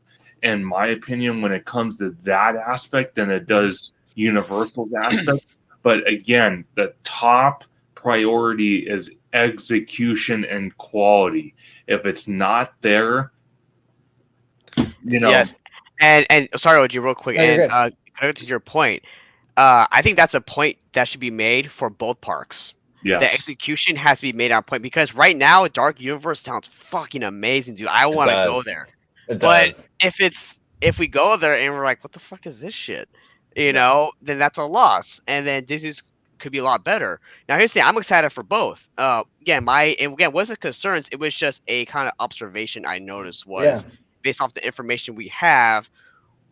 in my opinion, when it comes to that aspect than it does Universal's aspect. But again, the top priority is execution and quality. If it's not there, Yes. And sorry, OG, real quick. To your point, I think that's a point that should be made for both parks. Yes. The execution has to be made on point, because right now Dark Universe sounds fucking amazing, dude. I want to go there. But if we go there and we're like, what the fuck is this shit? Then that's a loss. And then Disney's could be a lot better. Now here's the thing, I'm excited for both. Again, wasn't concerns, it was just a kind of observation I noticed was based off the information we have,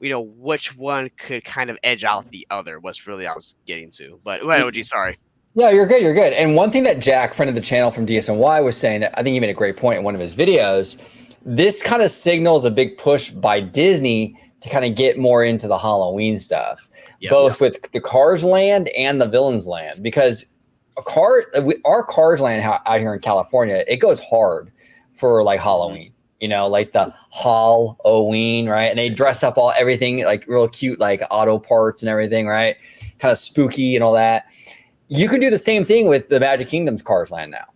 which one could kind of edge out the other was really I was getting to. But OG, sorry. No, you're good. You're good. And one thing that Jack, friend of the channel from DSNY, was saying that I think he made a great point in one of his videos. This kind of signals a big push by Disney to kind of get more into the Halloween stuff, both with the Cars Land and the Villains Land, because our Cars Land out here in California, it goes hard for like Halloween. Like the Halloween, right? And they dress up everything like real cute, like auto parts and everything, right? Kind of spooky and all that. You can do the same thing with the Magic Kingdom's Cars Land now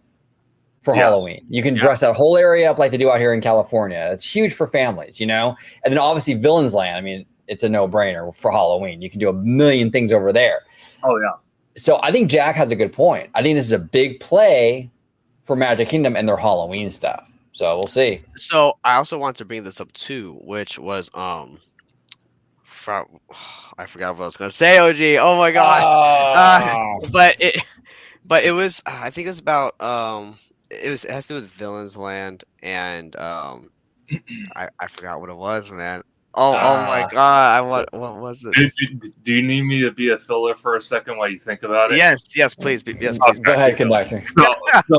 for Halloween. You can dress that whole area up like they do out here in California. It's huge for families, And then obviously Villains Land, I mean, it's a no-brainer for Halloween. You can do a million things over there. Oh, yeah. So I think Jack has a good point. I think this is a big play for Magic Kingdom and their Halloween stuff. So we'll see. So I also want to bring this up too, which was I forgot what I was gonna say. OG, oh my god. Uh, Ah. but it was I think it was about it has to do with Villains Land and I forgot what it was, man. Oh my Ah. god, what was it? Do you need me to be a filler for a second while you think about it? Yes, please, yes, please. Go ahead, conductor. So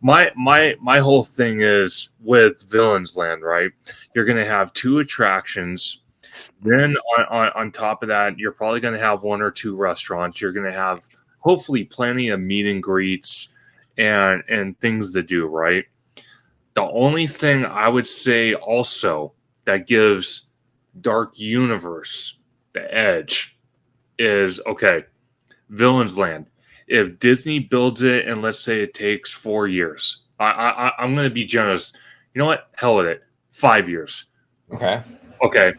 my whole thing is with Villains Land, right? You're gonna have 2 attractions. Then on top of that, you're probably gonna have 1 or 2 restaurants. You're gonna have hopefully plenty of meet and greets and things to do, right? The only thing I would say also that gives Dark Universe the edge is okay, Villains Land. If Disney builds it and let's say it takes 4 years, I'm going to be generous. You know what? Hell with it. 5 years. Okay. Okay.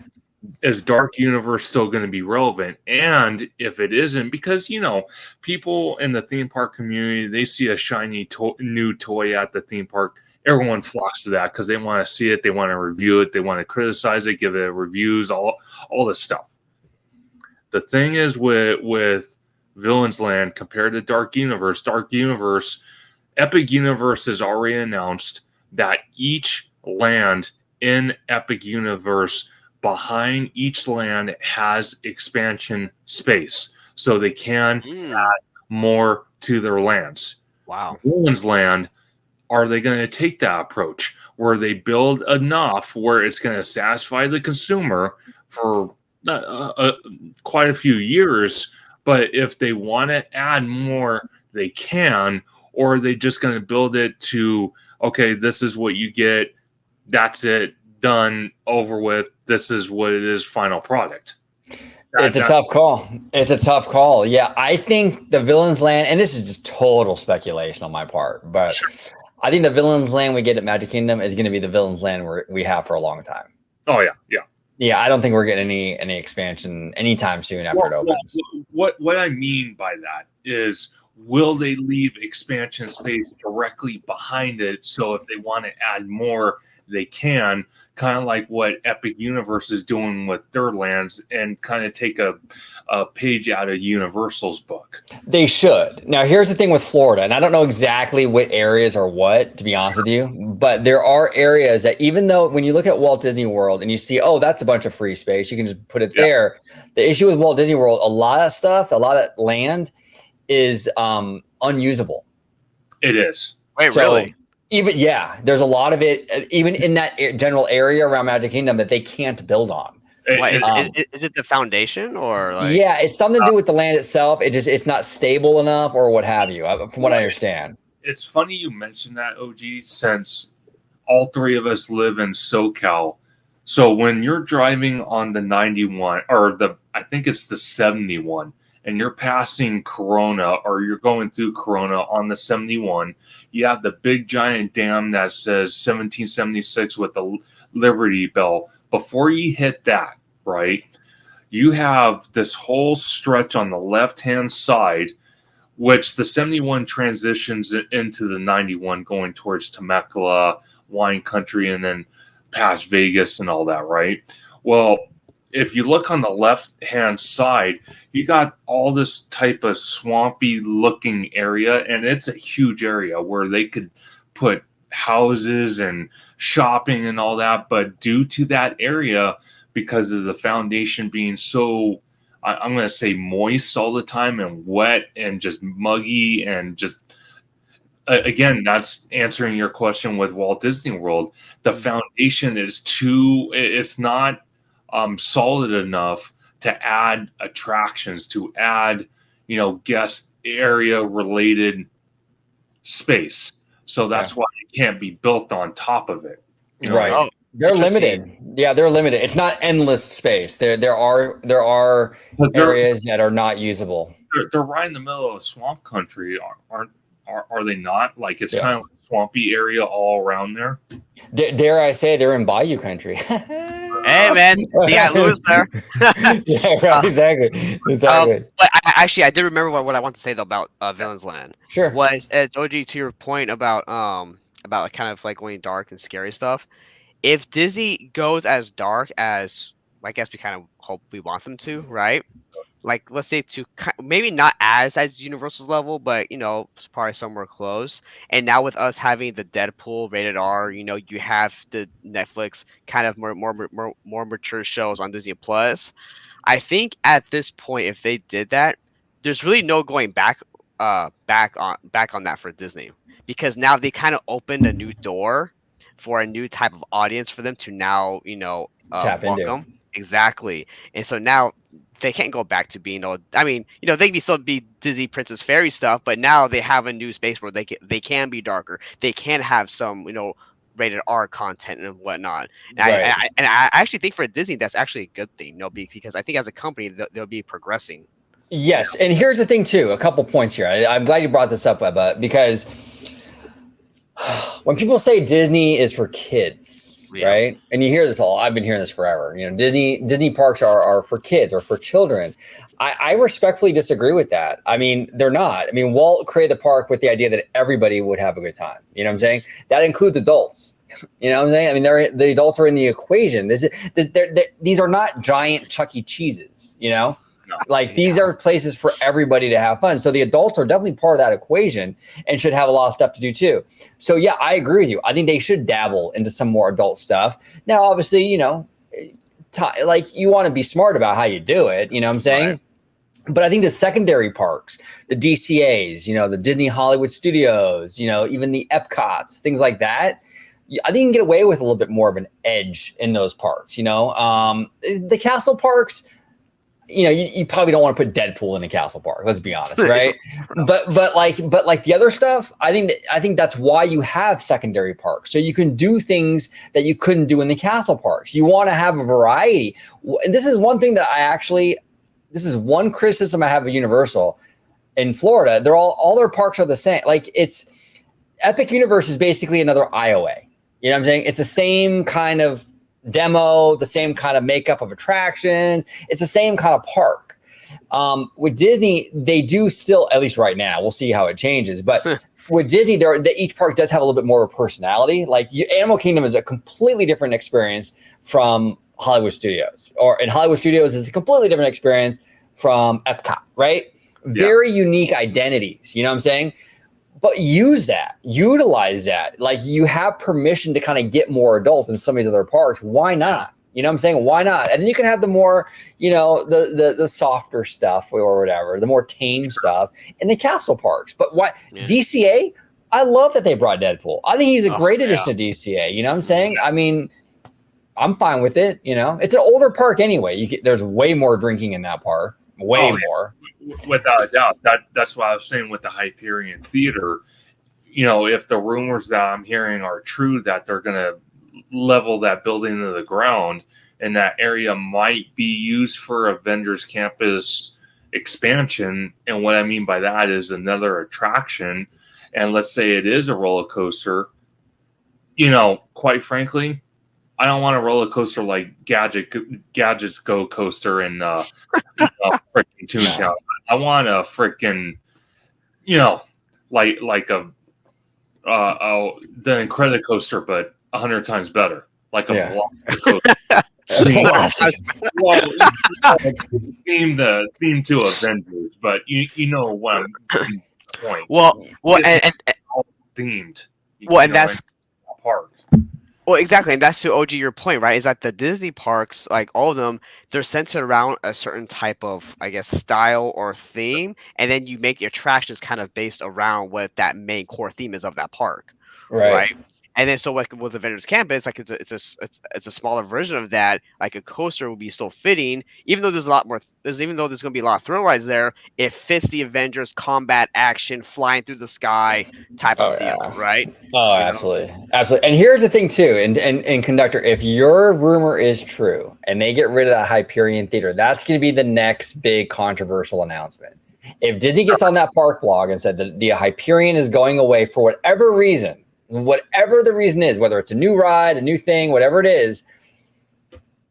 Is Dark Universe still going to be relevant? And if it isn't, because, people in the theme park community, they see a shiny new toy at the theme park. Everyone flocks to that because they want to see it. They want to review it. They want to criticize it, give it reviews, all this stuff. The thing is with Villains Land compared to Dark Universe, Epic Universe has already announced that each land in Epic Universe, behind each land has expansion space. So they can add more to their lands. Wow. Villains Land, are they going to take that approach where they build enough where it's going to satisfy the consumer for quite a few years, but if they want to add more, they can, or are they just going to build it to, okay, this is what you get, that's it, done, over with, this is what it is, final product? It's a tough call. It's a tough call. Yeah, I think the Villains Land, and this is just total speculation on my part, but sure, I think the Villains Land we get at Magic Kingdom is going to be the Villains Land we have for a long time. Oh, yeah. Yeah, I don't think we're getting any expansion anytime soon after it opens. What I mean by that is, will they leave expansion space directly behind it so if they want to add more, they can, kind of like what Epic Universe is doing with their lands, and kind of take a page out of Universal's book? They should. Now, here's the thing with Florida, and I don't know exactly what areas are what, to be honest with you, but there are areas that, even though when you look at Walt Disney World and you see, oh, that's a bunch of free space, you can just put it there. The issue with Walt Disney World, a lot of land is unusable. It is. Wait, really? There's a lot of it, even in that general area around Magic Kingdom, that they can't build on. Is it the foundation or like? Yeah, it's something to do with the land itself. It's not stable enough or what have you, from what I understand. It's funny you mentioned that, OG, since all 3 of us live in SoCal. So when you're driving on the 91, or I think it's the 71, and you're passing Corona, or you're going through Corona on the 71, you have the big giant dam that says 1776 with the Liberty Bell. Before you hit that, right, you have this whole stretch on the left-hand side, which the 71 transitions into the 91 going towards Temecula, Wine Country, and then past Vegas and all that, right? Well, if you look on the left-hand side, you got all this type of swampy-looking area, and it's a huge area where they could put houses and shopping and all that. But due to that area, because of the foundation being so, I'm going to say, moist all the time and wet and just muggy and just, again, that's answering your question with Walt Disney World. The foundation is it's not solid enough to add attractions, to add, guest area related space. So that's why it can't be built on top of it. Right. Oh, they're limited. Yeah, they're limited. It's not endless space. There are areas that are not usable. They're right in the middle of swamp country, are they not? Like, it's kind of like a swampy area all around there. Dare I say they're in Bayou country? Hey, man, you got Lewis there. Yeah, right, exactly. But I did remember what I want to say though about Villains Land. Sure. Was OG, to your point about about like, kind of like going dark and scary stuff. If Disney goes as dark as I guess we kind of hope we want them to, right? Like let's say maybe not as Universal's level, but it's probably somewhere close. And now with us having the Deadpool rated R, you have the Netflix kind of more mature shows on Disney Plus. I think at this point, if they did that, there's really no going back on that for Disney, because now they kind of opened a new door for a new type of audience for them to now Tap into. welcome. Exactly. And so now they can't go back to being old. I mean, they can still be Disney Princess Fairy stuff, but now they have a new space where they can be darker. They can have some rated R content and whatnot. And Right. I actually think for Disney that's actually a good thing, because I think as a company they'll be progressing. Yes, and here's the thing too. A couple points here. I'm glad you brought this up, Webba, because when people say Disney is for kids, right? And you hear this all. I've been hearing this forever. Disney parks are for kids or for children. I respectfully disagree with that. I mean, they're not. I mean, Walt created the park with the idea that everybody would have a good time. You know what I'm saying? That includes adults. You know what I'm saying? I mean, the adults are in the equation. These are not giant Chuck E. Cheeses. No. Like these are places for everybody to have fun. So the adults are definitely part of that equation and should have a lot of stuff to do too. So yeah, I agree with you. I think they should dabble into some more adult stuff. Now, obviously, like you want to be smart about how you do it. You know what I'm saying? Right. But I think the secondary parks, the DCAs, the Disney Hollywood Studios, even the Epcots, things like that, I think you can get away with a little bit more of an edge in those parks. The castle parks, you probably don't want to put Deadpool in a castle park. Let's be honest, right? but like the other stuff, I think that's why you have secondary parks, so you can do things that you couldn't do in the castle parks. You want to have a variety, and this is one thing that this is one criticism I have of Universal in Florida. They're all their parks are the same. Like it's Epic Universe is basically another IOA. You know what I'm saying? It's the same kind of demo, the same kind of makeup of attractions. It's the same kind of park. With Disney, they do still, at least right now, we'll see how it changes. But with Disney, each park does have a little bit more of a personality. Like Animal Kingdom is a completely different experience from Hollywood Studios, or in Hollywood Studios, it's a completely different experience from Epcot, right? Yeah. Very unique identities. You know what I'm saying? But utilize that. Like you have permission to kind of get more adults in some of these other parks. Why not? You know what I'm saying? Why not? And then you can have the more, the softer stuff or whatever, the more tame stuff in the castle parks. But what DCA? I love that they brought Deadpool. I think he's a great addition to DCA. You know what I'm saying? I mean, I'm fine with it. It's an older park anyway. There's way more drinking in that park. Way more. Without a doubt. That's what I was saying with the Hyperion Theater. If the rumors that I'm hearing are true, that they're going to level that building to the ground, and that area might be used for Avengers Campus expansion. And what I mean by that is another attraction. And let's say it is a roller coaster. Quite frankly, I don't want a roller coaster like Gadgets Go Coaster in freaking Toontown. I want a freaking, like a the Incredicoaster, but 100 times better, like a Velocicoaster. Theme to Avengers, but you know what I'm getting the point. Well, and themed. And that's park. Well, exactly, and that's to OG your point, right? Is that the Disney parks, like all of them, they're centered around a certain type of, I guess, style or theme, and then you make the attractions kind of based around what that main core theme is of that park, right? And then so like with Avengers Campus, like it's a smaller version of that. Like a coaster would be still fitting, even though there's going to be a lot of thrill rides there. It fits the Avengers combat action, flying through the sky type of deal, right? Oh, absolutely. And here's the thing too, and Conductor, if your rumor is true and they get rid of that Hyperion Theater, that's going to be the next big controversial announcement. If Disney gets on that park blog and said that the Hyperion is going away for whatever reason, whatever the reason is, whether it's a new ride, a new thing, whatever it is,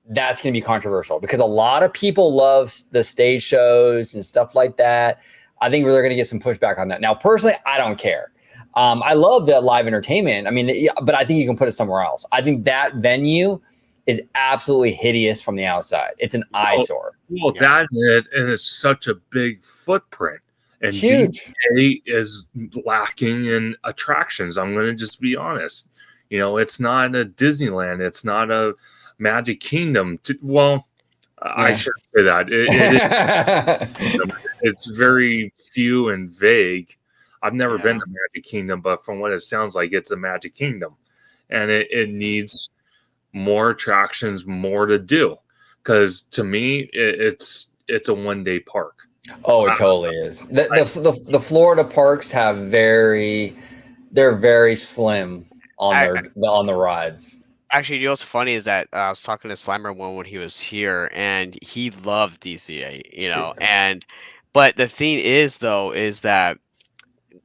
that's going to be controversial because a lot of people love the stage shows and stuff like that. I think we're going to get some pushback on that. Now, personally, I don't care. I love the live entertainment. I mean, but I think you can put it somewhere else. I think that venue is absolutely hideous from the outside. It's an eyesore. Well, that and it's such a big footprint. And It's huge. DTA is lacking in attractions. I'm going to just be honest. You know, it's not a Disneyland. It's not a Magic Kingdom. I shouldn't say that. It's very few and vague. I've never been to Magic Kingdom, but from what it sounds like, it's a Magic Kingdom. And it needs more attractions, more to do. Because to me, it's a one-day park. Oh, it totally is. The Florida parks they're very slim on the rides. Actually, you know what's funny is that I was talking to Slimer when he was here, and he loved DCA, you know. But the thing is, though, is that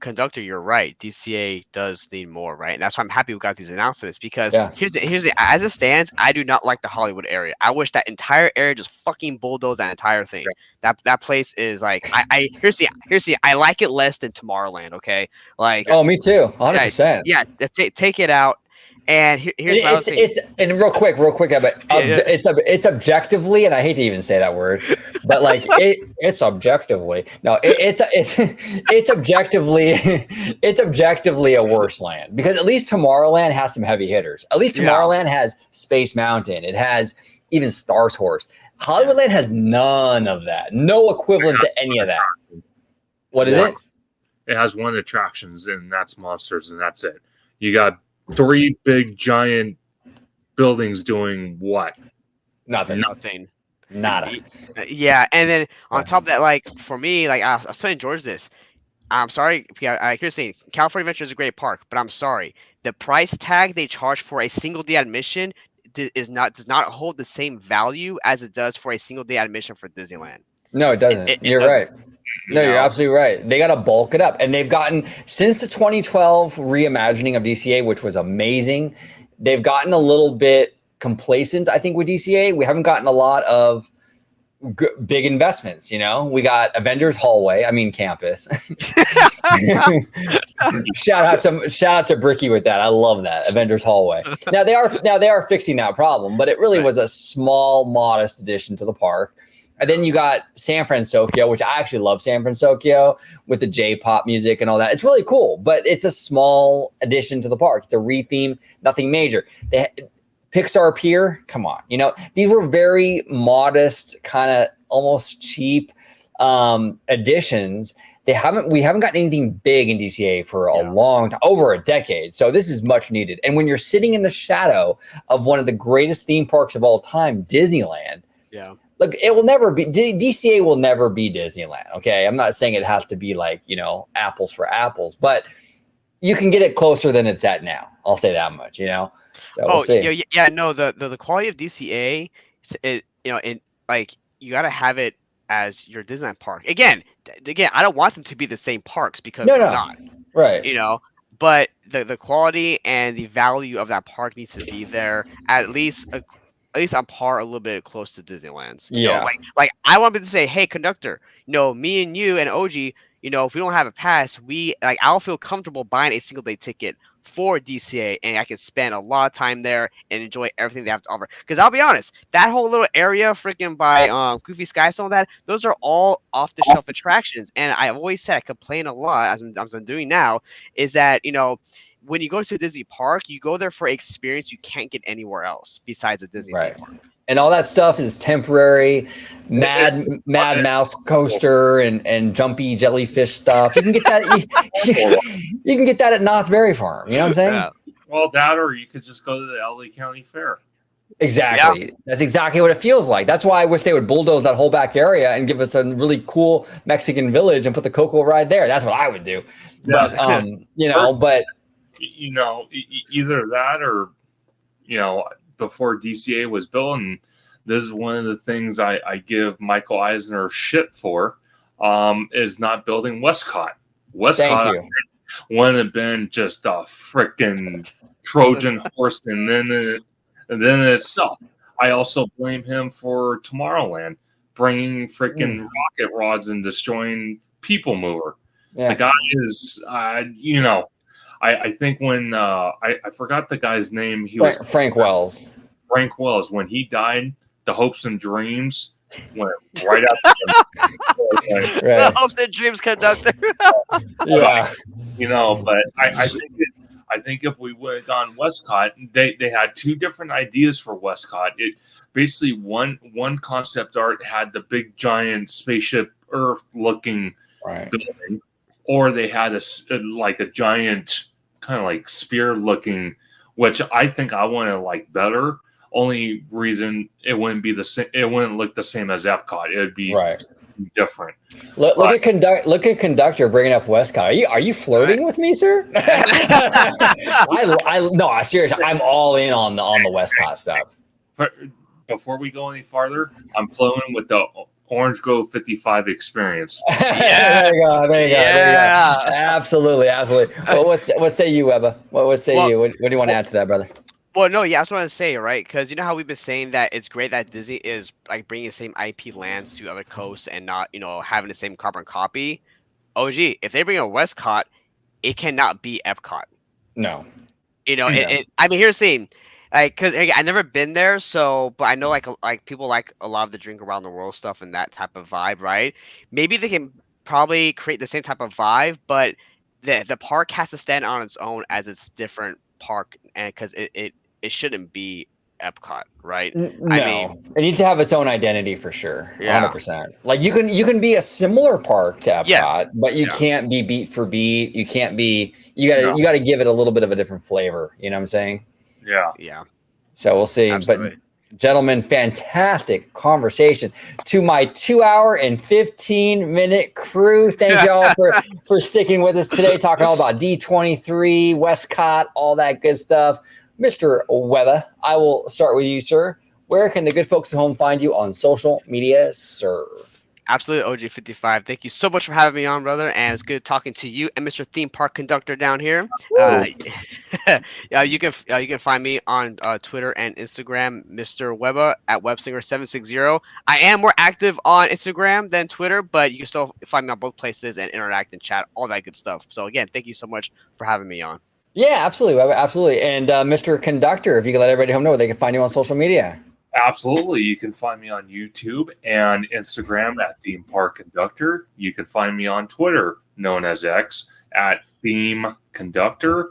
Conductor, you're right. DCA does need more, right? And that's why I'm happy we got these announcements because here's the as it stands, I do not like the Hollywood area. I wish that entire area just fucking bulldoze that entire thing. That place is like here's the I like it less than Tomorrowland. Okay, like me too, 100%. Yeah, take it out. And here's my other thing. And real quick, but it's objectively, and I hate to even say that word, but like it's objectively it's objectively a worse land because at least Tomorrowland has some heavy hitters. At least Tomorrowland has Space Mountain. It has even Star Tours. Hollywoodland has none of that. No equivalent to any of that. What is it? It has one attractions, and that's Monsters, and that's it. You got 3 big giant buildings doing what? Nothing. Nada. Yeah, and then on top of that, like for me, like I was telling George this. I'm sorry, I hear saying California Adventure is a great park, but I'm sorry, the price tag they charge for a single day admission does not hold the same value as it does for a single day admission for Disneyland. No, it doesn't. You're right. No, you're absolutely right. They got to bulk it up. And they've gotten, since the 2012 reimagining of DCA, which was amazing, they've gotten a little bit complacent, I think, with DCA. We haven't gotten a lot of big investments, you know? We got Avengers Campus. Shout out to Bricky with that. I love that. Avengers Hallway. Now they are fixing that problem, but it really was a small, modest addition to the park. And then you got San Francisco, which I actually love San Francisco with the J-pop music and all that. It's really cool, but it's a small addition to the park. It's a retheme, nothing major. Pixar Pier, come on. You know, these were very modest, kind of almost cheap additions. We haven't gotten anything big in DCA for a long time, over a decade. So this is much needed. And when you're sitting in the shadow of one of the greatest theme parks of all time, Disneyland, look, it will never be, DCA will never be Disneyland, okay? I'm not saying it has to be like, you know, apples for apples, but you can get it closer than it's at now. I'll say that much, you know? So we'll see. No, the quality of DCA, you know, and like, you got to have it as your Disneyland park. Again, I don't want them to be the same parks because they're not. Right. You know, but the quality and the value of that park needs to be there at least on par, a little bit close to Disneyland's. You know, like I want to say, hey, Conductor, you know, me and you and OG, you know, if we don't have a pass, I'll feel comfortable buying a single day ticket for DCA, and I can spend a lot of time there and enjoy everything they have to offer. Because I'll be honest, that whole little area freaking by Goofy Skies and all that, those are all off the shelf attractions. And I've always said, I complain a lot as I'm doing now, is that, you know, when you go to a Disney park, you go there for experience you can't get anywhere else besides a Disney theme park. And all that stuff is temporary. Mad Mouse coaster and jumpy jellyfish stuff. You can get that. You can get that at Knott's Berry Farm. You know what I'm saying? Yeah. Well, that, or you could just go to the LA County Fair. Exactly. Yeah. That's exactly what it feels like. That's why I wish they would bulldoze that whole back area and give us a really cool Mexican village and put the Coco ride there. That's what I would do. Yeah. But you know, you know, either that or, you know, before DCA was built, and this is one of the things I give Michael Eisner shit for, is not building Westcott. Westcott wouldn't have been just a freaking Trojan horse, and then itself. I also blame him for Tomorrowland bringing freaking rocket rods and destroying People Mover. Yeah. The guy is, you know, I think when I forgot the guy's name, Frank Wells. Frank Wells, when he died, the hopes and dreams went right up to him. The hopes and dreams conductor. Yeah. But I think if we would have gone Westcott, they had two different ideas for Westcott. It basically one concept art had the big giant spaceship Earth looking building, or they had a giant kind of like spear looking, which I think I want to like better. Only reason it wouldn't be the same, it wouldn't look the same as Epcot. It would be different. Look at conductor bringing up Westcott. Are you flirting with me, sir? No, seriously, I'm all in on the Westcott stuff. But before we go any farther, I'm flowing with the Orange Grove 55 experience. There you go. Absolutely. Well, what say you, Webba? What say you? What do you want to add to that, brother? Well, no, yeah, that's what I was saying, right? Because you know how we've been saying that it's great that Disney is like bringing the same IP lands to other coasts and not, having the same carbon copy. OG, if they bring a Westcott, it cannot be Epcot. No. I mean, here's the thing, like, because I've never been there, but I know like people like a lot of the drink around the world stuff and that type of vibe, right? Maybe they can probably create the same type of vibe, but the park has to stand on its own as its different park, and because it shouldn't be Epcot, right? No, I mean, it needs to have its own identity for sure. Yeah. 100%. Like you can be a similar park to Epcot, Yes. but you can't be beat for beat. You can't be. You gotta give it a little bit of a different flavor. You know what I'm saying? Yeah. So we'll see. Absolutely. But gentlemen, fantastic conversation. To my 2 hour and 15-minute crew, thank y'all for sticking with us today, talking all about D23, Westcott, all that good stuff. Mr. Webba, I will start with you, sir. Where can the good folks at home find you on social media, sir? Absolutely, OG55. Thank you so much for having me on, brother. And it's good talking to you and Mr. Theme Park Conductor down here. You can find me on Twitter and Instagram, Mr. Webba at Websinger760. I am more active on Instagram than Twitter, but you can still find me on both places and interact and chat, all that good stuff. So again, thank you so much for having me on. Yeah, absolutely, absolutely. And Mr. Conductor, if you can let everybody home know where they can find you on social media. Absolutely. You can find me on YouTube and Instagram at Theme Park Conductor. You can find me on Twitter, known as X, at Theme Conductor.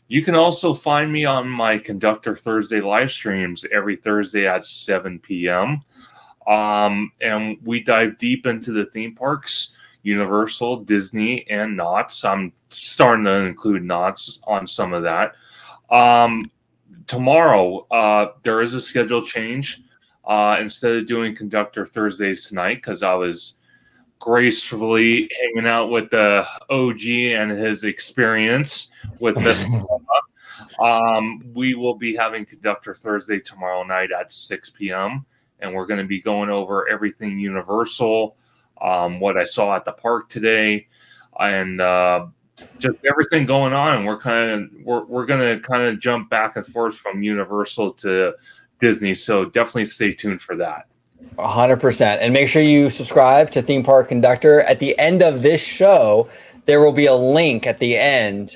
You can also find me on my Conductor Thursday live streams every Thursday at 7 p.m. And we dive deep into the theme parks, Universal, Disney, and Knott's. I'm starting to include Knott's on some of that. Tomorrow, there is a schedule change. Instead of doing Conductor Thursdays tonight, because I was gracefully hanging out with the OG and his experience with this. We will be having Conductor Thursday tomorrow night at 6 p.m. And we're going to be going over everything Universal, what I saw at the park today, and just everything going on. We're going to kind of jump back and forth from Universal to Disney. So definitely stay tuned for that. 100%. And make sure you subscribe to Theme Park Conductor. At the end of this show, there will be a link at the end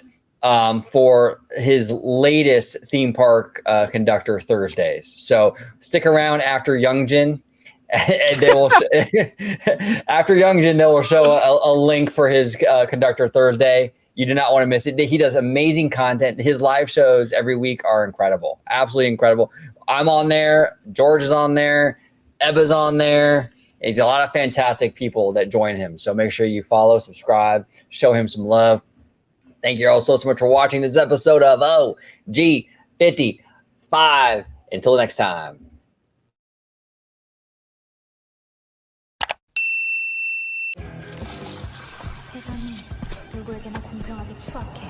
for his latest Theme Park Conductor Thursdays. So stick around after Youngjin. And they will after Youngjin, they will show a link for his Conductor Thursday. You do not want to miss it. He does amazing content. His live shows every week are incredible, absolutely incredible. I'm on there. George is on there. Ebba's on there. It's a lot of fantastic people that join him. So make sure you follow, subscribe, show him some love. Thank you all so much for watching this episode of OG55. Until next time. 세상이 누구에게나 공평하게 추악해.